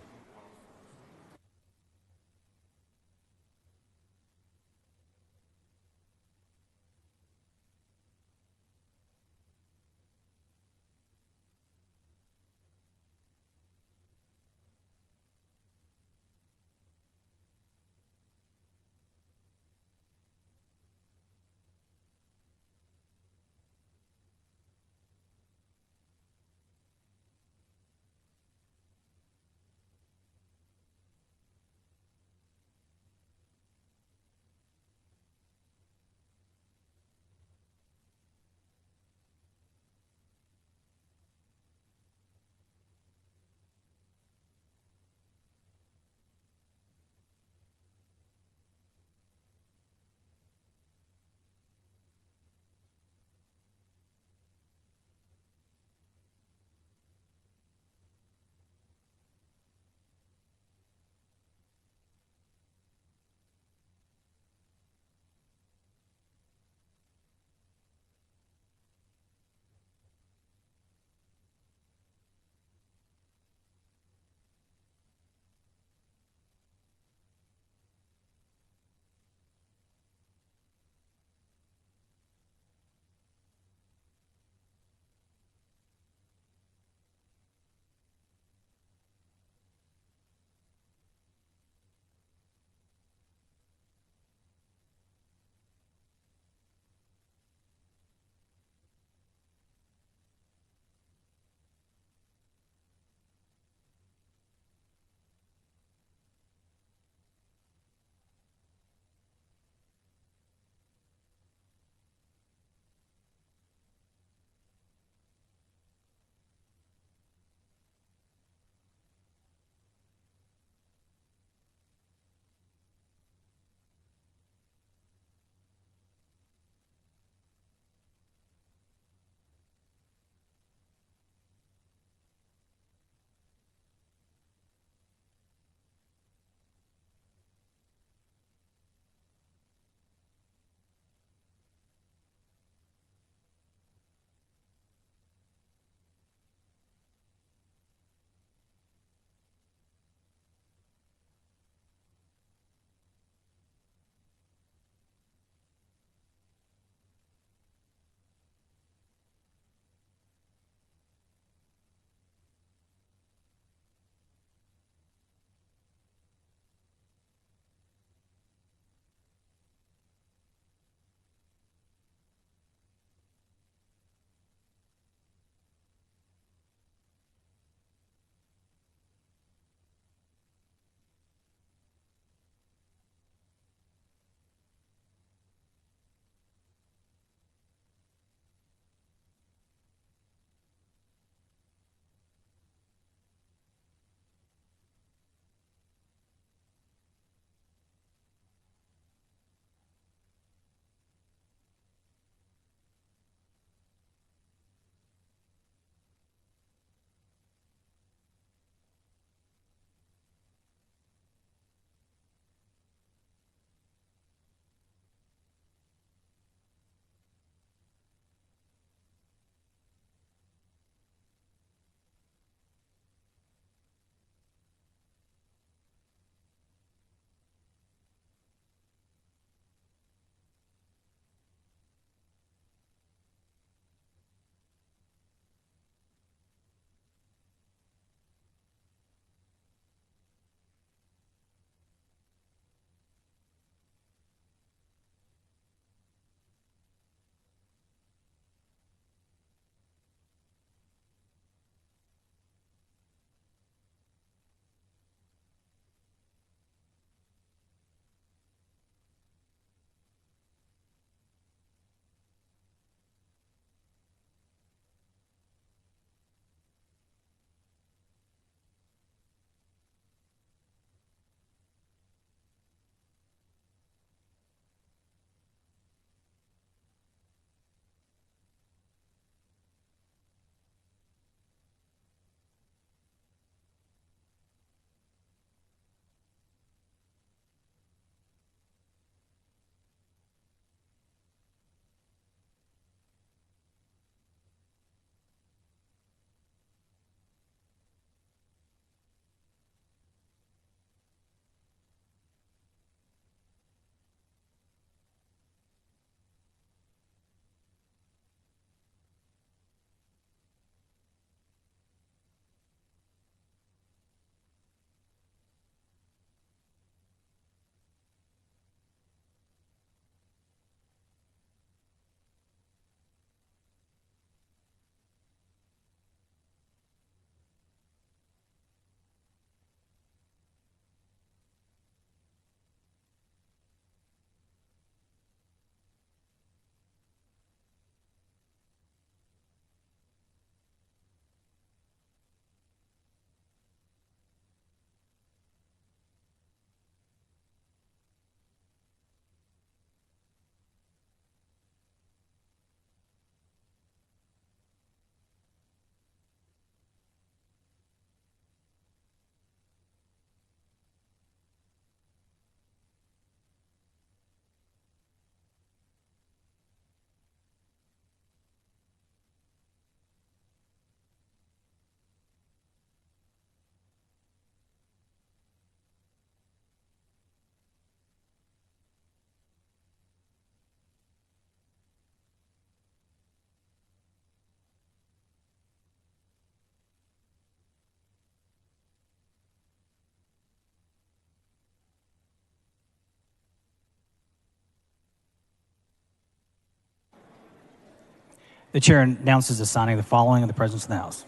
The chair announces the signing of the following in the presence of the House.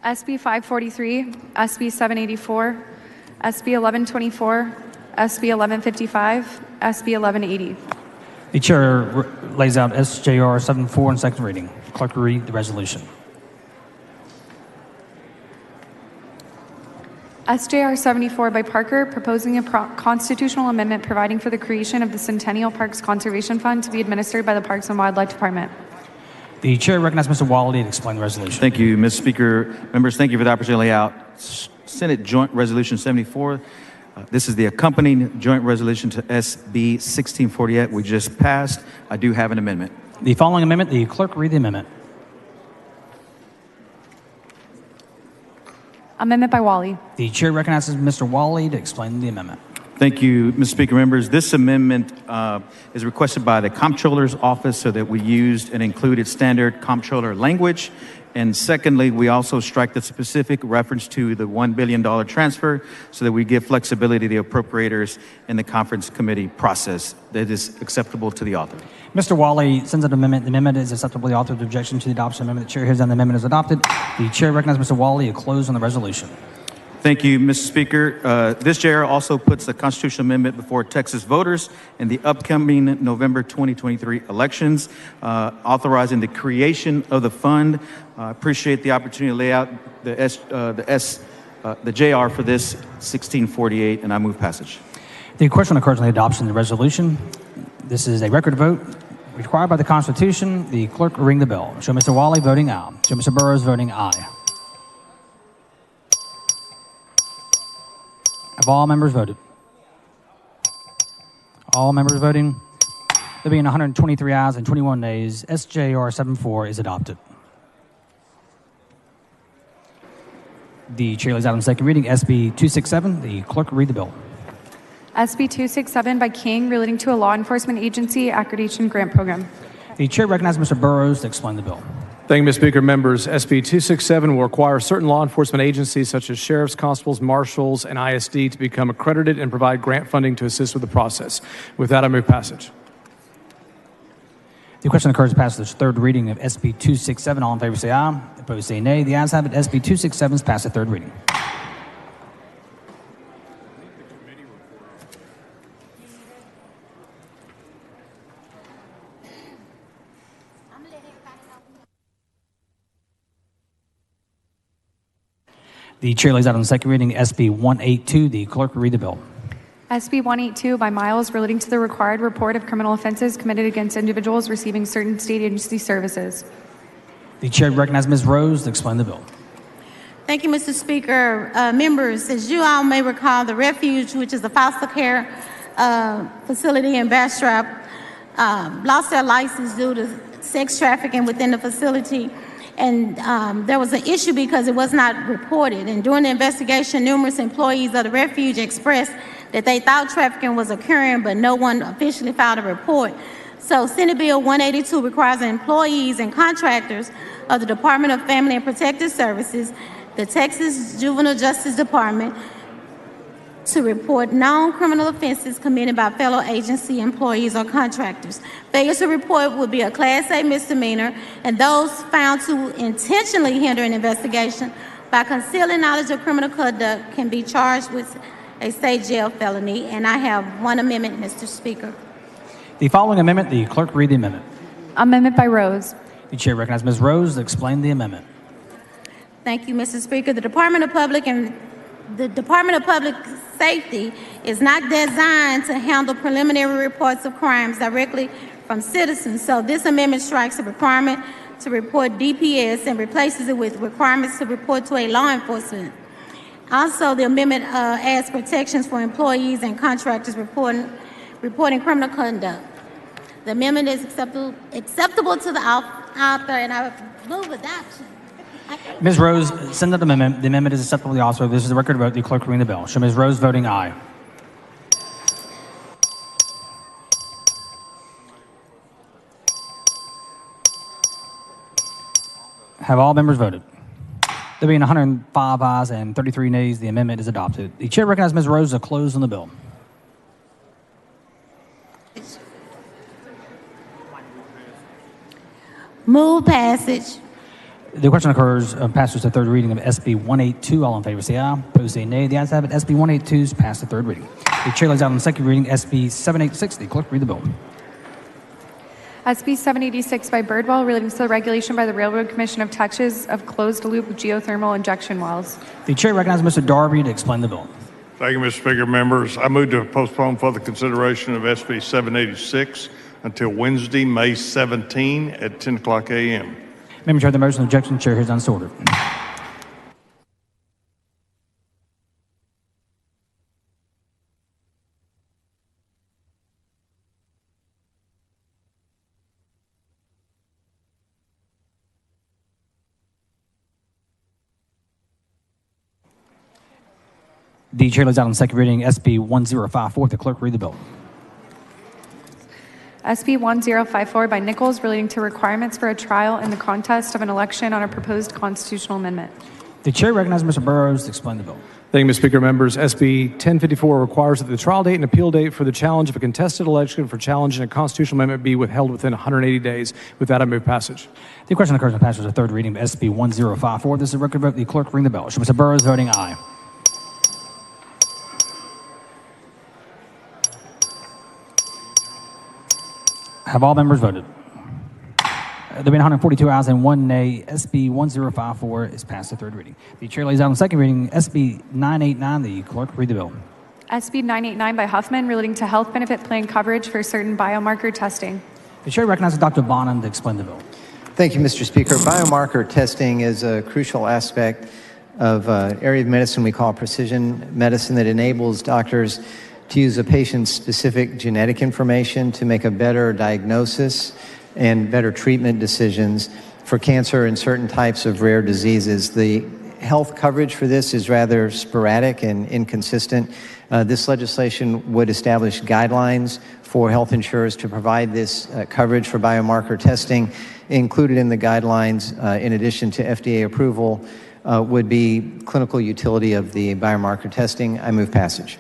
SB 543, SB 784, SB 1124, SB 1155, SB 1180. The chair lays out SJR 74 in second reading. Clerk will read the resolution. SJR 74 by Parker, proposing a constitutional amendment providing for the creation of the Centennial Parks Conservation Fund to be administered by the Parks and Wildlife Department. The chair recognizes Mr. Wally to explain the resolution. Thank you, Mr. Speaker. Members, thank you for the opportunity to lay out Senate Joint Resolution 74. This is the accompanying joint resolution to SB 1648 we just passed. I do have an amendment. The following amendment, the clerk read the amendment. Amendment by Wally. The chair recognizes Mr. Wally to explain the amendment. Thank you, Mr. Speaker. Members, this amendment is requested by the Comptroller's Office so that we used and included standard Comptroller language. And secondly, we also strike the specific reference to the $1 billion transfer so that we give flexibility to the appropriators in the conference committee process that is acceptable to the author. Mr. Wally sends an amendment. The amendment is acceptable to the author. The objection to the adoption amendment. The chair hears that the amendment is adopted. The chair recognizes Mr. Wally to close on the resolution. Thank you, Mr. Speaker. This JR also puts a constitutional amendment before Texas voters in the upcoming November 2023 elections, authorizing the creation of the fund. I appreciate the opportunity to lay out the JR for this 1648, and I move passage. The question occurs on the adoption of the resolution. This is a record vote required by the Constitution. The clerk will ring the bell. Show Mr. Wally voting aye. Show Mr. Burrows voting aye. Have all members voted? All members voting? There being 123 ayes and 21 nays, SJR 74 is adopted. The chair lays out on second reading SB 267. The clerk will read the bill. SB 267 by King, relating to a law enforcement agency accreditation grant program. The chair recognizes Mr. Burrows to explain the bill. Thank you, Mr. Speaker. Members, SB 267 will require certain law enforcement agencies such as sheriffs, constables, marshals, and ISD to become accredited and provide grant funding to assist with the process. With that, I move passage. The question occurs to pass the third reading of SB 267. All in favor say aye. Opposed say nay. The ayes have it. SB 267 is passed the third reading. The chair lays out on the second reading SB 182. The clerk will read the bill. SB 182 by Miles, relating to the required report of criminal offenses committed against individuals receiving certain state agency services. The chair recognizes Ms. Rose to explain the bill. Thank you, Mr. Speaker. Members, as you all may recall, the Refuge, which is a foster care facility in Bastrop, lost their license due to sex trafficking within the facility. And there was an issue because it was not reported. And during the investigation, numerous employees of the Refuge expressed that they thought trafficking was occurring, but no one officially filed a report. So Senate Bill 182 requires employees and contractors of the Department of Family and Protective Services, the Texas Juvenile Justice Department, to report known criminal offenses committed by fellow agency employees or contractors. Failure to report would be a Class A misdemeanor, and those found to intentionally hinder an investigation by concealing knowledge of criminal conduct can be charged with a state jail felony. And I have one amendment, Mr. Speaker. The following amendment, the clerk read the amendment. Amendment by Rose. The chair recognizes Ms. Rose to explain the amendment. Thank you, Mr. Speaker. The Department of Public Safety is not designed to handle preliminary reports of crimes directly from citizens. So this amendment strikes a requirement to report DPS and replaces it with requirements to report to a law enforcement. Also, the amendment adds protections for employees and contractors reporting criminal conduct. The amendment is acceptable to the author, and I move adoption. Ms. Rose, send that amendment. The amendment is acceptable to the author. This is a record vote. The clerk will ring the bell. Show Ms. Rose voting aye. Have all members voted? There being 105 ayes and 33 nays, the amendment is adopted. The chair recognizes Ms. Rose to close on the bill. Move passage. The question occurs, passes to third reading of SB 182. All in favor say aye. Opposed say nay. The ayes have it. SB 182 is passed to third reading. The chair lays out on second reading SB 786. The clerk read the bill. SB 786 by Birdwell relating to the regulation by the Railroad Commission of Texas of closed-loop geothermal injection wells. The chair recognizes Mr. Darby to explain the bill. Thank you, Mr. Speaker. Members, I move to postpone further consideration of SB 786 until Wednesday, May 17 at 10 o'clock a.m. Members heard the motion. Objection. Chair hears none. So ordered. The chair lays out on second reading SB 1054. The clerk read the bill. SB 1054 by Nichols relating to requirements for a trial in the contest of an election on a proposed constitutional amendment. The chair recognizes Mr. Burrows to explain the bill. Thank you, Mr. Speaker. Members, SB 1054 requires that the trial date and appeal date for the challenge of a contested election for challenging a constitutional amendment be withheld within 180 days. With that, I move passage. The question occurs and passes to third reading of SB 1054. This is a record vote. The clerk ring the bell. Show Mr. Burrows voting aye. Have all members voted? There being 142 ayes and 1 nay, SB 1054 is passed to third reading. The chair lays out on second reading SB 989. The clerk read the bill. SB 989 by Huffman relating to health benefit plan coverage for certain biomarker testing. The chair recognizes Dr. Bonin to explain the bill. Thank you, Mr. Speaker. Biomarker testing is a crucial aspect of an area of medicine we call precision medicine that enables doctors to use a patient's specific genetic information to make a better diagnosis and better treatment decisions for cancer and certain types of rare diseases. The health coverage for this is rather sporadic and inconsistent. This legislation would establish guidelines for health insurers to provide this coverage for biomarker testing. Included in the guidelines, in addition to FDA approval, would be clinical utility of the biomarker testing. I move passage.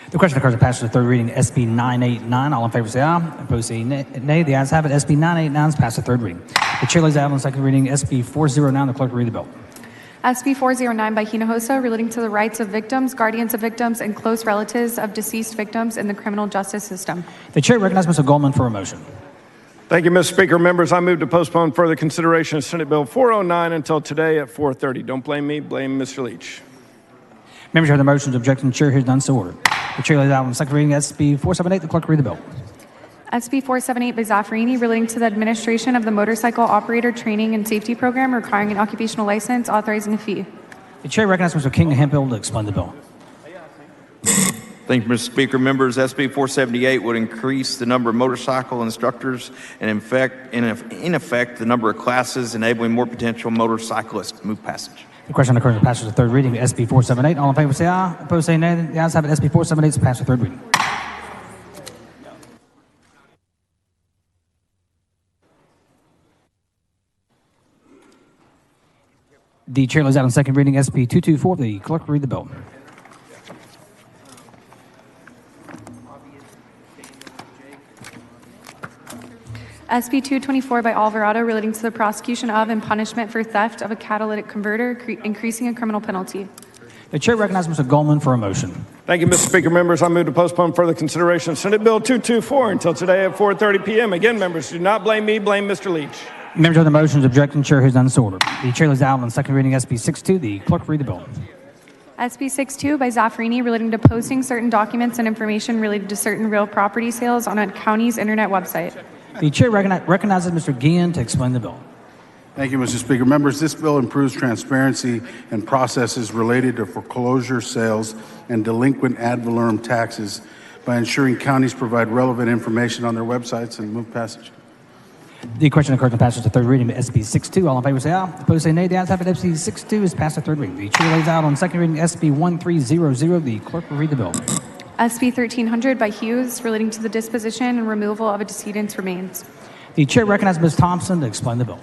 The question occurs and passes to third reading SB 989. All in favor say aye. Opposed say nay. The ayes have it. SB 989 is passed to third reading. The chair lays out on second reading SB 409. The clerk will read the bill. SB 409 by Hinojosa relating to the rights of victims, guardians of victims, and close relatives of deceased victims in the criminal justice system. The chair recognizes Mr. Goldman for a motion. Thank you, Mr. Speaker. Members, I move to postpone further consideration of Senate Bill 409 until today at 4:30. Don't blame me, blame Mr. Leach. Members heard the motions. Objection. Chair hears none. So ordered. The chair lays out on second reading SB 478. The clerk will read the bill. SB 478 by Zaffarini relating to the administration of the motorcycle operator training and safety program requiring an occupational license, authorizing a fee. The chair recognizes Mr. King Hemphill to explain the bill. Thank you, Mr. Speaker. Members, SB 478 would increase the number of motorcycle instructors and in effect the number of classes, enabling more potential motorcyclists. Move passage. The question occurs and passes to third reading SB 478. All in favor say aye. Opposed say nay. The ayes have it. SB 478 is passed to third reading. The chair lays out on second reading SB 224. The clerk will read the bill. SB 224 by Alvarado relating to the prosecution of and punishment for theft of a catalytic converter, increasing a criminal penalty. The chair recognizes Mr. Goldman for a motion. Thank you, Mr. Speaker. Members, I move to postpone further consideration of Senate Bill 224 until today at 4:30 p.m. Again, members, do not blame me, blame Mr. Leach. Members of the motions, objection, chair hears none, so ordered. The chair lays out on second reading SB 62. The clerk will read the bill. SB 62 by Zaffarini relating to posting certain documents and information related to certain real property sales on a county's internet website. The chair recognizes Mr. Guillen to explain the bill. Thank you, Mr. Speaker. Members, this bill improves transparency and processes related to foreclosure sales and delinquent ad valorem taxes by ensuring counties provide relevant information on their websites, and move passage. The question occurs and passes to third reading of SB 62. All in favor say aye. Opposed say nay. The ayes have it. SB 62 is passed to third reading. The chair lays out on second reading SB 1300. The clerk will read the bill. SB 1300 by Hughes relating to the disposition and removal of a decedent's remains. The chair recognizes Ms. Thompson to explain the bill.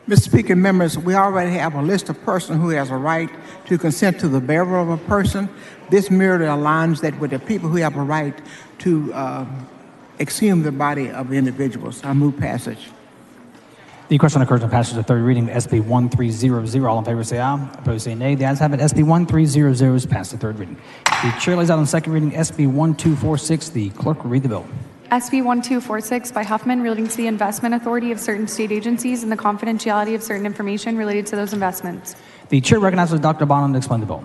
Mr. Speaker, members, we already have a list of persons who has a right to consent to the burial of a person. This merely aligns that with the people who have a right to exhume the body of individuals. I move passage. The question occurs on passage of third reading of SB 1300. All in favor say aye. Opposed say nay. The ayes have it. SB 1300 is passed to third reading. The chair lays out on second reading SB 1246. The clerk will read the bill. SB 1246 by Huffman relating to the investment authority of certain state agencies and the confidentiality of certain information related to those investments. The chair recognizes Dr. Bonham to explain the bill.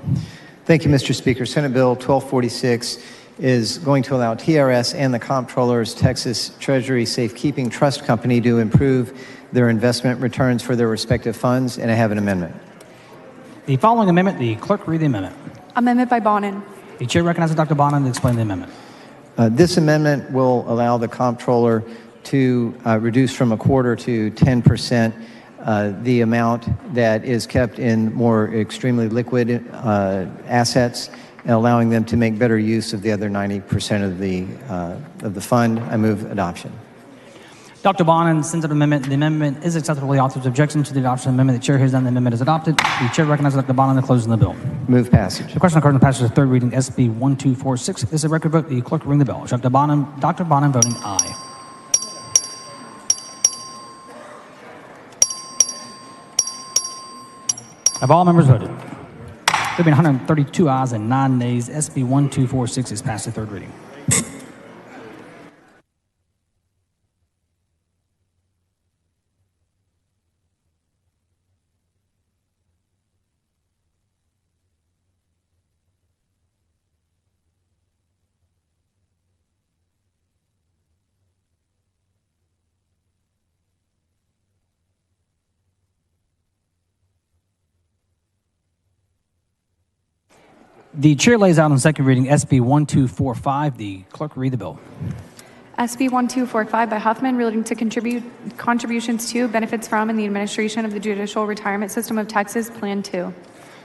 Thank you, Mr. Speaker. Senate Bill 1246 is going to allow TRS and the Comptroller's Texas Treasury Safekeeping Trust Company to improve their investment returns for their respective funds, and I have an amendment. The following amendment, the clerk read the amendment. Amendment by Bonin. The chair recognizes Dr. Bonham to explain the amendment. This amendment will allow the Comptroller to reduce from a quarter to 10% the amount that is kept in more extremely liquid assets, and allowing them to make better use of the other 90% of the fund. I move adoption. Dr. Bonin sends an amendment. The amendment is acceptable to the author's objection to the adoption of the amendment. The chair hears none. The amendment is adopted. The chair recognizes Dr. Bonin to close the bill. Move passage. The question occurs on passage of third reading SB 1246. This is a record vote. The clerk will ring the bell. Dr. Bonin voting aye. Have all members voted? There have been 132 ayes and 9 nays. SB 1246 is passed to third reading. The chair lays out on second reading SB 1245. The clerk will read the bill. SB 1245 by Huffman relating to contributions to, benefits from, and the administration of the Judicial Retirement System of Texas, Plan 2.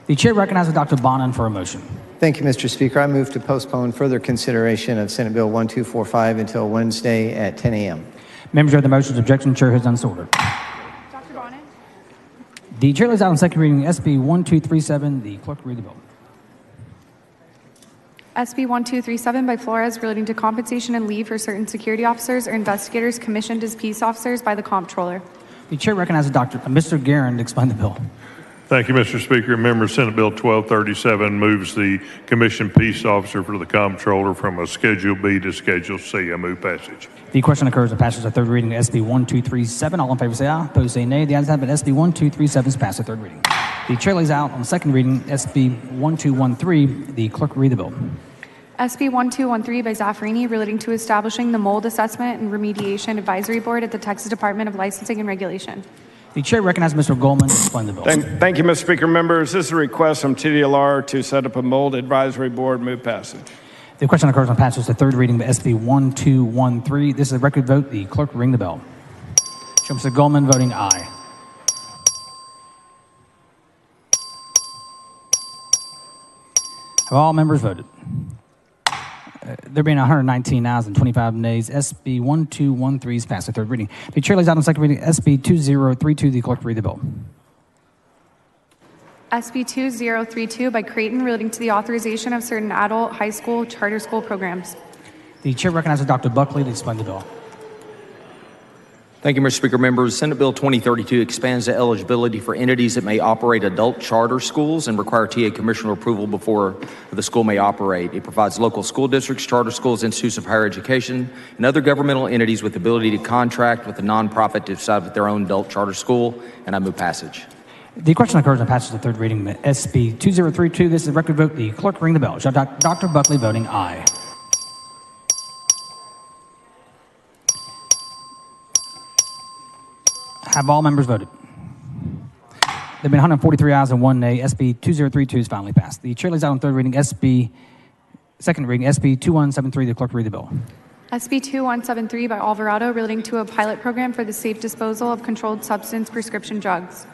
The chair recognizes Dr. Bonin for a motion. Thank you, Mr. Speaker. I move to postpone further consideration of Senate Bill 1245 until Wednesday at 10 a.m. Members of the motion's objection, chair has done so ordered. Dr. Bonin. The chair lays out on second reading SB 1237. The clerk will read the bill. SB 1237 by Flores relating to compensation and leave for certain security officers or investigators commissioned as peace officers by the Comptroller. The chair recognizes Mr. Guerin to explain the bill. Thank you, Mr. Speaker. Members, Senate Bill 1237 moves the commissioned peace officer for the Comptroller from a Schedule B to Schedule C. I move passage. The question occurs on passage of third reading SB 1237. All in favor say aye. Opposed say nay. The ayes have it. SB 1237 is passed to third reading. The chair lays out on second reading SB 1213. The clerk will read the bill. SB 1213 by Zaffarini relating to establishing the Mold Assessment and Remediation Advisory Board at the Texas Department of Licensing and Regulation. The chair recognizes Mr. Goldman to explain the bill. Thank you, Mr. Speaker. Members, this is a request from TDLR to set up a Mold Advisory Board. Move passage. The question occurs on passage to third reading of SB 1213. This is a record vote. The clerk will ring the bell. Show Mr. Goldman voting aye. Have all members voted? There being 119 ayes and 25 nays, SB 1213 is passed to third reading. The chair lays out on second reading SB 2032. The clerk will read the bill. SB 2032 by Creighton relating to the authorization of certain adult high school charter school programs. The chair recognizes Dr. Buckley to explain the bill. Thank you, Mr. Speaker. Members, Senate Bill 2032 expands the eligibility for entities that may operate adult charter schools and require TA Commissioner approval before the school may operate. It provides local school districts, charter schools, institutes of higher education, and other governmental entities with the ability to contract with a nonprofit to decide with their own adult charter school, and I move passage. The question occurs on passage of third reading SB 2032. This is a record vote. The clerk will ring the bell. Show Dr. Buckley voting aye. Have all members voted? There have been 143 ayes and 1 nay. SB 2032 is finally passed. The chair lays out on third reading second reading SB 2173. The clerk will read the bill. SB 2173 by Alvarado relating to a pilot program for the safe disposal of controlled substance prescription drugs.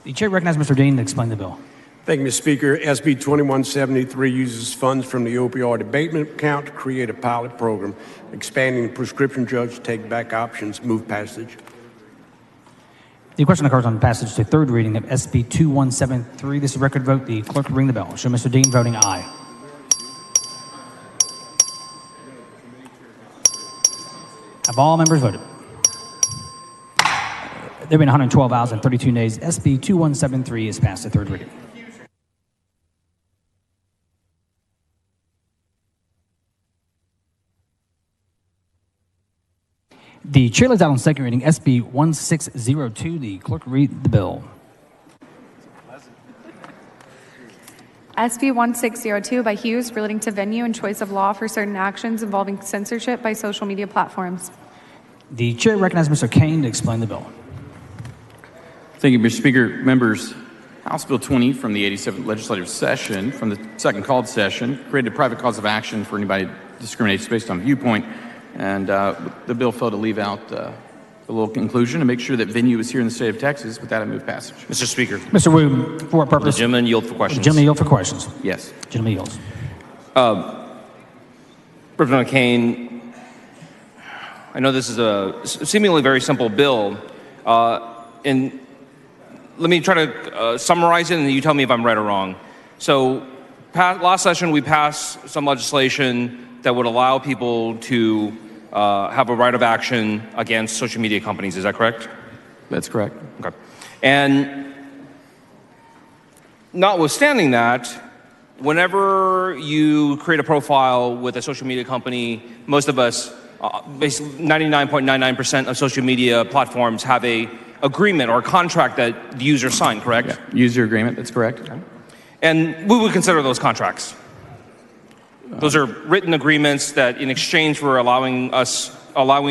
The chair recognizes Mr. Dean to explain the bill. Thank you, Mr. Speaker. SB 2173 uses funds from the opioid abatement account to create a pilot program, expanding prescription drugs to take back options. Move passage. The question occurs on passage to third reading of SB 2173. This is a record vote. The clerk will ring the bell. Show Mr. Dean voting aye. Have all members voted? There have been 112 ayes and 32 nays. SB 2173 is passed to third reading. The chair lays out on second reading SB 1602. The clerk will read the bill. SB 1602 by Hughes relating to venue and choice of law for certain actions involving censorship by social media platforms. The chair recognizes Mr. Kane to explain the bill. Thank you, Mr. Speaker. Members, House Bill 20 from the 87th legislative session, from the second called session, created a private cause of action for anybody who discriminates based on viewpoint. And the bill failed to leave out a little conclusion to make sure that venue is here in the state of Texas. With that, I move passage. Mr. Speaker. Mr. Wu, for what purpose? The gentleman yield for questions. The gentleman yield for questions. Yes. Gentleman yields. Representative Kane, I know this is a seemingly very simple bill, and let me try to summarize it, and you tell me if I'm right or wrong. So, last session we passed some legislation that would allow people to have a right of action against social media companies. Is that correct? That's correct. Okay. And notwithstanding that, whenever you create a profile with a social media company, most of us, basically 99.99% of social media platforms have a agreement or a contract that the user signed, correct? Yeah. User agreement, that's correct. Okay. And we would consider those contracts. Those are written agreements that in exchange for allowing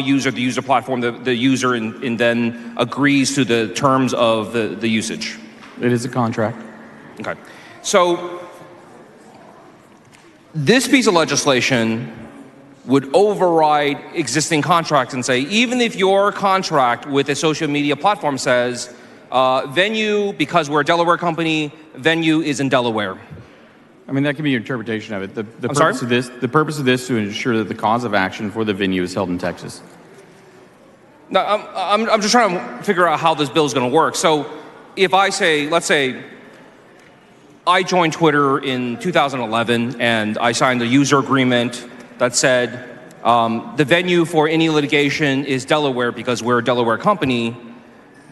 user the user platform, the user and then agrees to the terms of the usage. It is a contract. Okay. So this piece of legislation would override existing contracts and say, even if your contract with a social media platform says, venue, because we're a Delaware company, venue is in Delaware. I mean, that can be your interpretation of it. The purpose of this is to ensure that the cause of action for the venue is held in Texas. No, I'm just trying to figure out how this bill is going to work. So if I say, let's say, I joined Twitter in 2011 and I signed a user agreement that said the venue for any litigation is Delaware because we're a Delaware company,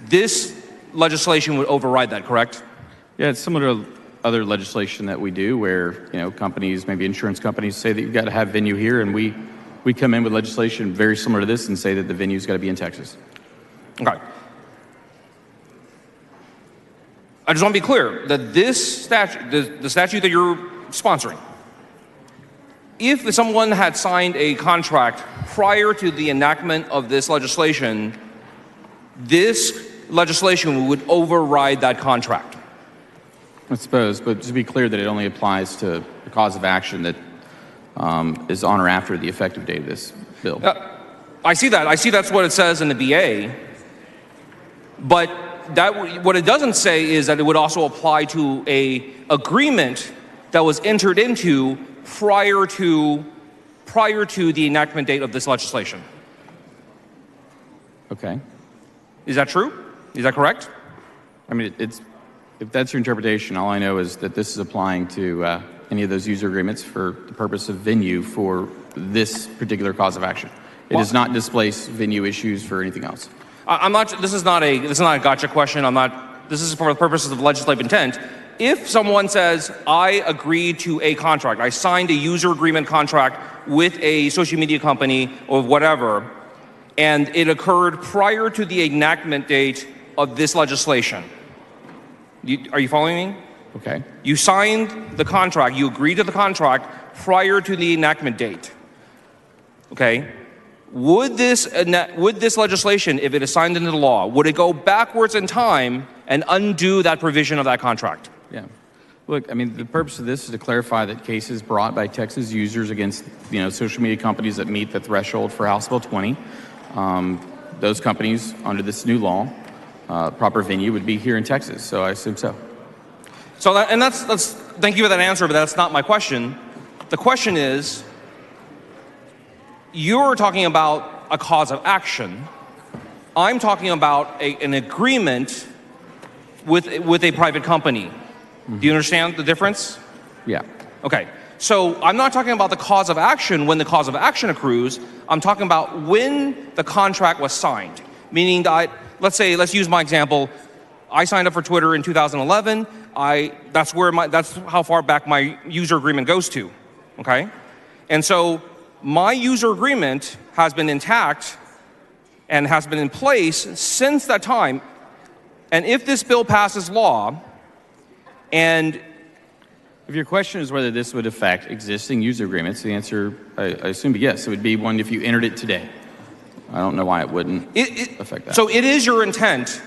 this legislation would override that, correct? Yeah, it's similar to other legislation that we do where, companies, maybe insurance companies say that you've got to have venue here, and we come in with legislation very similar to this and say that the venue's got to be in Texas. Okay. I just want to be clear that this statute, the statute that you're sponsoring, if someone had signed a contract prior to the enactment of this legislation would override that contract. I suppose, but to be clear that it only applies to the cause of action that is on or after the effective date of this bill. I see that. I see that's what it says in the BA. But what it doesn't say is that it would also apply to a agreement that was entered into prior to the enactment date of this legislation. Okay. Is that true? Is that correct? I mean, if that's your interpretation, all I know is that this is applying to any of those user agreements for the purpose of venue for this particular cause of action. It does not displace venue issues for anything else. I'm not. This is not a gotcha question. This is for the purposes of legislative intent. If someone says, I agreed to a contract, I signed a user agreement contract with a social media company or whatever, and it occurred prior to the enactment date of this legislation. Are you following me? Okay. You signed the contract, you agreed to the contract prior to the enactment date. Okay? Would this legislation, if it is signed into law, would it go backwards in time and undo that provision of that contract? Yeah. Look, I mean, the purpose of this is to clarify that cases brought by Texas users against, social media companies that meet the threshold for House Bill 20, those companies under this new law, proper venue would be here in Texas. So I assume so. So that's thank you for that answer, but that's not my question. The question is, you're talking about a cause of action. I'm talking about an agreement with a private company. Do you understand the difference? Yeah. Okay. So I'm not talking about the cause of action when the cause of action accrues. I'm talking about when the contract was signed. Meaning that, let's use my example. I signed up for Twitter in 2011. That's how far back my user agreement goes to, okay? And so my user agreement has been intact and has been in place since that time. And if this bill passes law, and if your question is whether this would affect existing user agreements, the answer, I assume, be yes. It would be one if you entered it today. I don't know why it wouldn't affect that. So it is your intent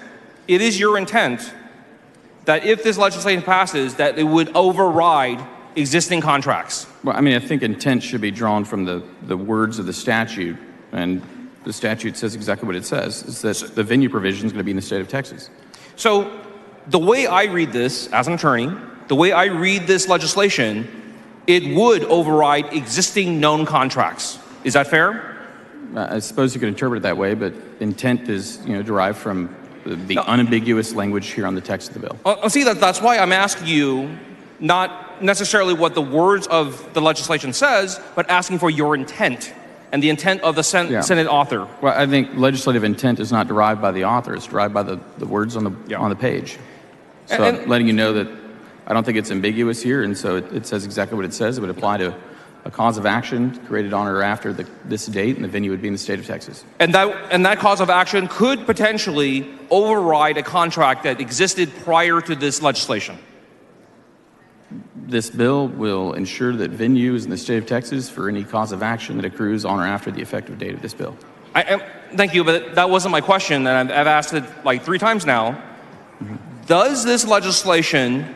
that if this legislation passes, that it would override existing contracts. Well, I mean, I think intent should be drawn from the words of the statute, and the statute says exactly what it says, is that the venue provision is going to be in the state of Texas. So the way I read this as an attorney, the way I read this legislation, it would override existing known contracts. Is that fair? I suppose you could interpret it that way, but intent is, derived from the unambiguous language here on the text of the bill. See, that's why I'm asking you not necessarily what the words of the legislation says, but asking for your intent and the intent of the Senate author. Well, I think legislative intent is not derived by the author. It's derived by the words on the page. So I'm letting you know that I don't think it's ambiguous here, and so it says exactly what it says. It would apply to a cause of action created on or after this date, and the venue would be in the state of Texas. And that cause of action could potentially override a contract that existed prior to this legislation. This bill will ensure that venue is in the state of Texas for any cause of action that accrues on or after the effective date of this bill. Thank you, but that wasn't my question, and I've asked it like 3 times now. Mm-hmm. Does this legislation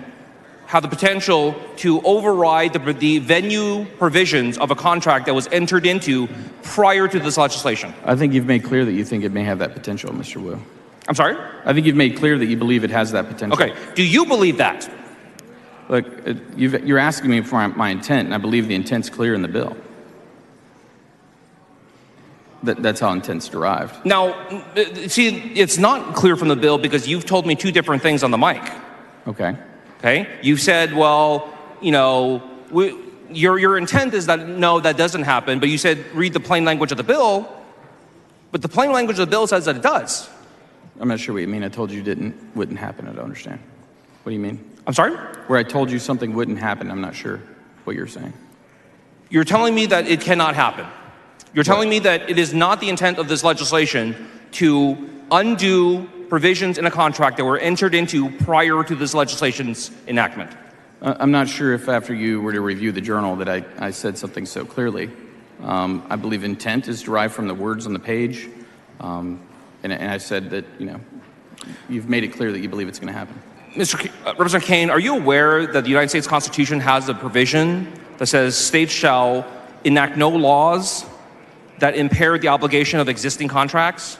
have the potential to override the venue provisions of a contract that was entered into prior to this legislation? I think you've made clear that you think it may have that potential, Mr. Wu. I'm sorry? I think you've made clear that you believe it has that potential. Okay. Do you believe that? Look, you're asking me for my intent, and I believe the intent's clear in the bill. That's how intent's derived. Now, see, it's not clear from the bill because you've told me 2 different things on the mic. Okay. Okay? You've said, well, your intent is that, no, that doesn't happen, but you said read the plain language of the bill, but the plain language of the bill says that it does. I'm not sure what you mean. I told you wouldn't happen. I don't understand. What do you mean? I'm sorry? Where I told you something wouldn't happen, I'm not sure what you're saying. You're telling me that it cannot happen. You're telling me that it is not the intent of this legislation to undo provisions in a contract that were entered into prior to this legislation's enactment. I'm not sure if after you were to review the journal that I said something so clearly. I believe intent is derived from the words on the page. And I said that, you've made it clear that you believe it's going to happen. Representative Kane, are you aware that the United States Constitution has a provision that says states shall enact no laws that impair the obligation of existing contracts?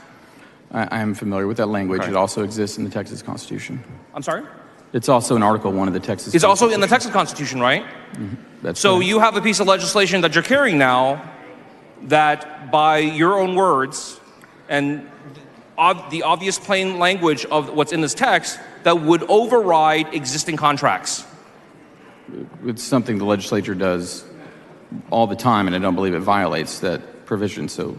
I am familiar with that language. Okay. It also exists in the Texas Constitution. I'm sorry? It's also in Article 1 of the Texas It's also in the Texas Constitution, right? Mm-hmm. That's so correct. You have a piece of legislation that you're carrying now that, by your own words and the obvious plain language of what's in this text, that would override existing contracts. It's something the legislature does all the time, and I don't believe it violates that provision so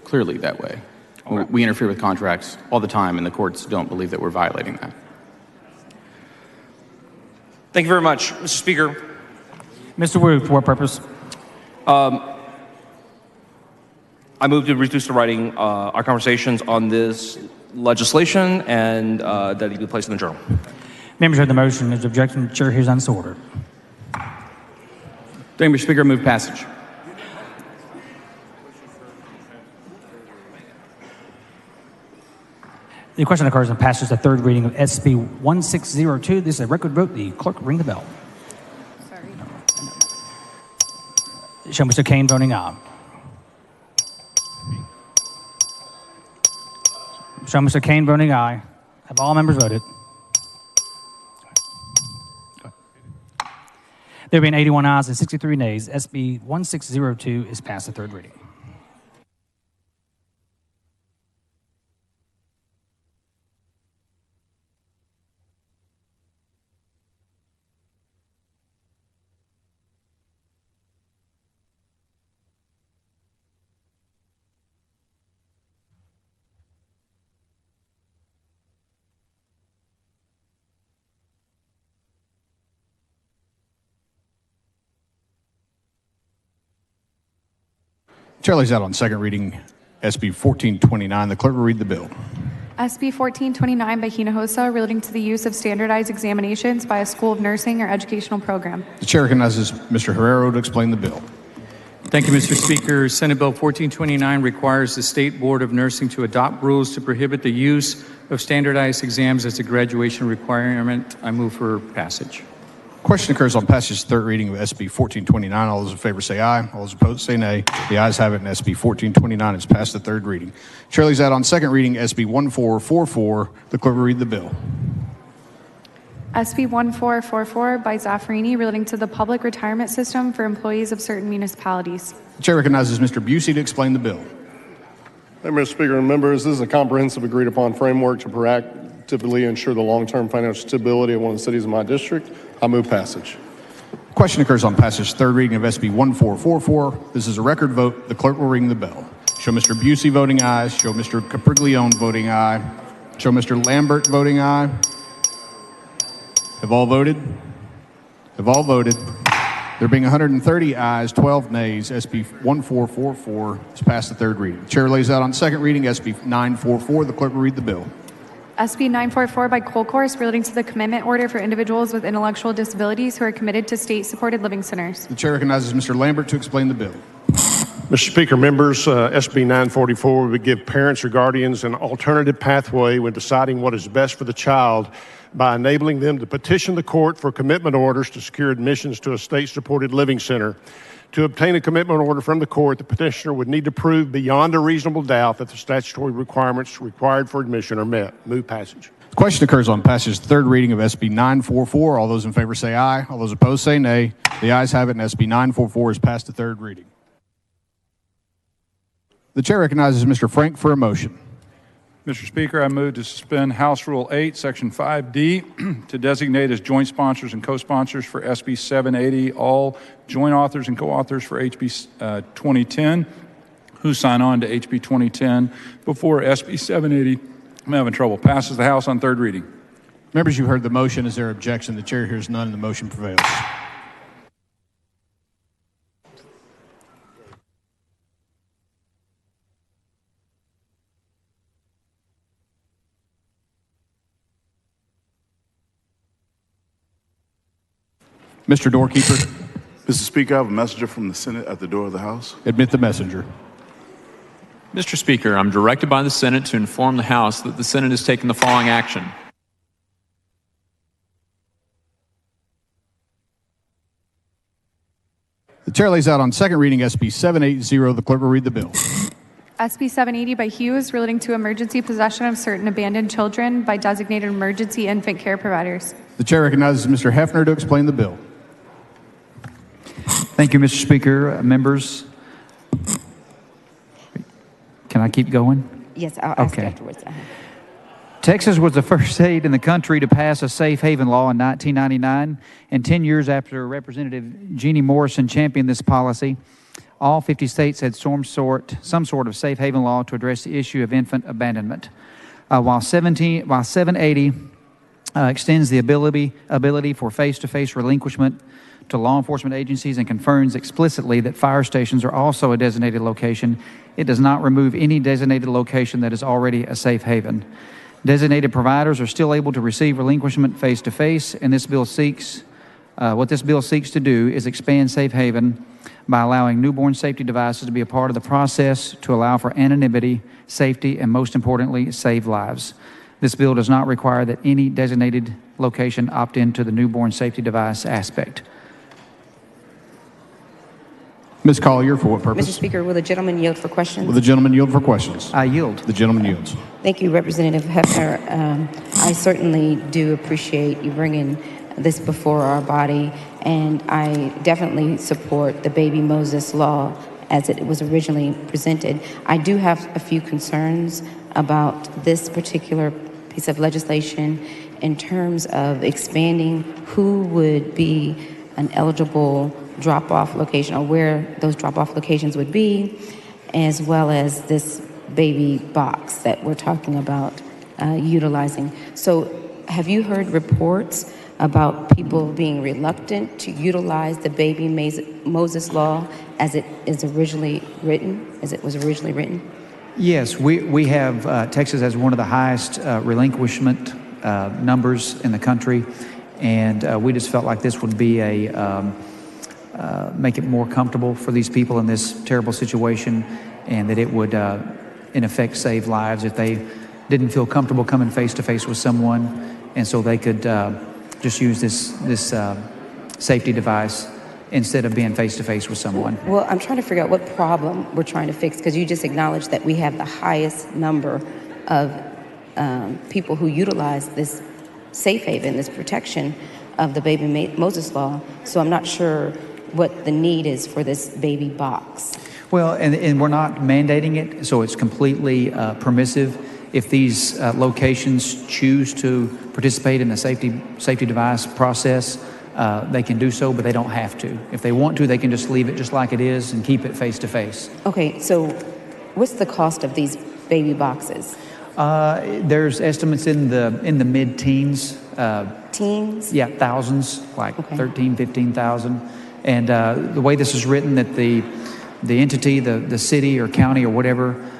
clearly that way. Okay. We interfere with contracts all the time, and the courts don't believe that we're violating that. Thank you very much, Mr. Speaker. Mr. Wu, for what purpose? I move to reduce the writing our conversations on this legislation and that it be placed in the journal. Members heard the motion. Is objection? The chair hears on this order. Thank you, Mr. Speaker. I move passage. The question occurs and passes the 3rd reading of SB 1602. This is a record vote. The clerk will ring the bell. Sorry. Show Mr. Kane voting aye. Show Mr. Kane voting aye. Have all members voted? There being 81 ayes and 63 nays, SB 1602 is passed the 3rd reading. Chair lays out on second reading SB 1429. The clerk will read the bill. SB 1429 by Hinojosa relating to the use of standardized examinations by a school of nursing or educational program. The chair recognizes Mr. Herrero to explain the bill. Thank you, Mr. Speaker. Senate Bill 1429 requires the State Board of Nursing to adopt rules to prohibit the use of standardized exams as a graduation requirement. I move for passage. Question occurs on passage third reading of SB 1429. All those in favor say aye. All those opposed say nay. The ayes have it, and SB 1429 is passed the third reading. Chair lays out on second reading SB 1444. The clerk will read the bill. SB 1444 by Zaffarini relating to the public retirement system for employees of certain municipalities. The chair recognizes Mr. Busey to explain the bill. Thank you, Mr. Speaker and members. This is a comprehensive agreed-upon framework to proactively ensure the long-term financial stability of one of the cities in my district. I move passage. Question occurs on passage third reading of SB 1444. This is a record vote. The clerk will ring the bell. Show Mr. Busey voting aye. Show Mr. Capriglione voting aye. Show Mr. Lambert voting aye. Have all voted? Have all voted? There being 130 ayes, 12 nays, SB 1444 is passed the third reading. The chair lays out on second reading SB 944. The clerk will read the bill. SB 944 by Colcourse relating to the commitment order for individuals with intellectual disabilities who are committed to state-supported living centers. The chair recognizes Mr. Lambert to explain the bill. Mr. Speaker, members, SB 944 would give parents or guardians an alternative pathway when deciding what is best for the child by enabling them to petition the court for commitment orders to secure admissions to a state-supported living center. To obtain a commitment order from the court, the petitioner would need to prove beyond a reasonable doubt that the statutory requirements required for admission are met. Move passage. The question occurs on passage third reading of SB 944. All those in favor say aye. All those opposed say nay. The ayes have it, and SB 944 is passed the third reading. The chair recognizes Mr. Frank for a motion. Mr. Speaker, I move to suspend House Rule 8, Section 5D, to designate as joint sponsors and co-sponsors for SB 780 all joint authors and co-authors for HB 2010 who sign on to HB 2010 before SB 780, I'm having trouble, passes the House on third reading. Members, you heard the motion. Is there objection? The chair hears none, and the motion prevails. Mr. Doorkeeper. Mr. Speaker, I have a messenger from the Senate at the door of the House. Admit the messenger. Mr. Speaker, I'm directed by the Senate to inform the House that the Senate has taken the following action. The chair lays out on second reading SB 780. The clerk will read the bill. SB 780 by Hughes relating to emergency possession of certain abandoned children by designated emergency infant care providers. The chair recognizes Mr. Hefner to explain the bill. Thank you, Mr. Speaker. Members, can I keep going? Yes, I'll ask you afterwards. Texas was the first state in the country to pass a safe haven law in 1999, and 10 years after Representative Jeannie Morrison championed this policy, all 50 states had some sort of safe haven law to address the issue of infant abandonment. While 780 extends the ability for face-to-face relinquishment to law enforcement agencies and confirms explicitly that fire stations are also a designated location, it does not remove any designated location that is already a safe haven. Designated providers are still able to receive relinquishment face-to-face, and what this bill seeks to do is expand safe haven by allowing newborn safety devices to be a part of the process to allow for anonymity, safety, and most importantly, save lives. This bill does not require that any designated location opt into the newborn safety device aspect. Ms. Collier, for what purpose? Mr. Speaker, will the gentleman yield for questions? Will the gentleman yield for questions? I yield. The gentleman yields. Thank you, Representative Hefner. I certainly do appreciate you bringing this before our body, and I definitely support the Baby Moses law as it was originally presented. I do have a few concerns about this particular piece of legislation in terms of expanding who would be an eligible drop-off location or where those drop-off locations would be, as well as this baby box that we're talking about utilizing. So have you heard reports about people being reluctant to utilize the baby Moses law as it is originally written, as it was originally written? Yes, we have, Texas has one of the highest relinquishment numbers in the country, and we just felt like this would be make it more comfortable for these people in this terrible situation, and that it would, in effect, save lives if they didn't feel comfortable coming face to face with someone, and so they could just use this safety device instead of being face to face with someone. Well, I'm trying to figure out what problem we're trying to fix, because you just acknowledged that we have the highest number of people who utilize this safe haven, this protection of the baby Moses law. So I'm not sure what the need is for this baby box. Well, and we're not mandating it, so it's completely permissive. If these locations choose to participate in the safety device process, they can do so, but they don't have to. If they want to, they can just leave it just like it is and keep it face to face. Okay, so what's the cost of these baby boxes? There's estimates in the mid-teens. Teens? Yeah, thousands, like 13, 15,000. And the way this is written, that the entity, the city or county or whatever,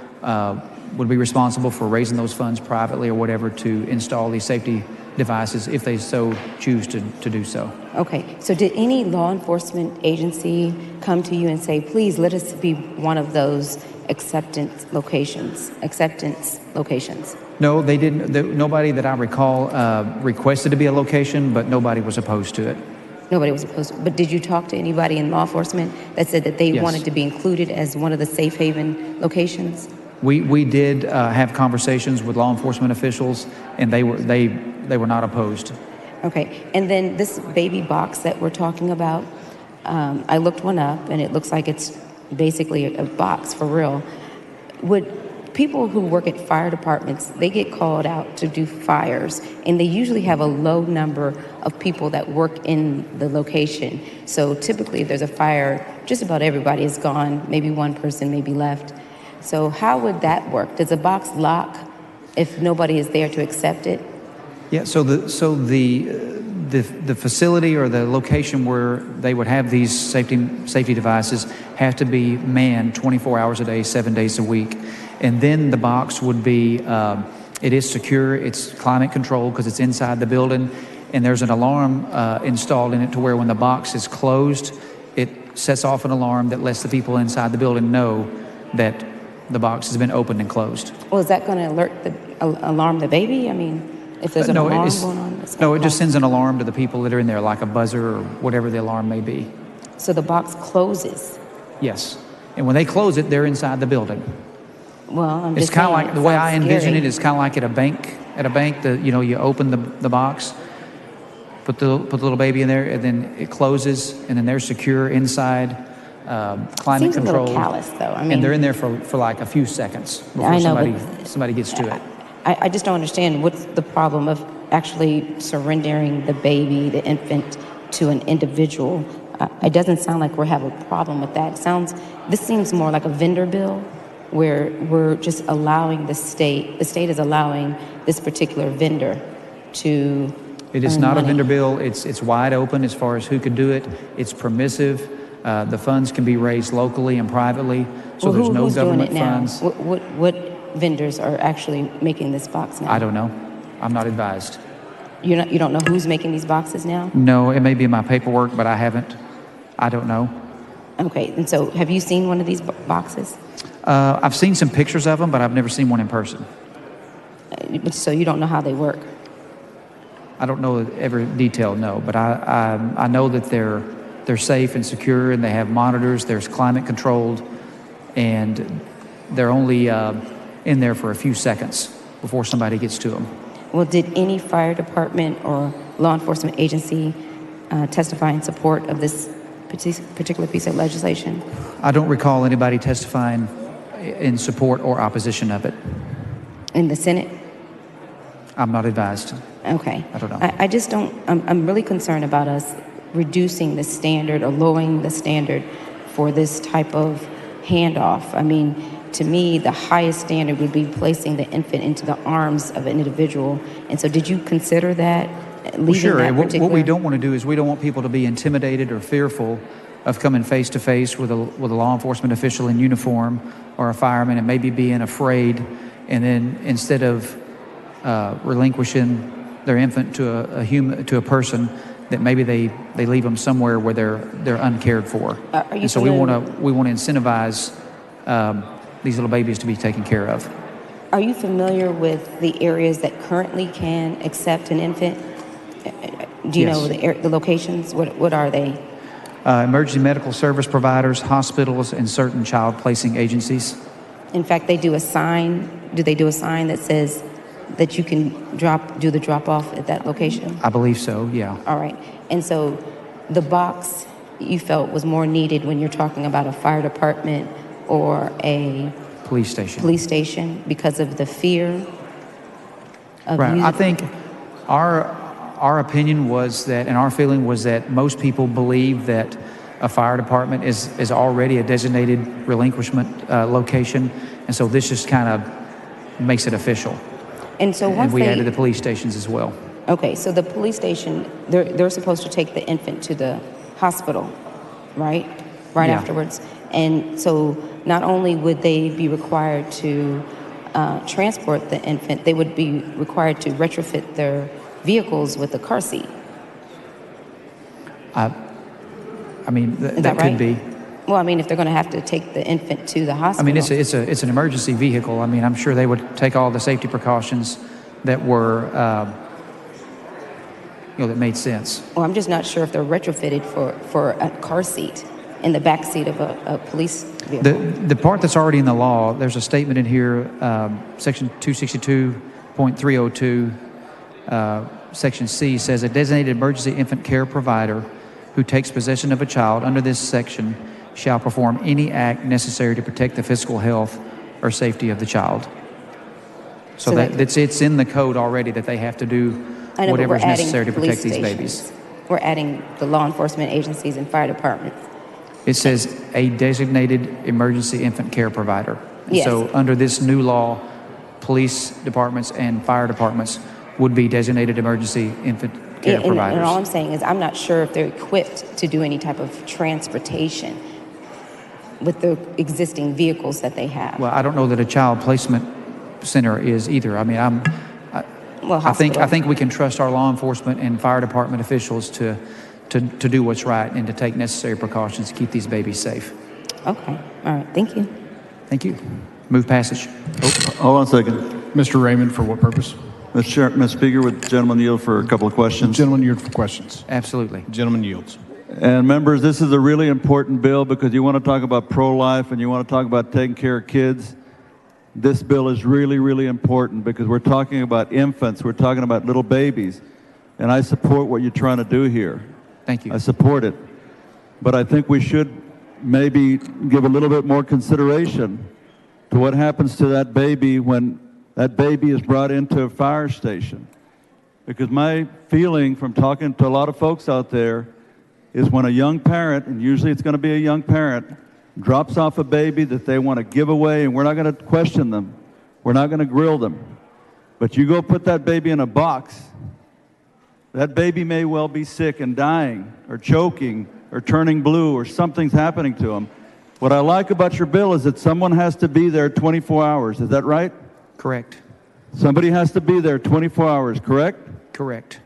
would be responsible for raising those funds privately or whatever to install these safety devices if they so choose to do so. Okay, so did any law enforcement agency come to you and say, please let us be one of those acceptance locations? No, they didn't. Nobody that I recall requested to be a location, but nobody was opposed to it. Nobody was opposed. But did you talk to anybody in law enforcement that said that they Yes. wanted to be included as one of the safe haven locations? We did have conversations with law enforcement officials, and they were not opposed. Okay, and then this baby box that we're talking about, I looked one up, and it looks like it's basically a box for real. Would people who work at fire departments, they get called out to do fires, and they usually have a low number of people that work in the location. So typically if there's a fire, just about everybody is gone, maybe one person may be left. So how would that work? Does a box lock if nobody is there to accept it? Yeah, so the facility or the location where they would have these safety devices have to be manned 24 hours a day, 7 days a week. And then the box would be, it is secure, it's climate controlled because it's inside the building, and there's an alarm installed in it to where when the box is closed, it sets off an alarm that lets the people inside the building know that the box has been opened and closed. Well, is that going to alarm the baby? I mean, if there's an alarm going on? No, it just sends an alarm to the people that are in there, like a buzzer or whatever the alarm may be. So the box closes? Yes. And when they close it, they're inside the building. Well, I'm It's just kind of saying, like the way I envision scary. it is kind of like at a bank. At a bank, you open the box, put the little baby in there, and then it closes, and then they're secure inside, climate Seems controlled. a little callous, though. I mean, and they're in there for like a few seconds before I know, somebody gets to it. I just don't understand what's the problem of actually surrendering the baby, the infant, to an individual. It doesn't sound like we have a problem with that. This seems more like a vendor bill, where we're just allowing the state is allowing this particular vendor to It is earn not money. a vendor bill. It's wide open as far as who could do it. It's permissive. The funds can be raised locally and privately, so there's no who's government doing it now? funds. What vendors are actually making this box now? I don't know. I'm not advised. You don't know who's making these boxes now? No, it may be in my paperwork, but I don't know. Okay, and so have you seen one of these boxes? I've seen some pictures of them, but I've never seen one in person. So you don't know how they work? I don't know every detail, no, but I know that they're safe and secure, and they have monitors. There's climate controlled, and they're only in there for a few seconds before somebody gets to them. Well, did any fire department or law enforcement agency testify in support of this particular piece of legislation? I don't recall anybody testifying in support or opposition of it. In the Senate? I'm not advised. Okay. I don't know. I just don't, I'm really concerned about us reducing the standard or lowering the standard for this type of handoff. I mean, to me, the highest standard would be placing the infant into the arms of an individual. And so did you consider that leaving Well, sure. that And what particular... we don't want to do is we don't want people to be intimidated or fearful of coming face to face with a law enforcement official in uniform or a fireman and maybe being afraid, and then instead of relinquishing their infant to a person, that maybe they leave them somewhere where they're uncared for. Are you and so we familiar- want to incentivize these little babies to be taken care of. Are you familiar with the areas that currently can accept an infant? Do you Yes. know the locations? What are they? Emergency medical service providers, hospitals, and certain child placing agencies. In fact, they do a sign. Do they do a sign that says that you can do the drop off at that location? I believe so, yeah. All right. And so the box you felt was more needed when you're talking about a fire department or a Police station because of the fear of Right. using... I think our opinion was that, and our feeling was that most people believe that a fire department is already a designated relinquishment location, and so this just kind of makes it official. And so once we they... added the police stations as well. Okay, so the police station, they're supposed to take the infant to the hospital, right? Right Yeah. afterwards. And so not only would they be required to transport the infant, they would be required to retrofit their vehicles with a car seat. I mean, Is that right? could be. Well, I mean, if they're going to have to take the infant to the I hospital. mean, it's an emergency vehicle. I mean, I'm sure they would take all the safety precautions that were, that made sense. Well, I'm just not sure if they're retrofitted for a car seat in the back seat of a police vehicle. The part that's already in the law, there's a statement in here, section 262.302, section C says a designated emergency infant care provider who takes possession of a child under this section shall perform any act necessary to protect the physical health or safety of the child. So it's in the code already that they have to do I know, but whatever we're is adding necessary to protect police these stations. babies. We're adding the law enforcement agencies and fire departments. It says a designated emergency infant care provider. And Yes. so under this new law, police departments and fire departments would be designated emergency infant care providers. And all I'm saying is I'm not sure if they're equipped to do any type of transportation with the existing vehicles that they have. Well, I don't know that a child placement center is either. I mean, I hospital. think we can trust our law enforcement and fire department officials to do what's right and to take necessary precautions to keep these babies safe. Okay. All right. Thank you. Thank you. Move passage. Hold on a second. Mr. Raymond, for what purpose? Mr. Speaker, would the gentleman yield for a couple of questions? Gentleman yield for questions. Absolutely. Gentleman yields. And members, this is a really important bill because you want to talk about pro-life and you want to talk about taking care of kids. This bill is really, really important because we're talking about infants. We're talking about little babies. And I support what you're trying to do here. Thank you. I support it. But I think we should maybe give a little bit more consideration to what happens to that baby when that baby is brought into a fire station. Because my feeling from talking to a lot of folks out there is when a young parent, and usually it's going to be a young parent, drops off a baby that they want to give away, and we're not going to question them. We're not going to grill them. But you go put that baby in a box, that baby may well be sick and dying or choking or turning blue or something's happening to them. What I like about your bill is that someone has to be there 24 hours. Is that right? Correct. Somebody has to be there 24 hours, correct? Correct.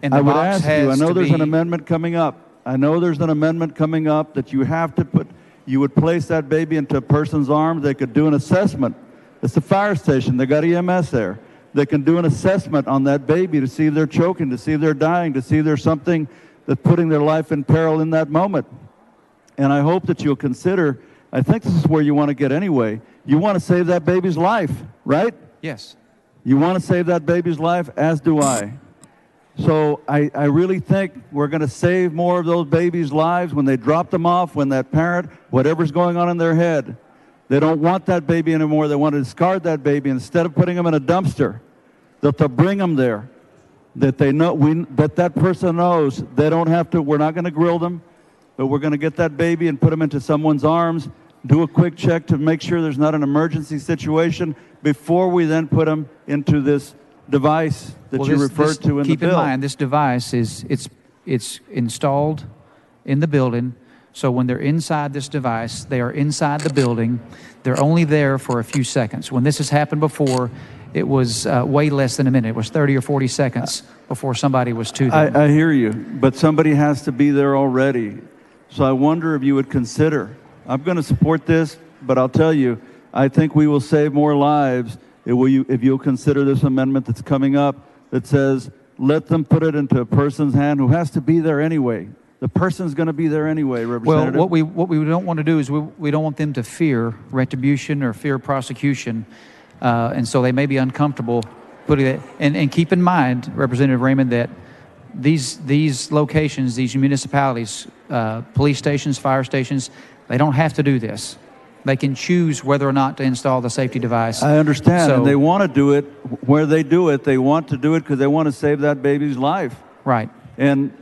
And the I would box ask has you, I know to there's be- an amendment coming up. I know there's an amendment coming up that you have to put, you would place that baby into a person's arms. They could do an assessment. It's a fire station. They got EMS there. They can do an assessment on that baby to see if they're choking, to see if they're dying, to see if there's something that's putting their life in peril in that moment. And I hope that you'll consider, I think this is where you want to get anyway. You want to save that baby's life, right? Yes. You want to save that baby's life, as do I. So I really think we're going to save more of those babies' lives when they drop them off, when that parent, whatever's going on in their head, they don't want that baby anymore. They want to discard that baby. Instead of putting them in a dumpster, that they'll bring them there, that they know, that person knows they don't have to, we're not going to grill them, but we're going to get that baby and put them into someone's arms, do a quick check to make sure there's not an emergency situation before we then put them into this device that Well, you this- referred this- to in the keep bill. in mind, this device it's installed in the building. So when they're inside this device, they are inside the building. They're only there for a few seconds. When this has happened before, it was way less than a minute. It was 30 or 40 seconds before somebody was to them. I hear you, but somebody has to be there already. So I wonder if you would consider, I'm going to support this, but I'll tell you, I think we will save more lives if you'll consider this amendment that's coming up that says, let them put it into a person's hand who has to be there anyway. The person's going to be there anyway, Representative. Well, what we don't want to do is we don't want them to fear retribution or fear prosecution, and so they may be uncomfortable putting it. And keep in mind, Representative Raymond, that these locations, these municipalities, police stations, fire stations, they don't have to do this. They can choose whether or not to install the safety device. I understand, So- and they want to do it where they do it. They want to do it because they want to save that baby's life. Right. And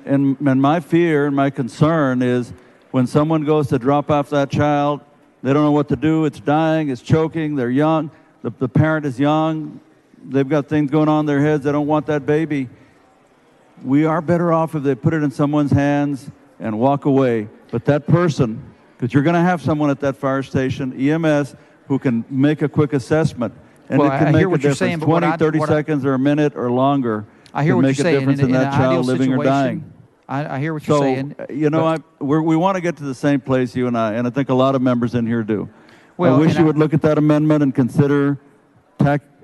my fear and my concern is when someone goes to drop off that child, they don't know what to do. It's dying, it's choking, they're young, the parent is young, they've got things going on in their heads, they don't want that baby. We are better off if they put it in someone's hands and walk away. But that person, because you're going to have someone at that fire station, EMS, who can make a quick assessment. And Well, it can I make hear a what you're difference, saying, but what 20, I- 30 what I- seconds or a minute or longer. I hear can what make you're a saying. difference in an that ideal child living or situation, dying. I hear what you're So, saying. you know, we want to get to the same place, you and I think a lot of members in here do. Well, I wish and you I- would look at that amendment and consider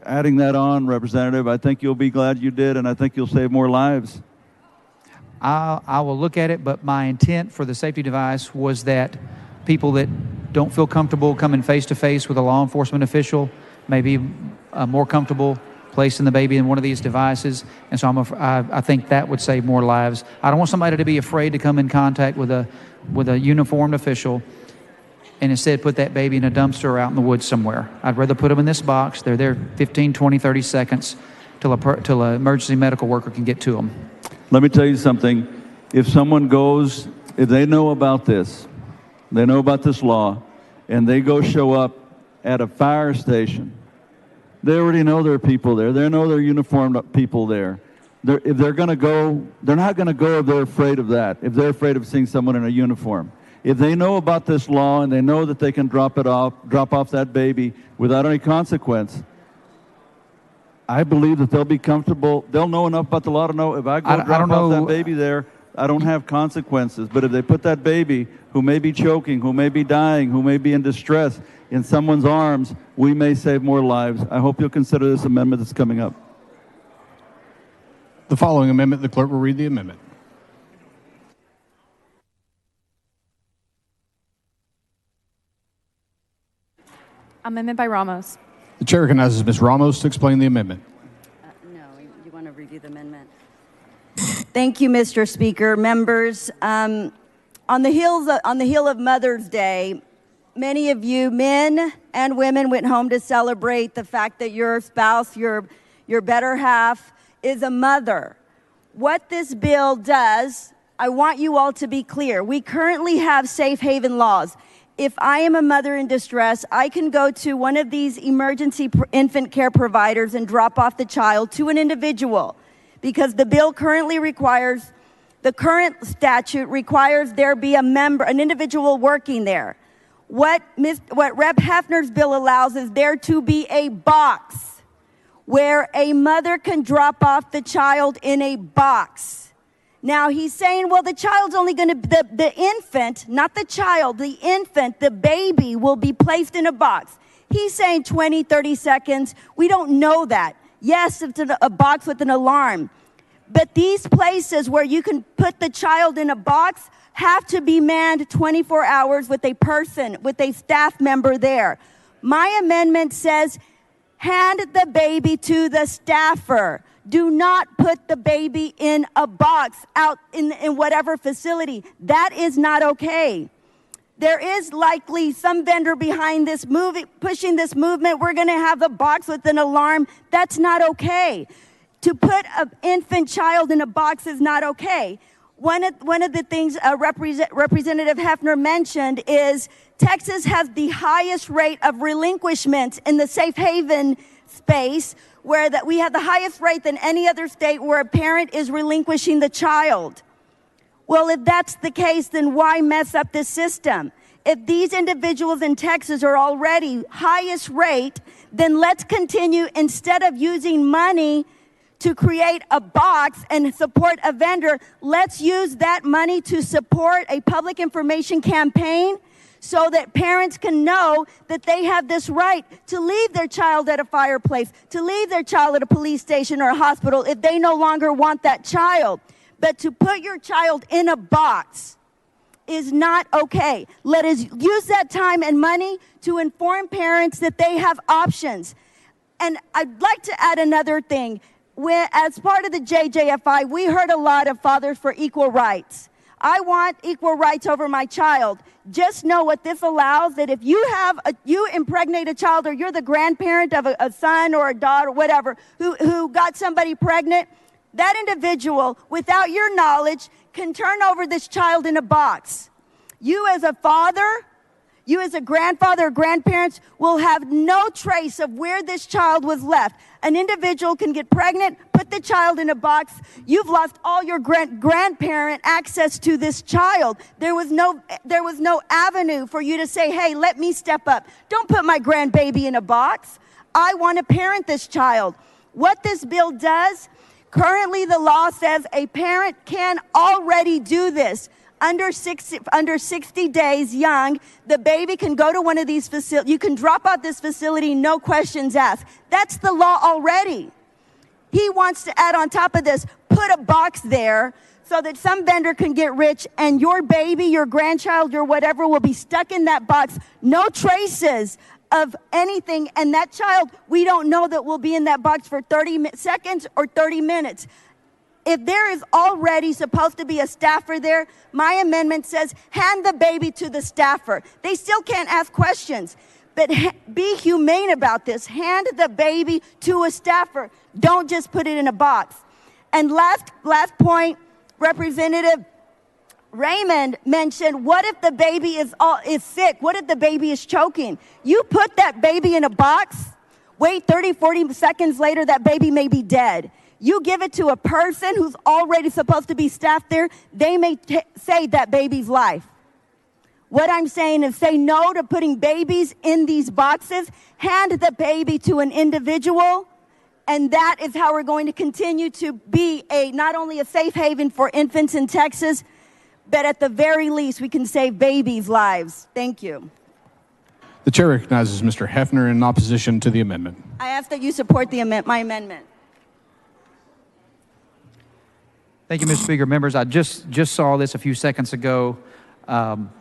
adding that on, Representative. I think you'll be glad you did, and I think you'll save more lives. I will look at it, but my intent for the safety device was that people that don't feel comfortable coming face to face with a law enforcement official may be more comfortable placing the baby in one of these devices, and so I think that would save more lives. I don't want somebody to be afraid to come in contact with a uniformed official and instead put that baby in a dumpster out in the woods somewhere. I'd rather put them in this box. They're there 15, 20, 30 seconds till an emergency medical worker can get to them. Let me tell you something. If someone goes, if they know about this, they know about this law, and they go show up at a fire station, they already know there are people there. They know there are uniformed people there. If they're going to go, they're not going to go if they're afraid of that, if they're afraid of seeing someone in a uniform. If they know about this law and they know that they can drop off that baby without any consequence, I believe that they'll be comfortable. They'll know enough about the law to know if I go drop off that baby there, I don't have consequences. But if they put that baby, who may be choking, who may be dying, who may be in distress, in someone's arms, we may save more lives. I hope you'll consider this amendment that's coming up. The following amendment, the clerk will read the amendment. Amendment by Ramos. The chair recognizes Ms. Ramos to explain the amendment. No, you want to review the amendment. Thank you, Mr. Speaker. Members, on the heel of Mother's Day, many of you, men and women, went home to celebrate the fact that your spouse, your better half, is a mother. What this bill does, I want you all to be clear. We currently have safe haven laws. If I am a mother in distress, I can go to one of these emergency infant care providers and drop off the child to an individual, because the bill currently requires, the current statute requires there be an individual working there. What Rep. Hefner's bill allows is there to be a box where a mother can drop off the child in a box. Now he's saying, well, the child's only going to, the infant, not the child, the infant, the baby will be placed in a box. He's saying 20, 30 seconds. We don't know that. Yes, it's a box with an alarm. But these places where you can put the child in a box have to be manned 24 hours with a person, with a staff member there. My amendment says, hand the baby to the staffer. Do not put the baby in a box out in whatever facility. That is not okay. There is likely some vendor behind this pushing this movement. We're going to have a box with an alarm. That's not okay. To put an infant child in a box is not okay. One of the things Representative Hefner mentioned is Texas has the highest rate of relinquishment in the safe haven space, where that we have the highest rate than any other state where a parent is relinquishing the child. Well, if that's the case, then why mess up the system? If these individuals in Texas are already highest rate, then let's continue, instead of using money to create a box and support a vendor, let's use that money to support a public information campaign so that parents can know that they have this right to leave their child at a fireplace, to leave their child at a police station or a hospital if they no longer want that child. But to put your child in a box is not okay. Let us use that time and money to inform parents that they have options. And I'd like to add another thing. As part of the JJFI, we heard a lot of fathers for equal rights. I want equal rights over my child. Just know what this allows, that if you impregnate a child, or you're the grandparent of a son or a daughter, whatever, who got somebody pregnant, that individual, without your knowledge, can turn over this child in a box. You as a father, you as a grandfather or grandparents will have no trace of where this child was left. An individual can get pregnant, put the child in a box. You've lost all your grandparent access to this child. There was no avenue for you to say, hey, let me step up. Don't put my grandbaby in a box. I want to parent this child. What this bill does, currently the law says a parent can already do this. Under 60 days young, the baby can go to one of these facilities. You can drop out this facility, no questions asked. That's the law already. He wants to add on top of this, put a box there so that some vendor can get rich and your baby, your grandchild, your whatever will be stuck in that box. No traces of anything. And that child, we don't know that will be in that box for 30 seconds or 30 minutes. If there is already supposed to be a staffer there, my amendment says hand the baby to the staffer. They still can't ask questions, but be humane about this. Hand the baby to a staffer. Don't just put it in a box. And last point, Representative Raymond mentioned, what if the baby is sick? What if the baby is choking? You put that baby in a box, wait 30, 40 seconds later, that baby may be dead. You give it to a person who's already supposed to be staffed there, they may save that baby's life. What I'm saying is say no to putting babies in these boxes, hand the baby to an individual, and that is how we're going to continue to be not only a safe haven for infants in Texas, but at the very least we can save babies' lives. Thank you. The chair recognizes Mr. Hefner in opposition to the amendment. I ask that you support my amendment. Thank you, Mr. Speaker. Members, I just saw this a few seconds ago.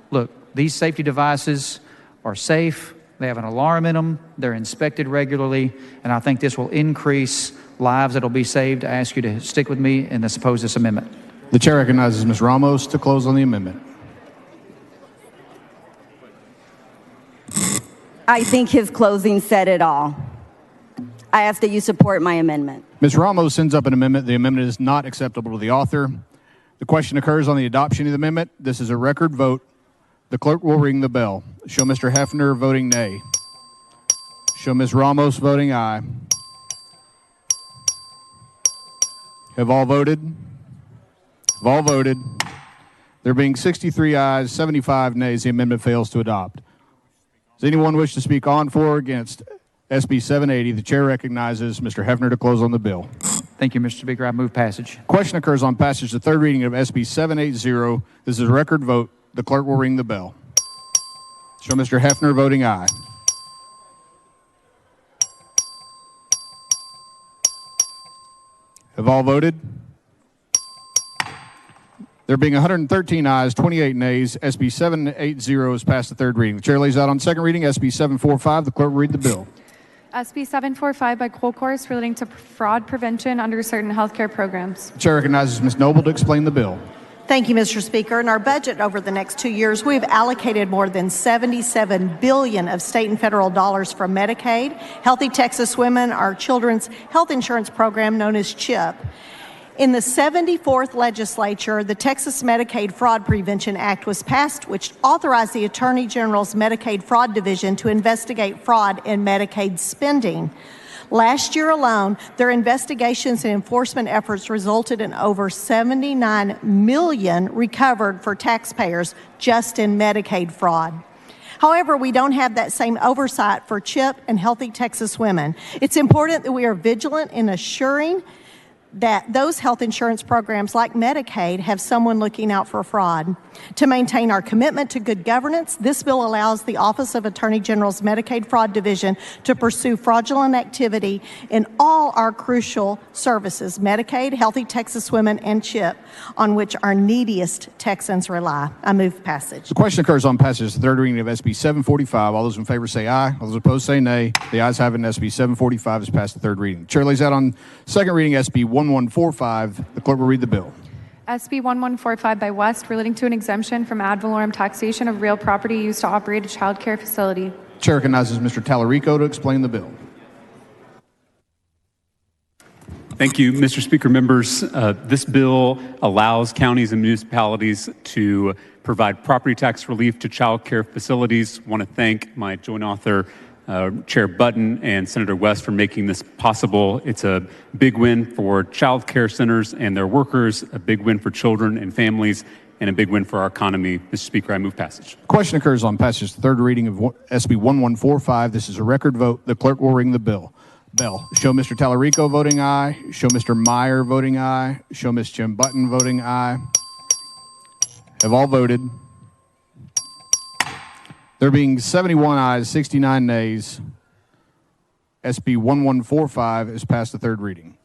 Look, these safety devices are safe. They have an alarm in them. They're inspected regularly. And I think this will increase lives that will be saved. I ask you to stick with me and oppose this amendment. The chair recognizes Ms. Ramos to close on the amendment. I think his closing said it all. I ask that you support my amendment. Ms. Ramos sends up an amendment. The amendment is not acceptable to the author. The question occurs on the adoption of the amendment. This is a record vote. The clerk will ring the bell. Show Mr. Hefner voting nay. Show Ms. Ramos voting aye. Have all voted? Have all voted? There being 63 ayes, 75 nays, the amendment fails to adopt. Does anyone wish to speak on, for, or against SB 780? The chair recognizes Mr. Hefner to close on the bill. Thank you, Mr. Speaker. I move passage. Question occurs on passage the third reading of SB 780. This is a record vote. The clerk will ring the bell. Show Mr. Hefner voting aye. Have all voted? There being 113 ayes, 28 nays, SB 780 is passed the third reading. The chair lays out on second reading SB 745. The clerk will read the bill. SB 745 by Cold Course relating to fraud prevention under certain healthcare programs. The chair recognizes Ms. Noble to explain the bill. Thank you, Mr. Speaker. In our budget over the next 2 years, we've allocated more than $77 billion of state and federal dollars from Medicaid, Healthy Texas Women, our children's health insurance program known as CHIP. In the 74th legislature, the Texas Medicaid Fraud Prevention Act was passed, which authorized the Attorney General's Medicaid Fraud Division to investigate fraud in Medicaid spending. Last year alone, their investigations and enforcement efforts resulted in over $79 million recovered for taxpayers just in Medicaid fraud. However, we don't have that same oversight for CHIP and Healthy Texas Women. It's important that we are vigilant in assuring that those health insurance programs like Medicaid have someone looking out for fraud. To maintain our commitment to good governance, this bill allows the Office of Attorney General's Medicaid Fraud Division to pursue fraudulent activity in all our crucial services, Medicaid, Healthy Texas Women, and CHIP, on which our neediest Texans rely. I move passage. The question occurs on passage of the third reading of SB 745. All those in favor say aye. All those opposed say nay. The ayes have it, and SB 745 is passed the third reading. Chair lays out on second reading SB 1145. The clerk will read the bill. SB 1145 by West, relating to an exemption from ad valorem taxation of real property used to operate a child care facility. Chair recognizes Mr. Tallarico to explain the bill. Thank you, Mr. Speaker. Members, this bill allows counties and municipalities to provide property tax relief to child care facilities. I want to thank my joint author, Chair Button and Senator West, for making this possible. It's a big win for child care centers and their workers, a big win for children and families, and a big win for our economy. Mr. Speaker, I move passage. Question occurs on passage of the third reading of SB 1145. This is a record vote. The clerk will ring the bell. Show Mr. Tallarico voting aye. Show Mr. Meyer voting aye. Show Ms. Jim Button voting aye. Have all voted. There being 71 ayes, 69 nays, SB 1145 is passed the third reading.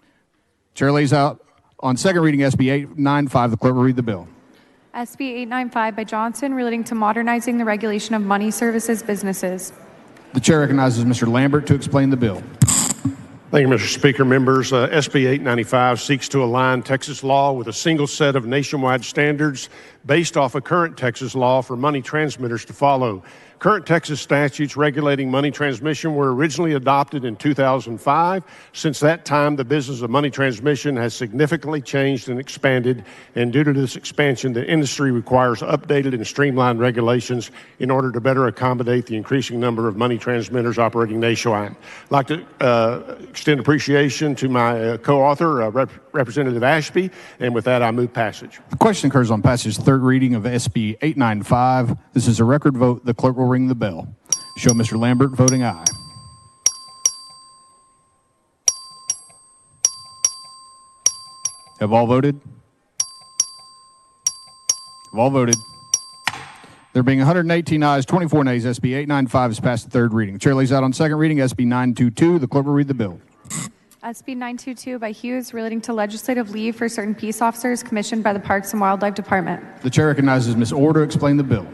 Chair lays out on second reading SB 895. The clerk will read the bill. SB 895 by Johnson, relating to modernizing the regulation of money services businesses. The chair recognizes Mr. Lambert to explain the bill. Thank you, Mr. Speaker. Members, SB 895 seeks to align Texas law with a single set of nationwide standards based off of current Texas law for money transmitters to follow. Current Texas statutes regulating money transmission were originally adopted in 2005. Since that time, the business of money transmission has significantly changed and expanded, and due to this expansion, the industry requires updated and streamlined regulations in order to better accommodate the increasing number of money transmitters operating nationwide. I'd like to extend appreciation to my co-author, Representative Ashby, and with that, I move passage. The question occurs on passage third reading of SB 895. This is a record vote. The clerk will ring the bell. Show Mr. Lambert voting aye. Have all voted? Have all voted? There being 118 ayes, 24 nays, SB 895 is passed the third reading. The chair lays out on second reading SB 922. The clerk will read the bill. SB 922 by Hughes, relating to legislative leave for certain peace officers commissioned by the Parks and Wildlife Department. The chair recognizes Ms. Orr to explain the bill.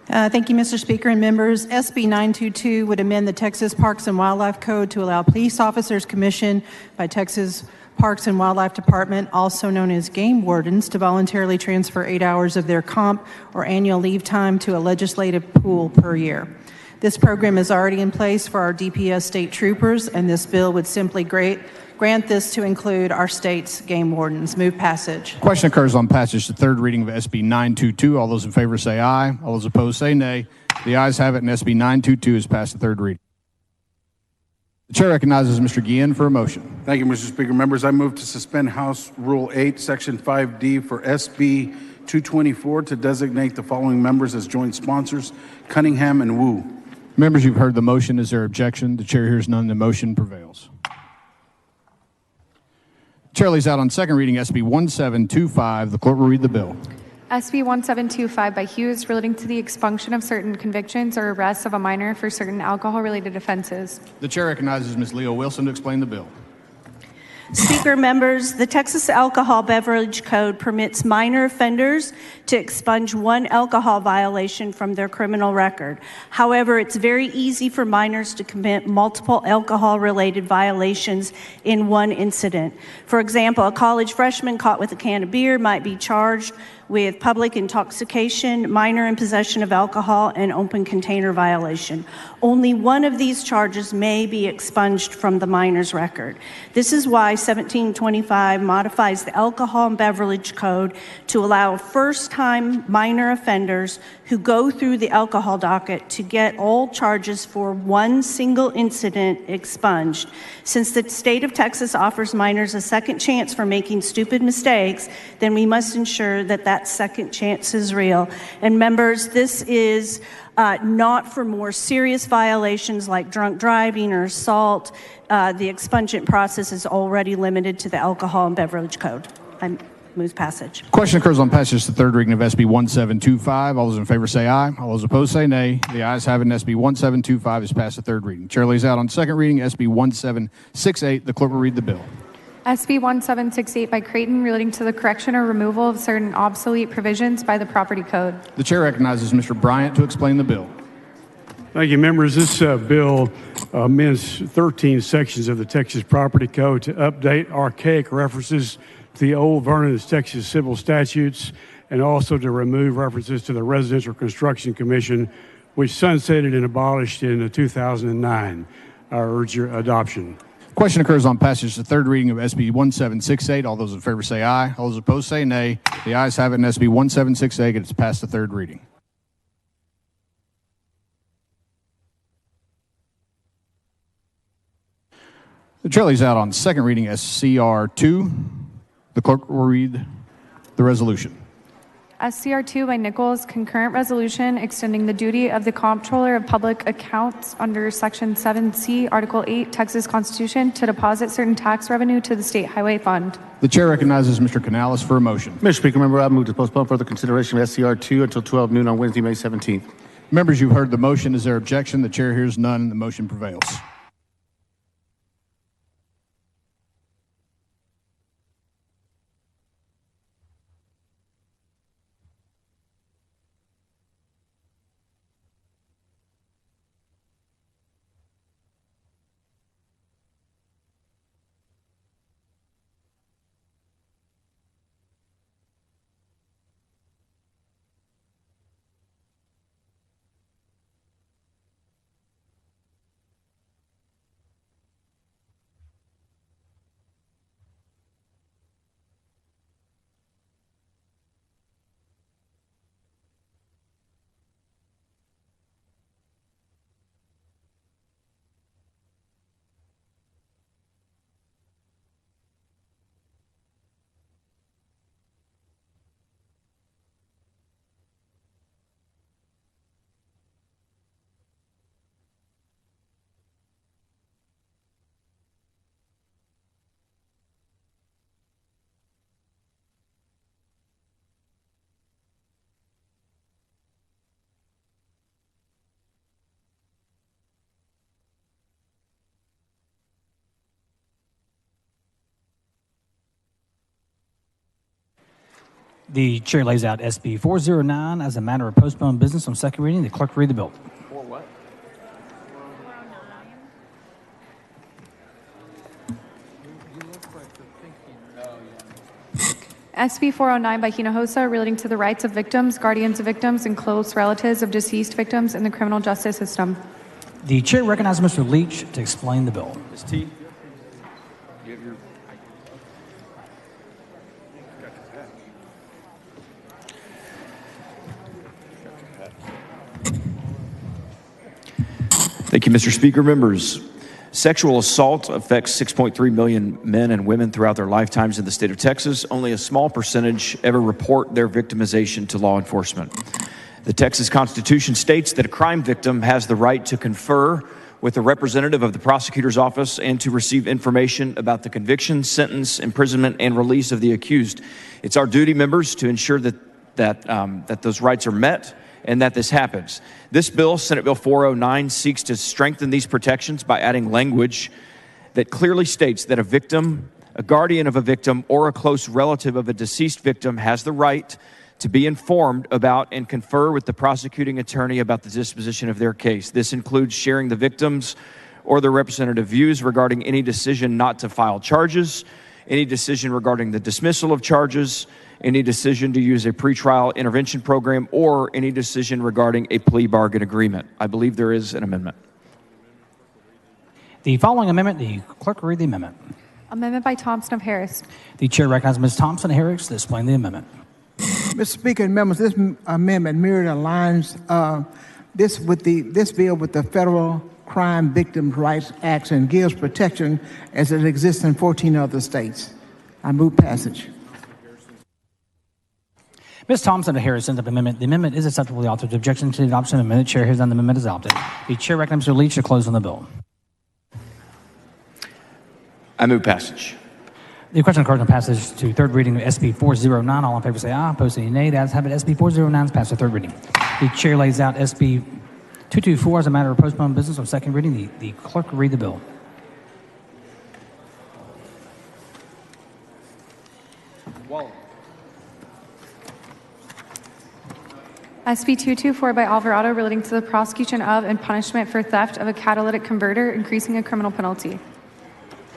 Thank you, Mr. Speaker and members. SB 922 would amend the Texas Parks and Wildlife Code to allow police officers commissioned by Texas Parks and Wildlife Department, also known as game wardens, to voluntarily transfer 8 hours of their comp or annual leave time to a legislative pool per year. This program is already in place for our DPS state troopers, and this bill would simply grant this to include our state's game wardens. Move passage. Question occurs on passage the third reading of SB 922. All those in favor say aye. All those opposed say nay. The ayes have it, and SB 922 is passed the third reading. The chair recognizes Mr. Guillen for a motion. Thank you, Mr. Speaker. Members, I move to suspend House Rule 8, Section 5D for SB 224 to designate the following members as joint sponsors: Cunningham and Wu. Members, you've heard the motion. Is there objection? The chair hears none. The motion prevails. Chair lays out on second reading SB 1725. The clerk will read the bill. SB 1725 by Hughes, relating to the expunction of certain convictions or arrests of a minor for certain alcohol-related offenses. The chair recognizes Ms. Leo Wilson to explain the bill. Speaker, members, the Texas Alcohol Beverage Code permits minor offenders to expunge one alcohol violation from their criminal record. However, it's very easy for minors to commit multiple alcohol-related violations in one incident. For example, a college freshman caught with a can of beer might be charged with public intoxication, minor in possession of alcohol, and open container violation. Only one of these charges may be expunged from the minor's record. This is why 1725 modifies the Alcohol and Beverage Code to allow first-time minor offenders who go through the alcohol docket to get all charges for one single incident expunged. Since the state of Texas offers minors a second chance for making stupid mistakes, then we must ensure that that second chance is real. And members, this is not for more serious violations like drunk driving or assault. The expungement process is already limited to the Alcohol and Beverage Code. I move passage. Question occurs on passage to third reading of SB 1725. All those in favor say aye. All those opposed say nay. The ayes have it, and SB 1725 is passed to third reading. Chair lays out on second reading SB 1768. The clerk will read the bill. SB 1768 by Creighton, relating to the correction or removal of certain obsolete provisions by the Property Code. The chair recognizes Mr. Bryant to explain the bill. Thank you, members. This bill amends 13 sections of the Texas Property Code to update archaic references to the old Vernon, Texas civil statutes, and also to remove references to the Residential Construction Commission, which sunsetted and abolished in 2009. I urge your adoption. Question occurs on passage to third reading of SB 1768. All those in favor say aye. All those opposed say nay. The ayes have it, and SB 1768 is passed to third reading. The chair lays out on second reading SCR 2. The clerk will read the resolution. SCR 2 by Nichols, concurrent resolution extending the duty of the Comptroller of Public Accounts under Section 7C, Article 8, Texas Constitution, to deposit certain tax revenue to the State Highway Fund. The chair recognizes Mr. Canales for a motion. Mr. Speaker, member, I move to postpone further consideration of SCR 2 until 12 noon on Wednesday, May 17th. Members, you've heard the motion. Is there objection? The chair hears none, and the motion prevails. The chair lays out SB 409 as a matter of postponed business on second reading. The clerk will read the bill. For what? SB 409 by Hinojosa, relating to the rights of victims, guardians of victims, and close relatives of deceased victims in the criminal justice system. The chair recognizes Mr. Leach to explain the bill. Ms. T. You have your... Thank you, Mr. Speaker. Members, sexual assault affects 6.3 million men and women throughout their lifetimes in the state of Texas. Only a small percentage ever report their victimization to law enforcement. The Texas Constitution states that a crime victim has the right to confer with a representative of the prosecutor's office and to receive information about the conviction, sentence, imprisonment, and release of the accused. It's our duty, members, to ensure that those rights are met and that this happens. This bill, Senate Bill 409, seeks to strengthen these protections by adding language that clearly states that a victim, a guardian of a victim, or a close relative of a deceased victim has the right to be informed about and confer with the prosecuting attorney about the disposition of their case. This includes sharing the victim's or their representative views regarding any decision not to file charges, any decision regarding the dismissal of charges, any decision to use a pretrial intervention program, or any decision regarding a plea bargain agreement. I believe there is an amendment. The following amendment, the clerk will read the amendment. Amendment by Thompson of Harris. The chair recognizes Ms. Thompson Harris to explain the amendment. Mr. Speaker and members, this amendment mirrored aligns this bill with the Federal Crime Victims' Rights Act and gives protection as it exists in 14 other states. I move passage. Ms. Thompson Harris sends up the amendment. The amendment is acceptable to the author. The objection to the adoption of the amendment. The chair hears none. The amendment is adopted. The chair recommends Mr. Leach to close on the bill. I move passage. The question calls on passage to third reading of SB 409. All in favor say aye. Opposed say nay. The ayes have it. SB 409 is passed to third reading. The chair lays out SB 224 as a matter of postponed business on second reading. The clerk will read the bill. SB 224 by Alvarado relating to the prosecution of and punishment for theft of a catalytic converter, increasing a criminal penalty.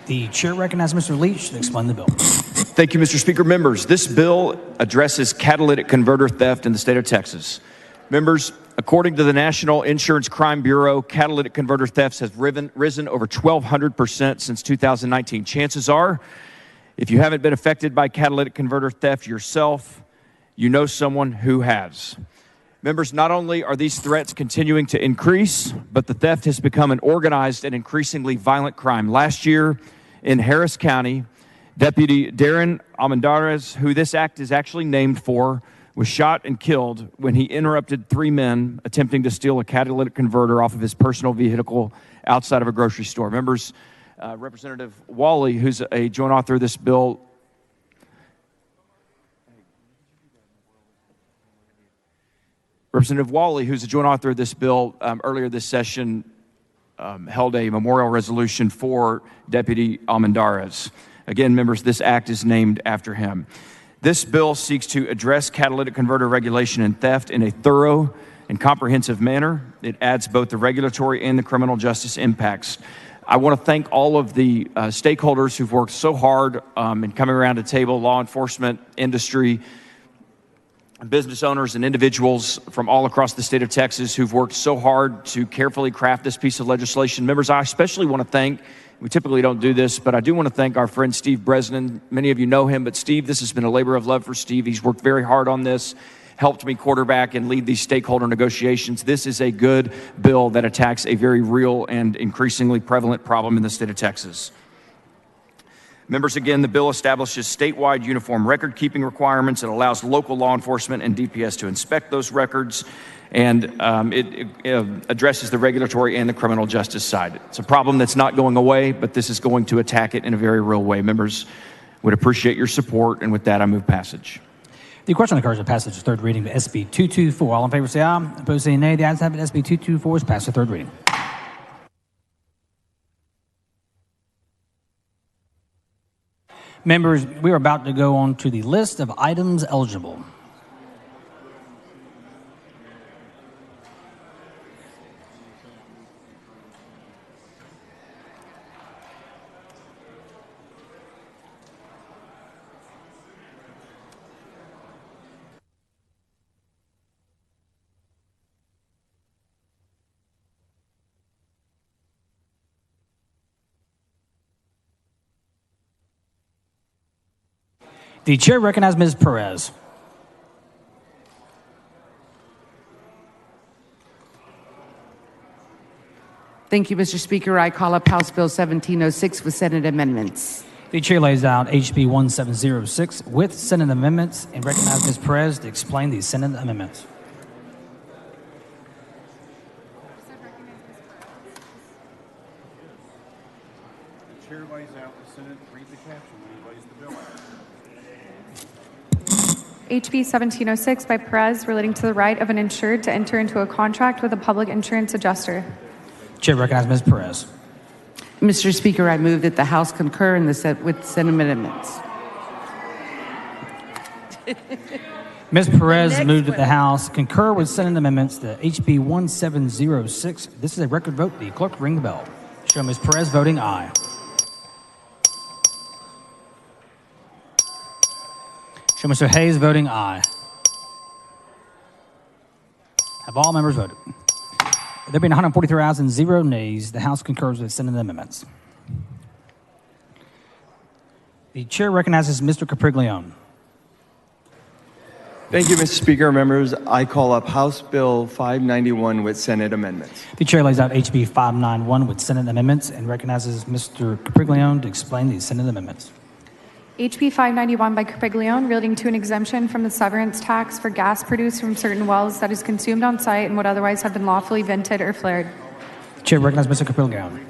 The chair recognizes Mr. Leach to explain the bill. Thank you, Mr. Speaker. Members, this bill addresses catalytic converter theft in the state of Texas. Members, according to the National Insurance Crime Bureau, catalytic converter thefts have risen over 1,200% since 2019. Chances are, if you haven't been affected by catalytic converter theft yourself, you know someone who has. Members, not only are these threats continuing to increase, but the theft has become an organized and increasingly violent crime. Last year in Harris County, Deputy Darren Almendarez, who this act is actually named for, was shot and killed when he interrupted three men attempting to steal a catalytic converter off of his personal vehicle outside of a grocery store. Members, Representative Wally, who's a joint author of this bill, earlier this session held a memorial resolution for Deputy Almendarez. Again, members, this act is named after him. This bill seeks to address catalytic converter regulation and theft in a thorough and comprehensive manner. It adds both the regulatory and the criminal justice impacts. I want to thank all of the stakeholders who've worked so hard in coming around the table, law enforcement, industry, business owners and individuals from all across the state of Texas who've worked so hard to carefully craft this piece of legislation. Members, I especially want to thank, we typically don't do this, but I do want to thank our friend Steve Bresnan. Many of you know him, but Steve, this has been a labor of love for Steve. He's worked very hard on this, helped me quarterback and lead these stakeholder negotiations. This is a good bill that attacks a very real and increasingly prevalent problem in the state of Texas. Members, again, the bill establishes statewide uniform record-keeping requirements. It allows local law enforcement and DPS to inspect those records, and it addresses the regulatory and the criminal justice side. It's a problem that's not going away, but this is going to attack it in a very real way. Members, would appreciate your support, and with that, I move passage. The question occurs at passage of third reading of SB 224. All in favor say aye. Opposed say nay. The ayes have it. SB 224 is passed to third reading. Members, we are about to go on to the list of items eligible. The chair recognizes Ms. Perez. Thank you, Mr. Speaker. I call up House Bill 1706 with Senate amendments. The chair lays out HB 1706 with Senate amendments and recognizes Ms. Perez to explain the Senate amendments. The chair lays out the Senate. Read the caption when he lays the bill out. HB 1706 by Perez relating to the right of an insured to enter into a contract with a public insurance adjuster. Chair recognizes Ms. Perez. Mr. Speaker, I move that the House concur in with Senate amendments. Ms. Perez moved that the House concur with Senate amendments to HB 1706. This is a record vote. The clerk ring the bell. Show Ms. Perez voting aye. Show Mr. Hayes voting aye. Have all members voted? There being 143 ayes and 0 nays, the House concurs with Senate amendments. The chair recognizes Mr. Capriglione. Thank you, Mr. Speaker. Members, I call up House Bill 591 with Senate amendments. The chair lays out HB 591 with Senate amendments and recognizes Mr. Capriglione to explain the Senate amendments. HB 591 by Capriglione, relating to an exemption from the severance tax for gas produced from certain wells that is consumed on site and would otherwise have been lawfully vented or flared. The chair recognizes Mr. Capriglione.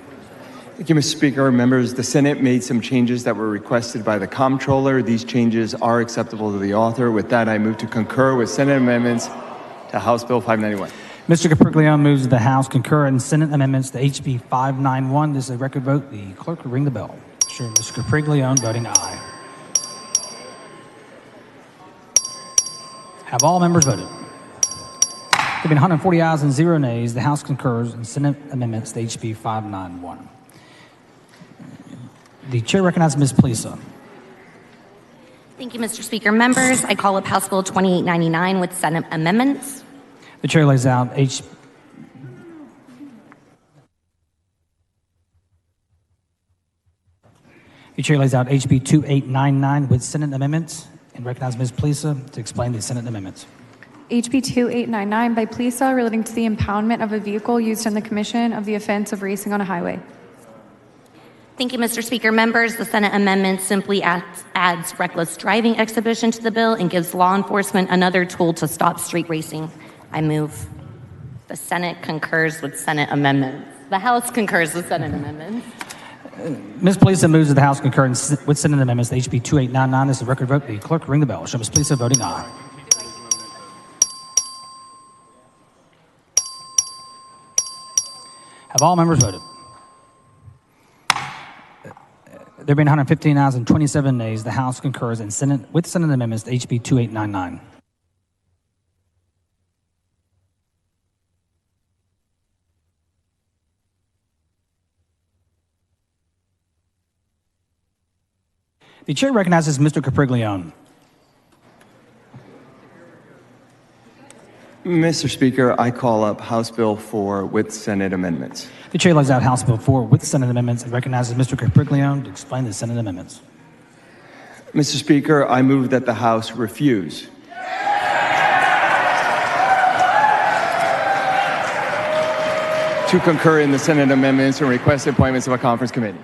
Thank you, Mr. Speaker. Members, the Senate made some changes that were requested by the comptroller. These changes are acceptable to the author. With that, I move to concur with Senate amendments to House Bill 591. Mr. Capriglione moves the House concur in Senate amendments to HB 591. This is a record vote. The clerk will ring the bell. Sure, Mr. Capriglione voting aye. Have all members voted? There have been 140 ayes and 0 nays. The House concurs in Senate amendments to HB 591. The chair recognizes Ms. Plisa. Thank you, Mr. Speaker. Members, I call up House Bill 2899 with Senate amendments. The chair lays out The chair lays out HB 2899 with Senate amendments and recognizes Ms. Plisa to explain the Senate amendments. HB 2899 by Plisa, relating to the impoundment of a vehicle used in the commission of the offense of racing on a highway. Thank you, Mr. Speaker. Members, the Senate amendment simply adds reckless driving exhibition to the bill and gives law enforcement another tool to stop street racing. I move the Senate concurs with Senate amendments. The House concurs with Senate amendments. Ms. Plisa moves that the House concur with Senate amendments to HB 2899. This is a record vote. The clerk will ring the bell. Show Ms. Plisa voting aye. Have all members voted? There being 115 ayes and 27 nays, the House concurs in with Senate amendments to HB 2899. The chair recognizes Mr. Capriglione. Mr. Speaker, I call up House Bill 4 with Senate amendments. The chair lays out House Bill 4 with Senate amendments and recognizes Mr. Capriglione to explain the Senate amendments. Mr. Speaker, I move that the House refuse to concur in the Senate amendments and request appointments of a conference committee.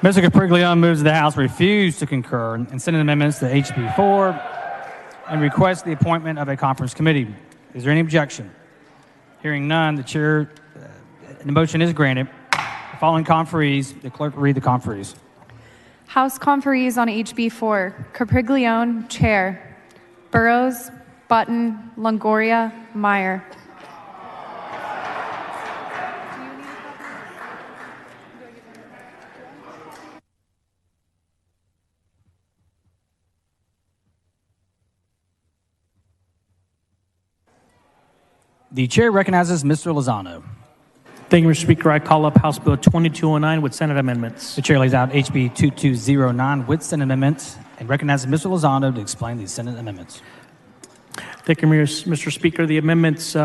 Mr. Capriglione moves the House refuse to concur in Senate amendments to HB 4 and request the appointment of a conference committee. Is there any objection? Hearing none, the motion is granted. The following conferees, the clerk will read the conferees. House conferees on HB 4, Capriglione, Chair. Burrows, Button, Longoria, Meyer. The chair recognizes Mr. Lozano. Thank you, Mr. Speaker. I call up House Bill 2209 with Senate amendments. The chair lays out HB 2209 with Senate amendments and recognizes Mr. Lozano to explain the Senate amendments. Thank you, Mr. Speaker. The amendments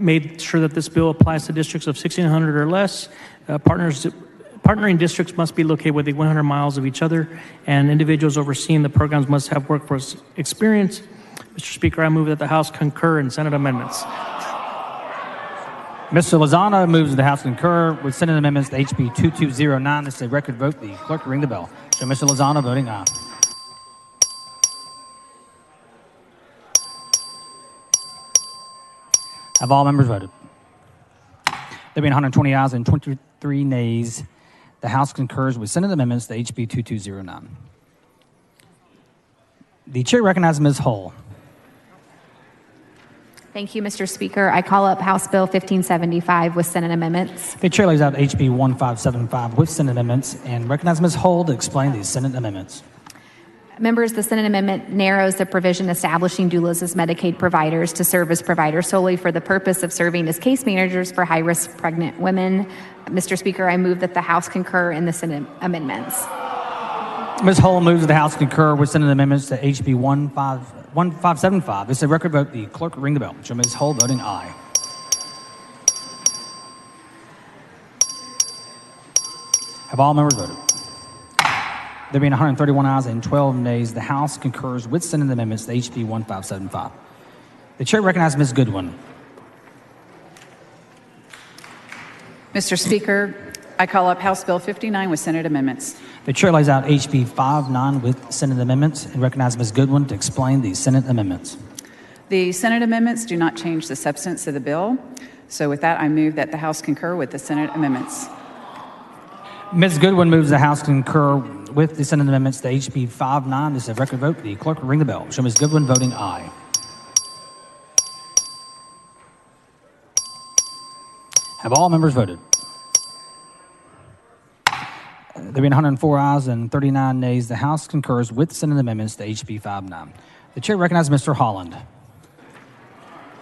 made sure that this bill applies to districts of 1,600 or less. Partnering districts must be located within 100 miles of each other, and individuals overseeing the programs must have workforce experience. Mr. Speaker, I move that the House concur in Senate amendments. Mr. Lozano moves that the House concur with Senate amendments to HB 2209. This is a record vote. The clerk will ring the bell. Show Mr. Lozano voting aye. Have all members voted? There being 120 ayes and 23 nays, the House concurs with Senate amendments to HB 2209. The chair recognizes Ms. Hull. Thank you, Mr. Speaker. I call up House Bill 1575 with Senate amendments. The chair lays out HB 1575 with Senate amendments and recognizes Ms. Hull to explain the Senate amendments. Members, the Senate amendment narrows the provision establishing doulas as Medicaid providers to serve as providers solely for the purpose of serving as case managers for high-risk pregnant women. Mr. Speaker, I move that the House concur in the Senate amendments. Ms. Hull moves that the House concur with Senate amendments to HB 1575. This is a record vote. The clerk will ring the bell. Show Ms. Hull voting aye. Have all members voted? There being 131 ayes and 12 nays, the House concurs with Senate amendments to HB 1575. The chair recognizes Ms. Goodwin. Mr. Speaker, I call up House Bill 59 with Senate amendments. The chair lays out HB 59 with Senate amendments and recognizes Ms. Goodwin to explain the Senate amendments. The Senate amendments do not change the substance of the bill. So with that, I move that the House concur with the Senate amendments. Ms. Goodwin moves the House concur with the Senate amendments to HB 59. This is a record vote. The clerk will ring the bell. Show Ms. Goodwin voting aye. Have all members voted? There being 104 ayes and 39 nays, the House concurs with Senate amendments to HB 59. The chair recognizes Mr. Holland.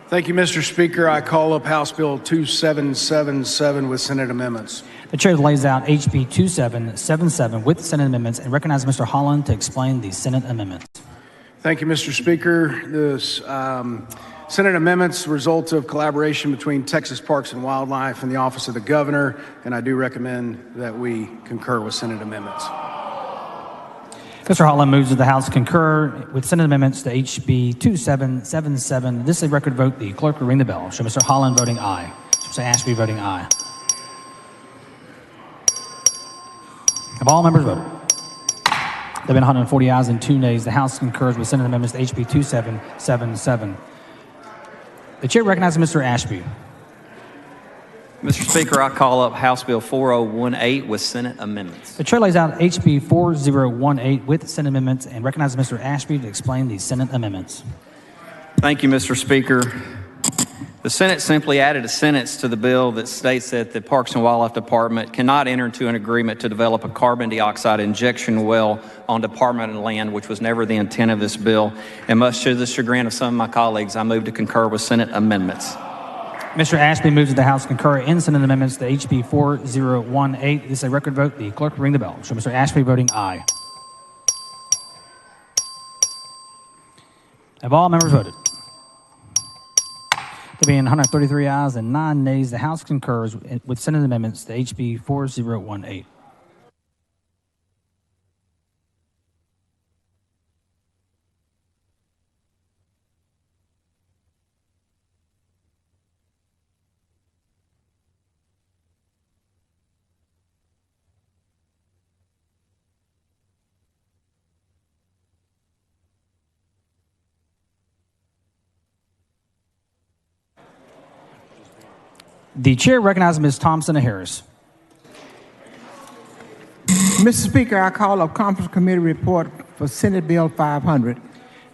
Thank you, Mr. Speaker. I call up House Bill 2777 with Senate amendments. The chair lays out HB 2777 with Senate amendments and recognizes Mr. Holland to explain the Senate amendments. Thank you, Mr. Speaker. This Senate amendments result of collaboration between Texas Parks and Wildlife and the Office of the Governor, and I do recommend that we concur with Senate amendments. Mr. Holland moves that the House concur with Senate amendments to HB 2777. This is a record vote. The clerk will ring the bell. Show Mr. Holland voting aye. Mr. Ashby voting aye. Have all members voted? There have been 140 ayes and 2 nays. The House concurs with Senate amendments to HB 2777. The chair recognizes Mr. Ashby. Mr. Speaker, I call up House Bill 4018 with Senate amendments. The chair lays out HB 4018 with Senate amendments and recognizes Mr. Ashby to explain the Senate amendments. Thank you, Mr. Speaker. The Senate simply added a sentence to the bill that states that the Parks and Wildlife Department cannot enter into an agreement to develop a carbon dioxide injection well on department land, which was never the intent of this bill. And much to the chagrin of some of my colleagues, I move to concur with Senate amendments. Mr. Ashby moves that the House concur in Senate amendments to HB 4018. This is a record vote. The clerk will ring the bell. Show Mr. Ashby voting aye. Have all members voted? There being 133 ayes and 9 nays, the House concurs with Senate amendments to HB 4018. The chair recognizes Ms. Thompson Harris. Mr. Speaker, I call up Conference Committee report for Senate Bill 500.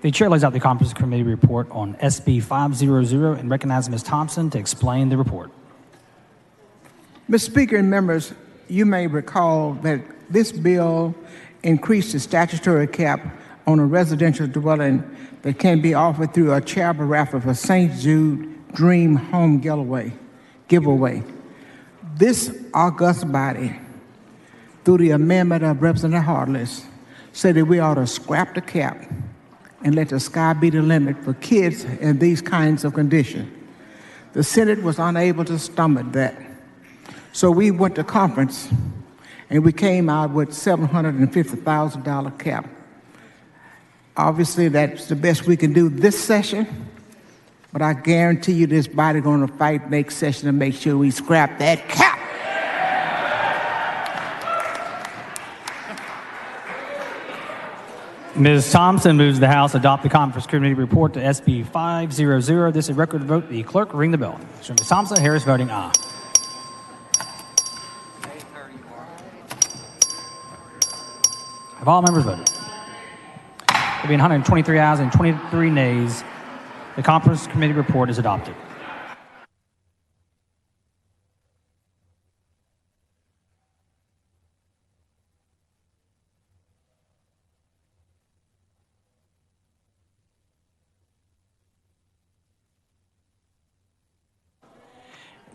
The chair lays out the Conference Committee report on SB 500 and recognizes Ms. Thompson to explain the report. Mr. Speaker and members, you may recall that this bill increased the statutory cap on a residential dwelling that can be offered through a charitable raffle for St. Jude Dream Home giveaway. This august body, through the amendment of Representative Hartless, said that we ought to scrap the cap and let the sky be the limit for kids in these kinds of conditions. The Senate was unable to stomach that. So we went to conference and we came out with $750,000 cap. Obviously, that's the best we can do this session. But I guarantee you this body going to fight next session to make sure we scrap that cap. Ms. Thompson moves the House adopt the Conference Committee report to SB 500. This is a record vote. The clerk will ring the bell. So Ms. Thompson Harris voting aye. Have all members voted? There being 123 ayes and 23 nays, the Conference Committee report is adopted.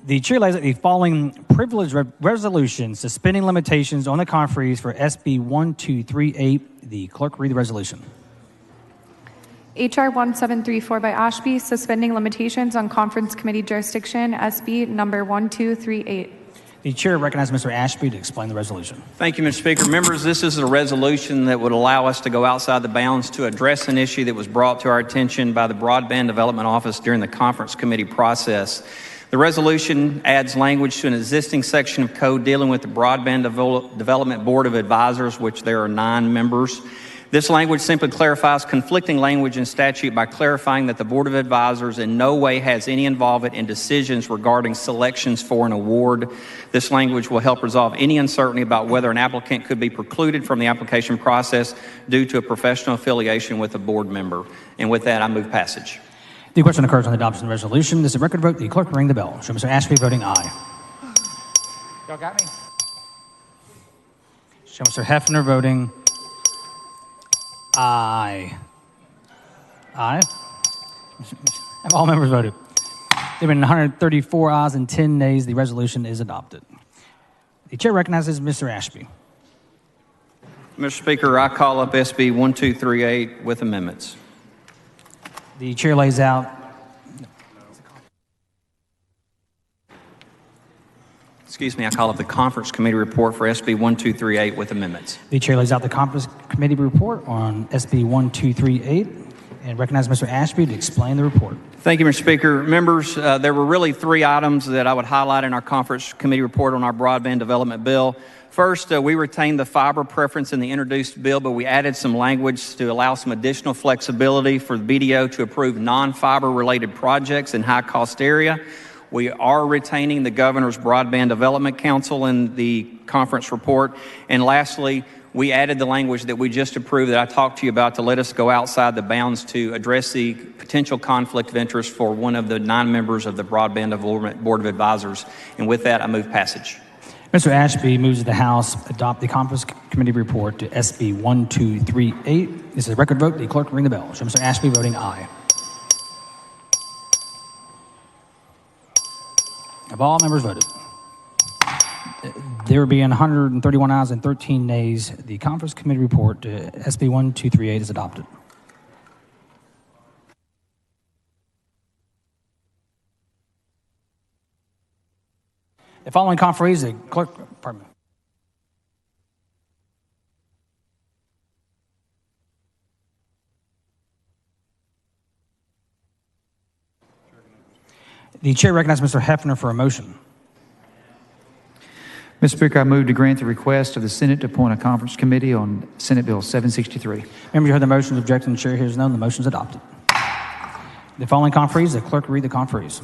The chair lays out the following privilege resolution suspending limitations on the conferees for SB 1238. The clerk will read the resolution. HR 1734 by Ashby, suspending limitations on conference committee jurisdiction, SB number 1238. The chair recognizes Mr. Ashby to explain the resolution. Thank you, Mr. Speaker. Members, this is a resolution that would allow us to go outside the bounds to address an issue that was brought to our attention by the Broadband Development Office during the conference committee process. The resolution adds language to an existing section of code dealing with the Broadband Development Board of Advisors, which there are 9 members. This language simply clarifies conflicting language in statute by clarifying that the Board of Advisors in no way has any involvement in decisions regarding selections for an award. This language will help resolve any uncertainty about whether an applicant could be precluded from the application process due to a professional affiliation with a board member. And with that, I move passage. The question occurs on the adoption of the resolution. This is a record vote. The clerk will ring the bell. Show Mr. Ashby voting aye. Y'all got me? Show Mr. Hefner voting aye. Aye. Have all members voted? There have been 134 ayes and 10 nays. The resolution is adopted. The chair recognizes Mr. Ashby. Mr. Speaker, I call up SB 1238 with amendments. The chair lays out. Excuse me, I call up the conference committee report for SB 1238 with amendments. The chair lays out the conference committee report on SB 1238 and recognizes Mr. Ashby to explain the report. Thank you, Mr. Speaker. Members, there were really 3 items that I would highlight in our conference committee report on our broadband development bill. First, we retained the fiber preference in the introduced bill, but we added some language to allow some additional flexibility for the BDO to approve non-fiber related projects in high-cost area. We are retaining the Governor's Broadband Development Council in the conference report. And lastly, we added the language that we just approved that I talked to you about to let us go outside the bounds to address the potential conflict of interest for one of the 9 members of the Broadband Development Board of Advisors. And with that, I move passage. Mr. Ashby moves that the House adopt the conference committee report to SB 1238. This is a record vote. The clerk will ring the bell. Show Mr. Ashby voting aye. Have all members voted? There being 131 ayes and 13 nays, the conference committee report to SB 1238 is adopted. The following conferees, the clerk, pardon me. The chair recognizes Mr. Hefner for a motion. Mr. Speaker, I move to grant the request of the Senate to appoint a conference committee on Senate Bill 763. Members, you heard the motion. Objection, the chair hears none. The motion is adopted. The following conferees, the clerk will read the conferees.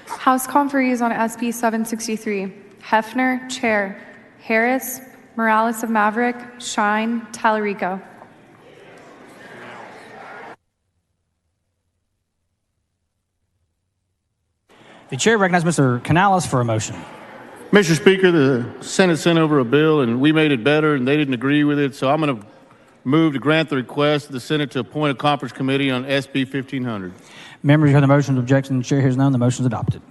House conferees on SB 763. Hefner, Chair. Harris, Morales of Maverick, Shine, Tallarico. The chair recognizes Mr. Canales for a motion. Mr. Speaker, the Senate sent over a bill and we made it better and they didn't agree with it, so I'm going to move to grant the request of the Senate to appoint a conference committee on SB 1500. Members, you heard the motion. Objection, the chair hears none. The motion is adopted.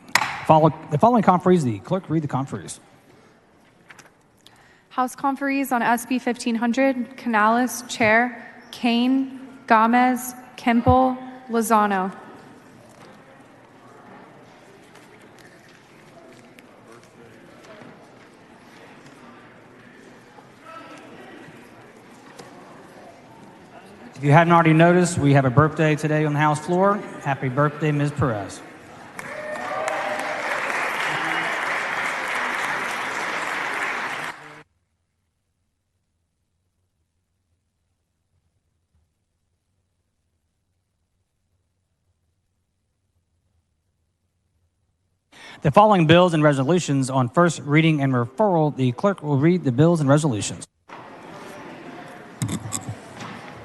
The following conferees, the clerk will read the conferees. House conferees on SB 1500. Canales, Chair. Kane, Gomez, Kemple, Lozano. If you hadn't already noticed, we have a birthday today on the House floor. Happy birthday, Ms. Perez. The following bills and resolutions on first reading and referral, the clerk will read the bills and resolutions.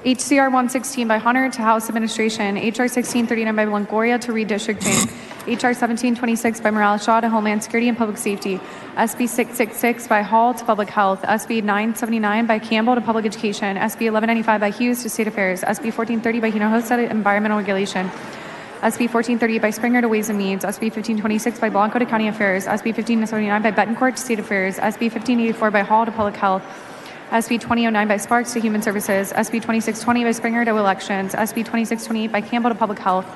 HCR 116 by Hunter to House Administration. HR 1639 by Longoria to redistricting. HR 1726 by Morales Shaw to Homeland Security and Public Safety. SB 666 by Hall to Public Health. SB 979 by Campbell to Public Education. SB 1195 by Hughes to State Affairs. SB 1430 by Hinojosa to Environmental Regulation. SB 1438 by Springer to Ways and Means, SB 1526 by Blanco to County Affairs, SB 1579 by Betancourt to State Affairs, SB 1584 by Hall to Public Health, SB 2009 by Sparks to Human Services, SB 2620 by Springer to Elections, SB 2628 by Campbell to Public Health,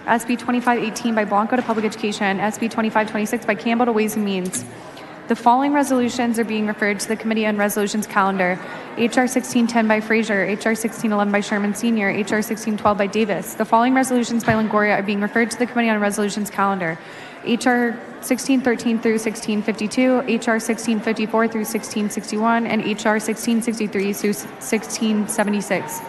SB 2518 by Blanco to Public Education, SB 2526 by Campbell to Ways and Means. The following resolutions are being referred to the Committee on Resolutions calendar. H.R. 1610 by Frazier, H.R. 1611 by Sherman Sr., H.R. 1612 by Davis. The following resolutions by Longoria are being referred to the Committee on Resolutions calendar. H.R. 1613 through 1652, H.R. 1654 through 1661, and H.R. 1663 through 1676.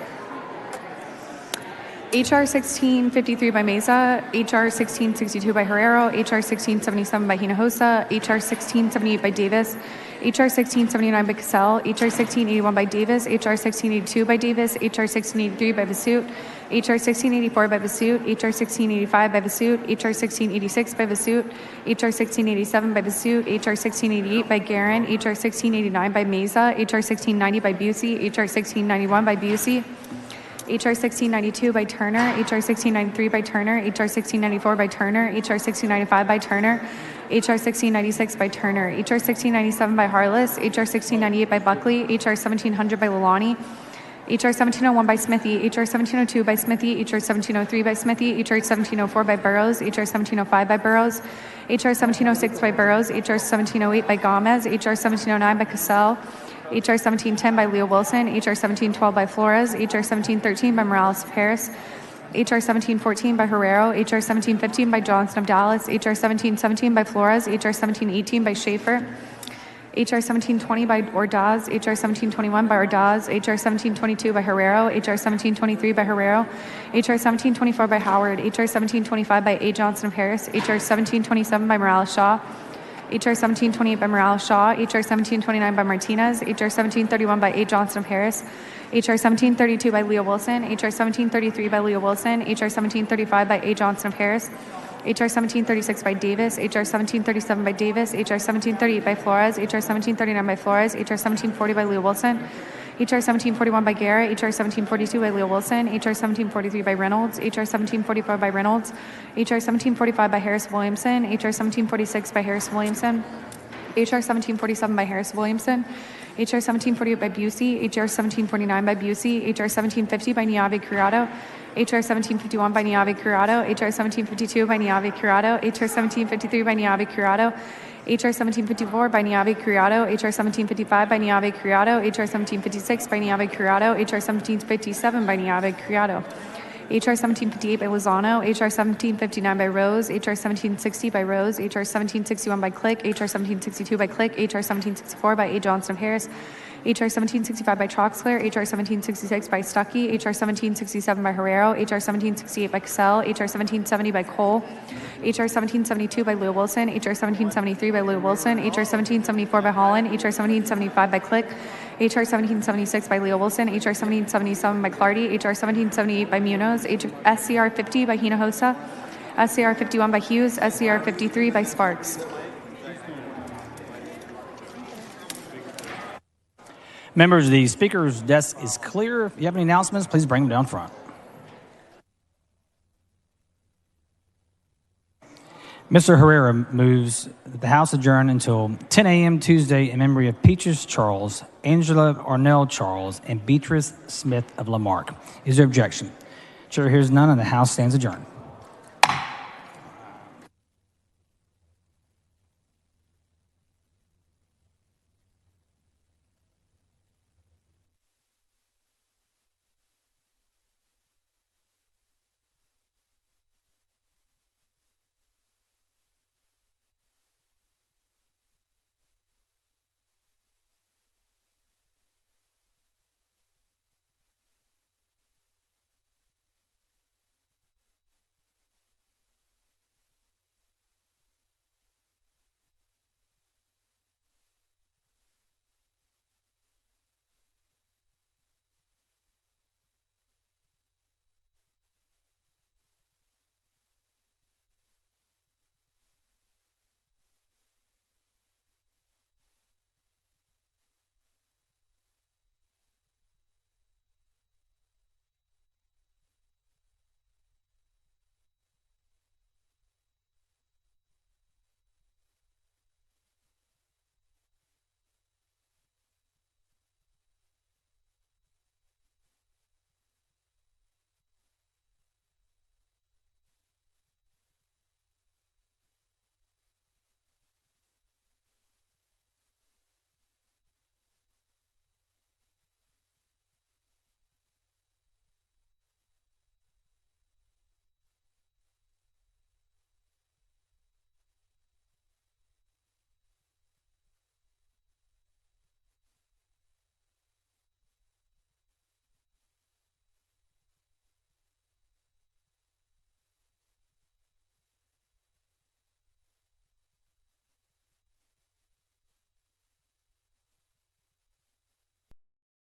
H.R. 1653 by Mesa, H.R. 1662 by Herrero, H.R. 1677 by Hinojosa, H.R. 1678 by Davis, H.R. 1679 by Cassell, H.R. 1681 by Davis, H.R. 1682 by Davis, H.R. 1683 by Vasut, H.R. 1684 by Vasut, H.R. 1685 by Vasut, H.R. 1686 by Vasut, H.R. 1687 by Vasut, H.R. 1688 by Guerin, H.R. 1689 by Mesa, H.R. 1690 by Busey, H.R. 1691 by Busey, H.R. 1692 by Turner, H.R. 1693 by Turner, H.R. 1694 by Turner, H.R. 1695 by Turner, H.R. 1696 by Turner, H.R. 1697 by Harless, H.R. 1698 by Buckley, H.R. 1700 by Lalani, H.R. 1701 by Smithy, H.R. 1702 by Smithy, H.R. 1703 by Smithy, H.R. 1704 by Burrows, H.R. 1705 by Burrows, H.R. 1706 by Burrows, H.R. 1708 by Gomez, H.R. 1709 by Cassell, H.R. 1710 by Leo Wilson, H.R. 1712 by Flores, H.R. 1713 by Morales Paris, H.R. 1714 by Herrero, H.R. 1715 by Johnson of Dallas, H.R. 1717 by Flores, H.R. 1718 by Schaefer, H.R. 1720 by Ordaz, H.R. 1721 by Ordaz, H.R. 1722 by Herrero, H.R. 1723 by Herrero, H.R. 1724 by Howard, H.R. 1725 by A. Johnson of Harris, H.R. 1727 by Morales Shaw, H.R. 1728 by Morales Shaw, H.R. 1729 by Martinez, H.R. 1731 by A. Johnson of Harris, H.R. 1732 by Leo Wilson, H.R. 1733 by Leo Wilson, H.R. 1735 by A. Johnson of Harris, H.R. 1736 by Davis, H.R. 1737 by Davis, H.R. 1738 by Flores, H.R. 1739 by Flores, H.R. 1740 by Leo Wilson, H.R. 1741 by Garrett, H.R. 1742 by Leo Wilson, H.R. 1743 by Reynolds, H.R. 1744 by Reynolds, H.R. 1745 by Harris Williamson, H.R. 1746 by Harris Williamson, H.R. 1747 by Harris Williamson, H.R. 1748 by Busey, H.R. 1749 by Busey, H.R. 1750 by Niave Criado, H.R. 1751 by Niave Criado, H.R. 1752 by Niave Criado, H.R. 1753 by Niave Criado, H.R. 1754 by Niave Criado, H.R. 1755 by Niave Criado, H.R. 1756 by Niave Criado, H.R. 1757 by Niave Criado, H.R. 1758 by Lozano, H.R. 1759 by Rose, H.R. 1760 by Rose, H.R. 1761 by Click, H.R. 1762 by Click, H.R. 1764 by A. Johnson of Harris, H.R. 1765 by Troxler, H.R. 1766 by Stuckey, H.R. 1767 by Herrero, H.R. 1768 by Cassell, H.R. 1770 by Cole, H.R. 1772 by Leo Wilson, H.R. 1773 by Leo Wilson, H.R. 1774 by Holland, H.R. 1775 by Click, H.R. 1776 by Leo Wilson, H.R. 1777 by Clardy, H.R. 1778 by Munoz, SCR 50 by Hinojosa, SCR 51 by Hughes, SCR 53 by Sparks. Members, the Speaker's desk is clear. If you have any announcements, please bring them down front. Mr. Herrera moves that the House adjourn until 10 a.m. Tuesday in memory of Peaches Charles, Angela Arnell Charles, and Beatrice Smith of Lamarck. Is there objection? Chair hears none, and the House stands adjourned.